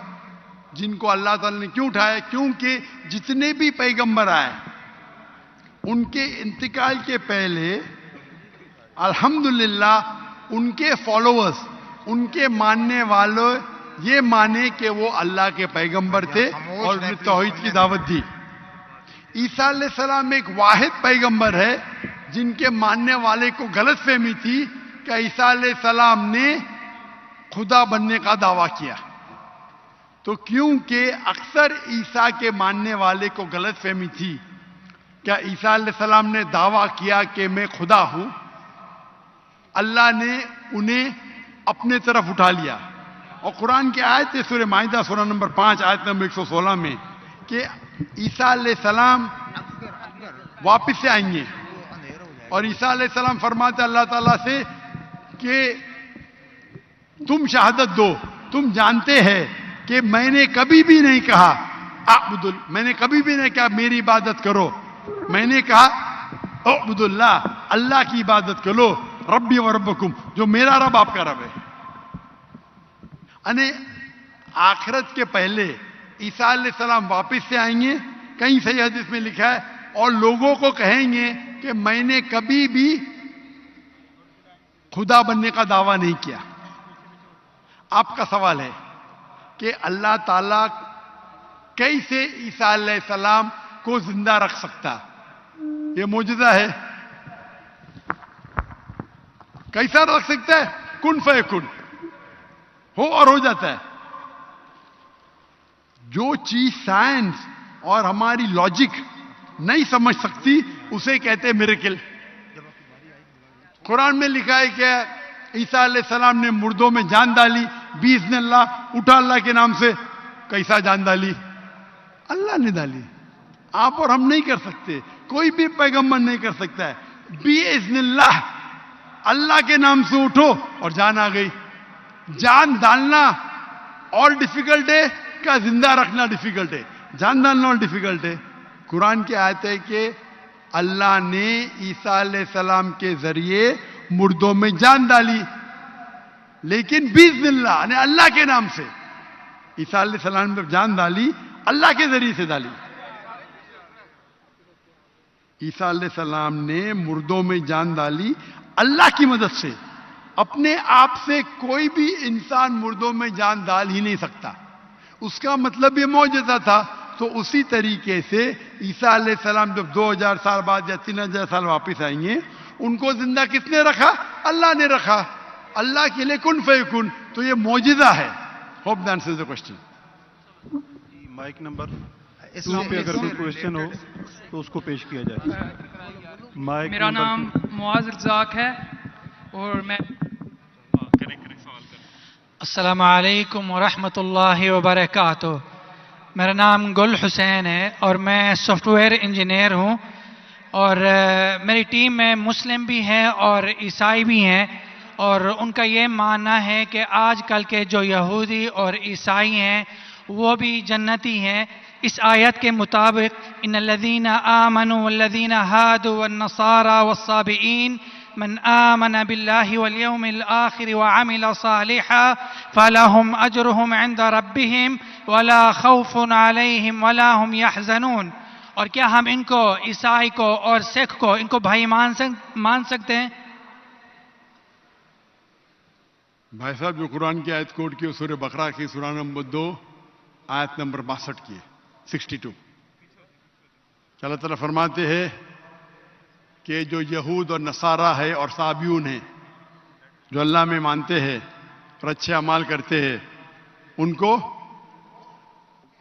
جن کو اللہ تعالیٰ نے کیوں اٹھایا؟ کیونکہ جتنے بھی پیغمبر آئے ان کے انتقال کے پہلے الحمدللہ ان کے فالوورز، ان کے ماننے والے یہ مانے کہ وہ اللہ کے پیغمبر تھے اور انہیں توحید کی دعوت دی۔ عیسیٰ علیہ السلام ایک واحد پیغمبر ہے جن کے ماننے والے کو غلط فہمی تھی کہ عیسیٰ علیہ السلام نے خدا بننے کا دعویٰ کیا۔ تو کیونکہ اکثر عیسیٰ کے ماننے والے کو غلط فہمی تھی کہ عیسیٰ علیہ السلام نے دعویٰ کیا کہ میں خدا ہوں، اللہ نے انہیں اپنے طرف اٹھا لیا۔ اور قرآن کی آیت ہے سورہ مائدہ سورہ نمبر 5 آیت نمبر 116 میں کہ عیسیٰ علیہ السلام واپس سے آئیں گے، اور عیسیٰ علیہ السلام فرماتے اللہ تعالیٰ سے کہ تم شہادت دو، تم جانتے ہیں کہ میں نے کبھی بھی نہیں کہا میں نے کبھی بھی نہیں کہا میری عبادت کرو، میں نے کہا اعبد اللہ، اللہ کی عبادت کرو، ربی و ربکم، جو میرا رب آپ کا رب ہے۔ یعنی آخرت کے پہلے عیسیٰ علیہ السلام واپس سے آئیں گے، کہیں صحیح حدیث میں لکھا ہے، اور لوگوں کو کہیں گے کہ میں نے کبھی بھی خدا بننے کا دعویٰ نہیں کیا۔ آپ کا سوال ہے کہ اللہ تعالیٰ کیسے عیسیٰ علیہ السلام کو زندہ رکھ سکتا؟ یہ معجزہ ہے۔ کیسا رکھ سکتا ہے؟ کن فیکن، ہو اور ہو جاتا ہے۔ جو چیز سائنس اور ہماری لاجک نہیں سمجھ سکتی اسے کہتے ہیں میریکل۔ قرآن میں لکھا ہے کہ عیسیٰ علیہ السلام نے مردوں میں جان ڈالی، باذن اللہ، اٹھا اللہ کے نام سے۔ کیسا جان ڈالی؟ اللہ نے ڈالی، آپ اور ہم نہیں کر سکتے، کوئی بھی پیغمبر نہیں کر سکتا ہے۔ باذن اللہ، اللہ کے نام سے اٹھو اور جان آ گئی۔ جان ڈالنا اور ڈیفیکلٹ ہے کیا زندہ رکھنا ڈیفیکلٹ ہے؟ جان ڈالنا اور ڈیفیکلٹ ہے۔ قرآن کی آیت ہے کہ اللہ نے عیسیٰ علیہ السلام کے ذریعے مردوں میں جان ڈالی، لیکن باذن اللہ یعنی اللہ کے نام سے۔ عیسیٰ علیہ السلام نے جان ڈالی، اللہ کے ذریعے سے ڈالی۔ عیسیٰ علیہ السلام نے مردوں میں جان ڈالی اللہ کی مدد سے۔ اپنے آپ سے کوئی بھی انسان مردوں میں جان ڈال ہی نہیں سکتا، اس کا مطلب یہ معجزہ تھا۔ تو اسی طریقے سے عیسیٰ علیہ السلام جب 2000 سال بعد یا 3000 سال واپس آئیں گے، ان کو زندہ کس نے رکھا؟ اللہ نے رکھا۔ اللہ کے لیے کن فیکن، تو یہ معجزہ ہے۔ Hope that answers the question. Mic number 2 پہ اگر کوئی کوشچن ہو تو اس کو پیش کیا جائے۔ میرا نام معاذ رزاق ہے اور میں السلام علیکم ورحمۃ اللہ وبرکاتہ۔ میرا نام گل حسین ہے اور میں سافٹ ویئر انجینئر ہوں، اور میری ٹیم میں مسلم بھی ہیں اور عیسائی بھی ہیں، اور ان کا یہ ماننا ہے کہ آج کل کے جو یہودی اور عیسائی ہیں وہ بھی جنتی ہیں۔ اس آیت کے مطابق ان الذین آمنوا والذین ہادوا والنصارى والصابئین من آمن باللہ والیوم الآخر وعمل صالحا فلہم اجرہم عند ربہم ولا خوف علیہم ولا ہم یحزنون۔ اور کیا ہم ان کو، عیسائی کو اور سکھ کو، ان کو بھائی مان سکتے ہیں؟ بھائی صاحب جو قرآن کی آیت کوٹ کی سورہ بقرہ کی سورہ نمبر 2 آیت نمبر 62 کی 62، اللہ تعالیٰ فرماتے ہیں کہ جو یہود اور نصارہ ہے اور صابیون ہیں، جو اللہ میں مانتے ہیں اور اچھے اعمال کرتے ہیں، ان کو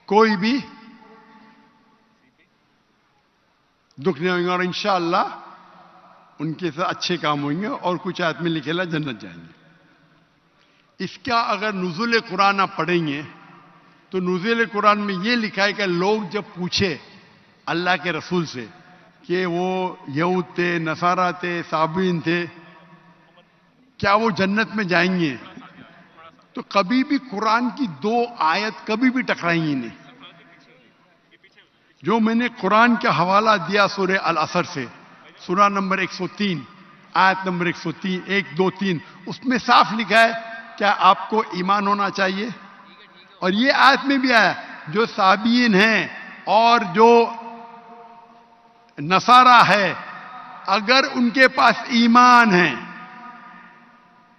کوئی بھی دکھ نہیں ہوگا، اور انشاءاللہ ان کے ساتھ اچھے کام ہوئیں گے، اور کچھ آیت میں لکھے جنت جائیں گے۔ اس کا اگر نزول قرآن آپ پڑھیں گے تو نزول قرآن میں یہ لکھا ہے کہ لوگ جب پوچھے اللہ کے رسول سے کہ وہ یہود تھے، نصارہ تھے، صابئین تھے، کیا وہ جنت میں جائیں گے، تو کبھی بھی قرآن کی 2 آیت کبھی بھی ٹکرائیں گی نہیں۔ جو میں نے قرآن کا حوالہ دیا سورہ العصر سے، سورہ نمبر 103 آیت نمبر 103 1 2 3، اس میں صاف لکھا ہے کیا آپ کو ایمان ہونا چاہیے، اور یہ آیت میں بھی آیا جو صابئین ہیں اور جو نصارہ ہے اگر ان کے پاس ایمان ہے،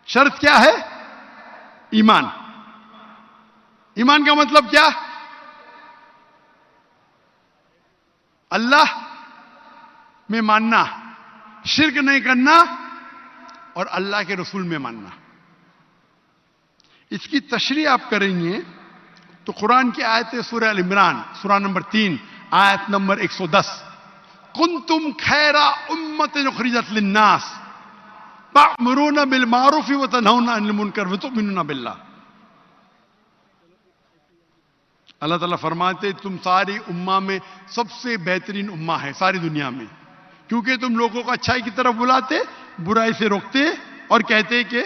شرط کیا ہے؟ ایمان۔ ایمان کا مطلب کیا؟ اللہ میں ماننا، شرک نہیں کرنا، اور اللہ کے رسول میں ماننا۔ اس کی تشریح آپ کریں گے تو قرآن کی آیت سورہ ال عمران سورہ نمبر 3 آیت نمبر 110، کنتم خیر امت اخرجت للناس تأمرون بالمعروف وتنہون عن المنکر وتؤمنون باللہ۔ اللہ تعالیٰ فرماتے تم ساری امہ میں سب سے بہترین امہ ہے ساری دنیا میں، کیونکہ تم لوگوں کو اچھائی کی طرف بلاتے، برائی سے روکتے، اور کہتے کہ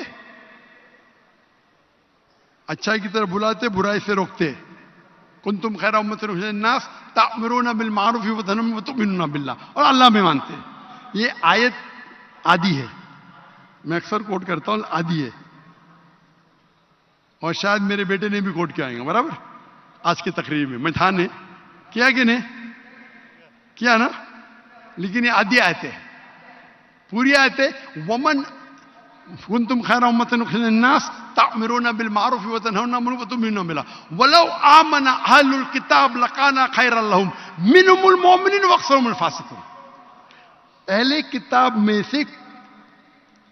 اچھائی کی طرف بلاتے، برائی سے روکتے۔ کنتم خیر امت اخرجت للناس تأمرون بالمعروف وتؤمنون باللہ، اور اللہ میں مانتے۔ یہ آیت آدھی ہے، میں اکثر کوٹ کرتا ہوں، آدھی ہے، اور شاید میرے بیٹے نے بھی کوٹ کیا آئیں گا برابر آج کی تقریر میں تھا نے کیا کہ نہیں کیا نا، لیکن یہ آدھی آیت ہے، پوری آیت ہے ومن کنتم خیر امت اخرجت للناس تأمرون بالمعروف وتنہون عن المنکر وتؤمنون باللہ ولو آمن اہل الکتاب لکان خیرا لہم منہم المؤمنون واکثرہم الفاسقون۔ اہل کتاب میں سے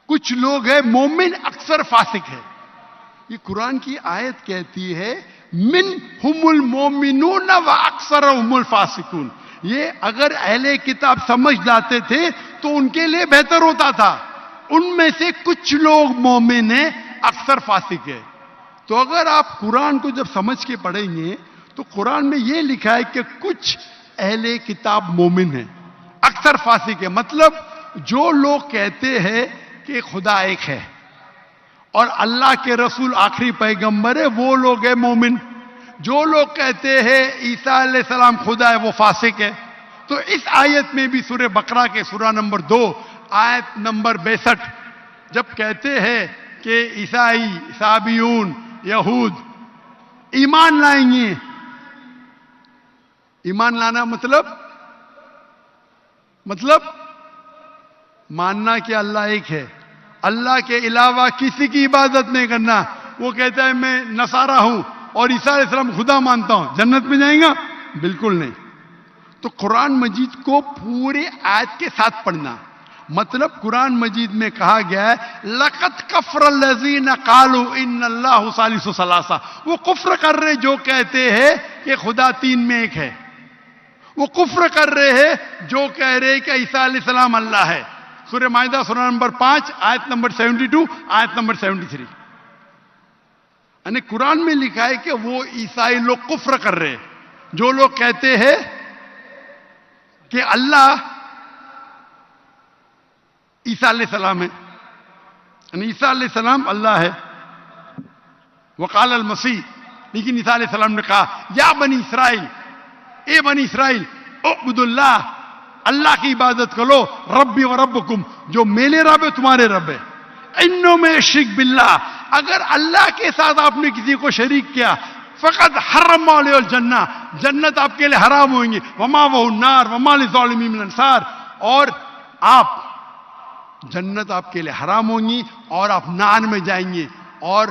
کچھ لوگ ہیں مومن، اکثر فاسق ہے۔ یہ قرآن کی آیت کہتی ہے منہم المؤمنون واکثرہم الفاسقون۔ یہ اگر اہل کتاب سمجھ جاتے تھے تو ان کے لیے بہتر ہوتا تھا، ان میں سے کچھ لوگ مومن ہیں، اکثر فاسق ہے۔ تو اگر آپ قرآن کو جب سمجھ کے پڑھیں گے تو قرآن میں یہ لکھا ہے کہ کچھ اہل کتاب مومن ہیں، اکثر فاسق ہے۔ مطلب جو لوگ کہتے ہیں کہ خدا ایک ہے اور اللہ کے رسول آخری پیغمبر ہے، وہ لوگ ہیں مومن۔ جو لوگ کہتے ہیں عیسیٰ علیہ السلام خدا ہے، وہ فاسق ہے۔ تو اس آیت میں بھی سورہ بقرہ کے سورہ نمبر 2 آیت نمبر 62 جب کہتے ہیں کہ عیسائی، صابئون، یہود ایمان لائیں گے، ایمان لانا مطلب ماننا کہ اللہ ایک ہے، اللہ کے علاوہ کسی کی عبادت نہیں کرنا۔ وہ کہتا ہے میں نصارہ ہوں اور عیسیٰ علیہ السلام خدا مانتا ہوں، جنت میں جائیں گا؟ بالکل نہیں۔ تو قرآن مجید کو پورے آیت کے ساتھ پڑھنا، مطلب قرآن مجید میں کہا گیا ہے لَقَدْ كَفَرَ الَّذِينَ قَالُوا إِنَّ اللَّهُ ثَالِثُ ثَلَاثَةٍ، وہ کفر کر رہے جو کہتے ہیں کہ خدا 3 میں ایک ہے۔ وہ کفر کر رہے ہیں جو کہہ رہے کہ عیسیٰ علیہ السلام اللہ ہے۔ سورہ مائدہ سورہ نمبر 5 آیت نمبر 72 آیت نمبر 73۔ یعنی قرآن میں لکھا ہے کہ وہ عیسائی لوگ کفر کر رہے ہیں جو لوگ کہتے ہیں کہ اللہ عیسیٰ علیہ السلام ہے، یعنی عیسیٰ علیہ السلام اللہ ہے۔ وقال المسیح، لیکن عیسیٰ علیہ السلام نے کہا یا بنی اسرائیل، اے بنی اسرائیل اعبدوا اللہ، اللہ کی عبادت کرو، ربی و ربکم، جو میرے رب ہے تمہارے رب ہے۔ انہوں میں شرک باللہ، اگر اللہ کے ساتھ آپ نے کسی کو شریک کیا فقط حرم علیہ الجنہ، جنت آپ کے لیے حرام ہوئیں گے، ومأوہ النار وما للظالمین من انصار، اور آپ جنت آپ کے لیے حرام ہوں گی اور آپ نار میں جائیں گے، اور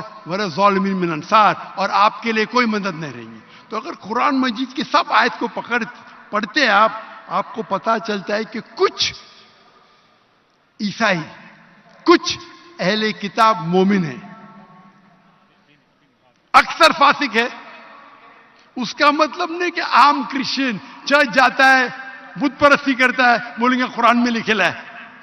ظالمین من انصار، اور آپ کے لیے کوئی مدد نہیں رہیں گی۔ تو اگر قرآن مجید کی سب آیت کو پڑھتے ہیں آپ کو پتا چلتا ہے کہ کچھ عیسائی، کچھ اہل کتاب مومن ہیں، اکثر فاسق ہے۔ اس کا مطلب نہیں کہ عام کرسچن چرچ جاتا ہے، بت پرستی کرتا ہے، بولیں گے قرآن میں لکھا ہے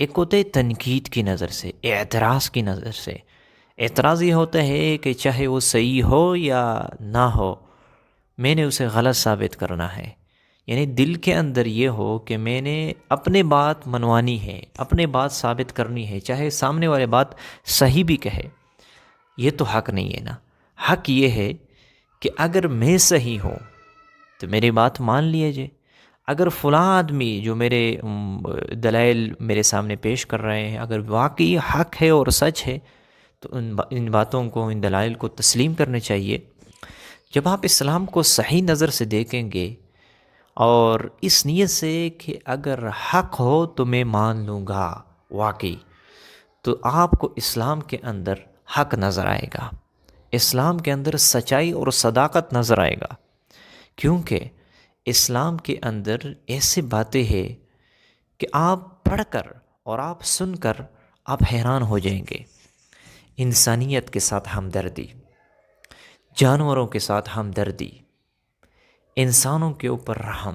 ایک ہوتا ہے تنقید کی نظر سے، اعتراض کی نظر سے۔ اعتراض یہ ہوتا ہے کہ چاہے وہ صحیح ہو یا نہ ہو، میں نے اسے غلط ثابت کرنا ہے، یعنی دل کے اندر یہ ہو کہ میں نے اپنے بات منوانی ہے، اپنے بات ثابت کرنی ہے، چاہے سامنے والے بات صحیح بھی کہے۔ یہ تو حق نہیں ہے نا۔ حق یہ ہے کہ اگر میں صحیح ہوں تو میری بات مان لیے جائے، اگر فلاں آدمی جو میرے دلائل میرے سامنے پیش کر رہے ہیں اگر واقعی حق ہے اور سچ ہے تو ان باتوں کو، ان دلائل کو تسلیم کرنے چاہیے۔ جب آپ اسلام کو صحیح نظر سے دیکھیں گے اور اس نیت سے کہ اگر حق ہو تو میں مان لوں گا واقعی، تو آپ کو اسلام کے اندر حق نظر آئے گا، اسلام کے اندر سچائی اور صداقت نظر آئے گا، کیونکہ اسلام کے اندر ایسی باتیں ہیں کہ آپ پڑھ کر اور آپ سن کر آپ حیران ہو جائیں گے۔ انسانیت کے ساتھ ہمدردی، جانوروں کے ساتھ ہمدردی، انسانوں کے اوپر رحم،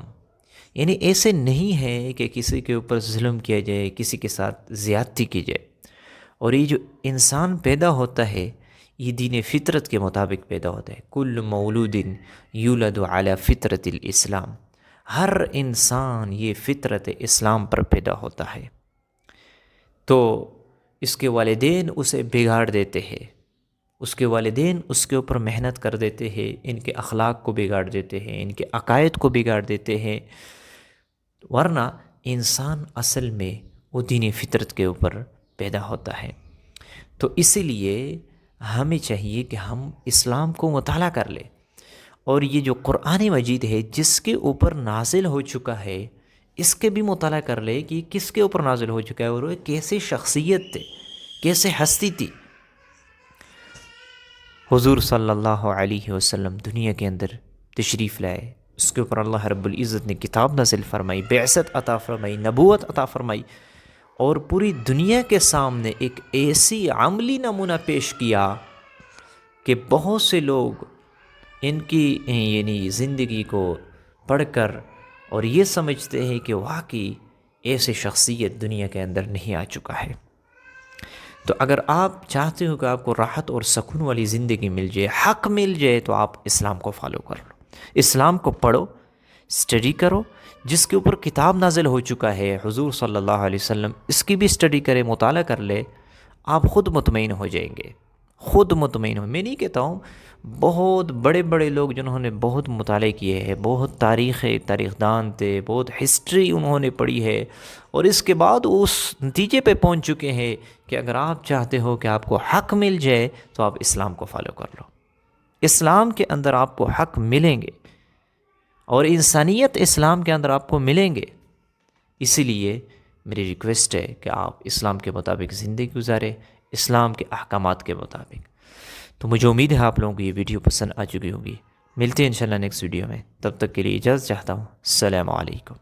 یعنی ایسے نہیں ہے کہ کسی کے اوپر ظلم کیا جائے، کسی کے ساتھ زیادتی کی جائے۔ اور یہ جو انسان پیدا ہوتا ہے یہ دین فطرت کے مطابق پیدا ہوتا ہے۔ کل مولود یولد علی فطرت الاسلام، ہر انسان یہ فطرت اسلام پر پیدا ہوتا ہے۔ تو اس کے والدین اسے بگاڑ دیتے ہیں، اس کے والدین اس کے اوپر محنت کر دیتے ہیں، ان کے اخلاق کو بگاڑ دیتے ہیں، ان کے عقائد کو بگاڑ دیتے ہیں، ورنہ انسان اصل میں وہ دین فطرت کے اوپر پیدا ہوتا ہے۔ تو اسی لیے ہمیں چاہیے کہ ہم اسلام کو مطالعہ کر لیں، اور یہ جو قرآن مجید ہے جس کے اوپر نازل ہو چکا ہے اس کے بھی مطالعہ کر لے کہ کس کے اوپر نازل ہو چکا ہے اور وہ کیسے شخصیت تھے، کیسے ہستی تھی۔ حضور صلی اللہ علیہ وسلم دنیا کے اندر تشریف لائے، اس کے اوپر اللہ رب العزت نے کتاب نازل فرمائی، بعثت عطا فرمائی، نبوت عطا فرمائی، اور پوری دنیا کے سامنے ایک ایسی عملی نمونہ پیش کیا کہ بہت سے لوگ ان کی یعنی زندگی کو پڑھ کر اور یہ سمجھتے ہیں کہ واقعی ایسی شخصیت دنیا کے اندر نہیں آ چکا ہے۔ تو اگر آپ چاہتے ہو کہ آپ کو راحت اور سکون والی زندگی مل جائے، حق مل جائے، تو آپ اسلام کو فالو کر لو، اسلام کو پڑھو، اسٹڈی کرو، جس کے اوپر کتاب نازل ہو چکا ہے حضور صلی اللہ علیہ وسلم، اس کی بھی اسٹڈی کرے، مطالعہ کر لے، آپ خود مطمئن ہو جائیں گے، خود مطمئن ہو۔ میں نہیں کہتا ہوں، بہت بڑے بڑے لوگ جنہوں نے بہت مطالعے کیے ہیں، بہت تاریخ دان تھے، بہت ہسٹری انہوں نے پڑھی ہے، اور اس کے بعد اس نتیجے پہ پہنچ چکے ہیں کہ اگر آپ چاہتے ہو کہ آپ کو حق مل جائے تو آپ اسلام کو فالو کر لو۔ اسلام کے اندر آپ کو حق ملیں گے اور انسانیت اسلام کے اندر آپ کو ملیں گے۔ اسی لیے میری ریکویسٹ ہے کہ آپ اسلام کے مطابق زندگی گزاریں، اسلام کے احکامات کے مطابق۔ تو مجھے امید ہے آپ لوگوں کو یہ ویڈیو پسند آ چکی ہوگی۔ ملتے ہیں انشاءاللہ نیکسٹ ویڈیو میں، تب تک کے لیے اجازت چاہتا ہوں۔ السلام علیکم۔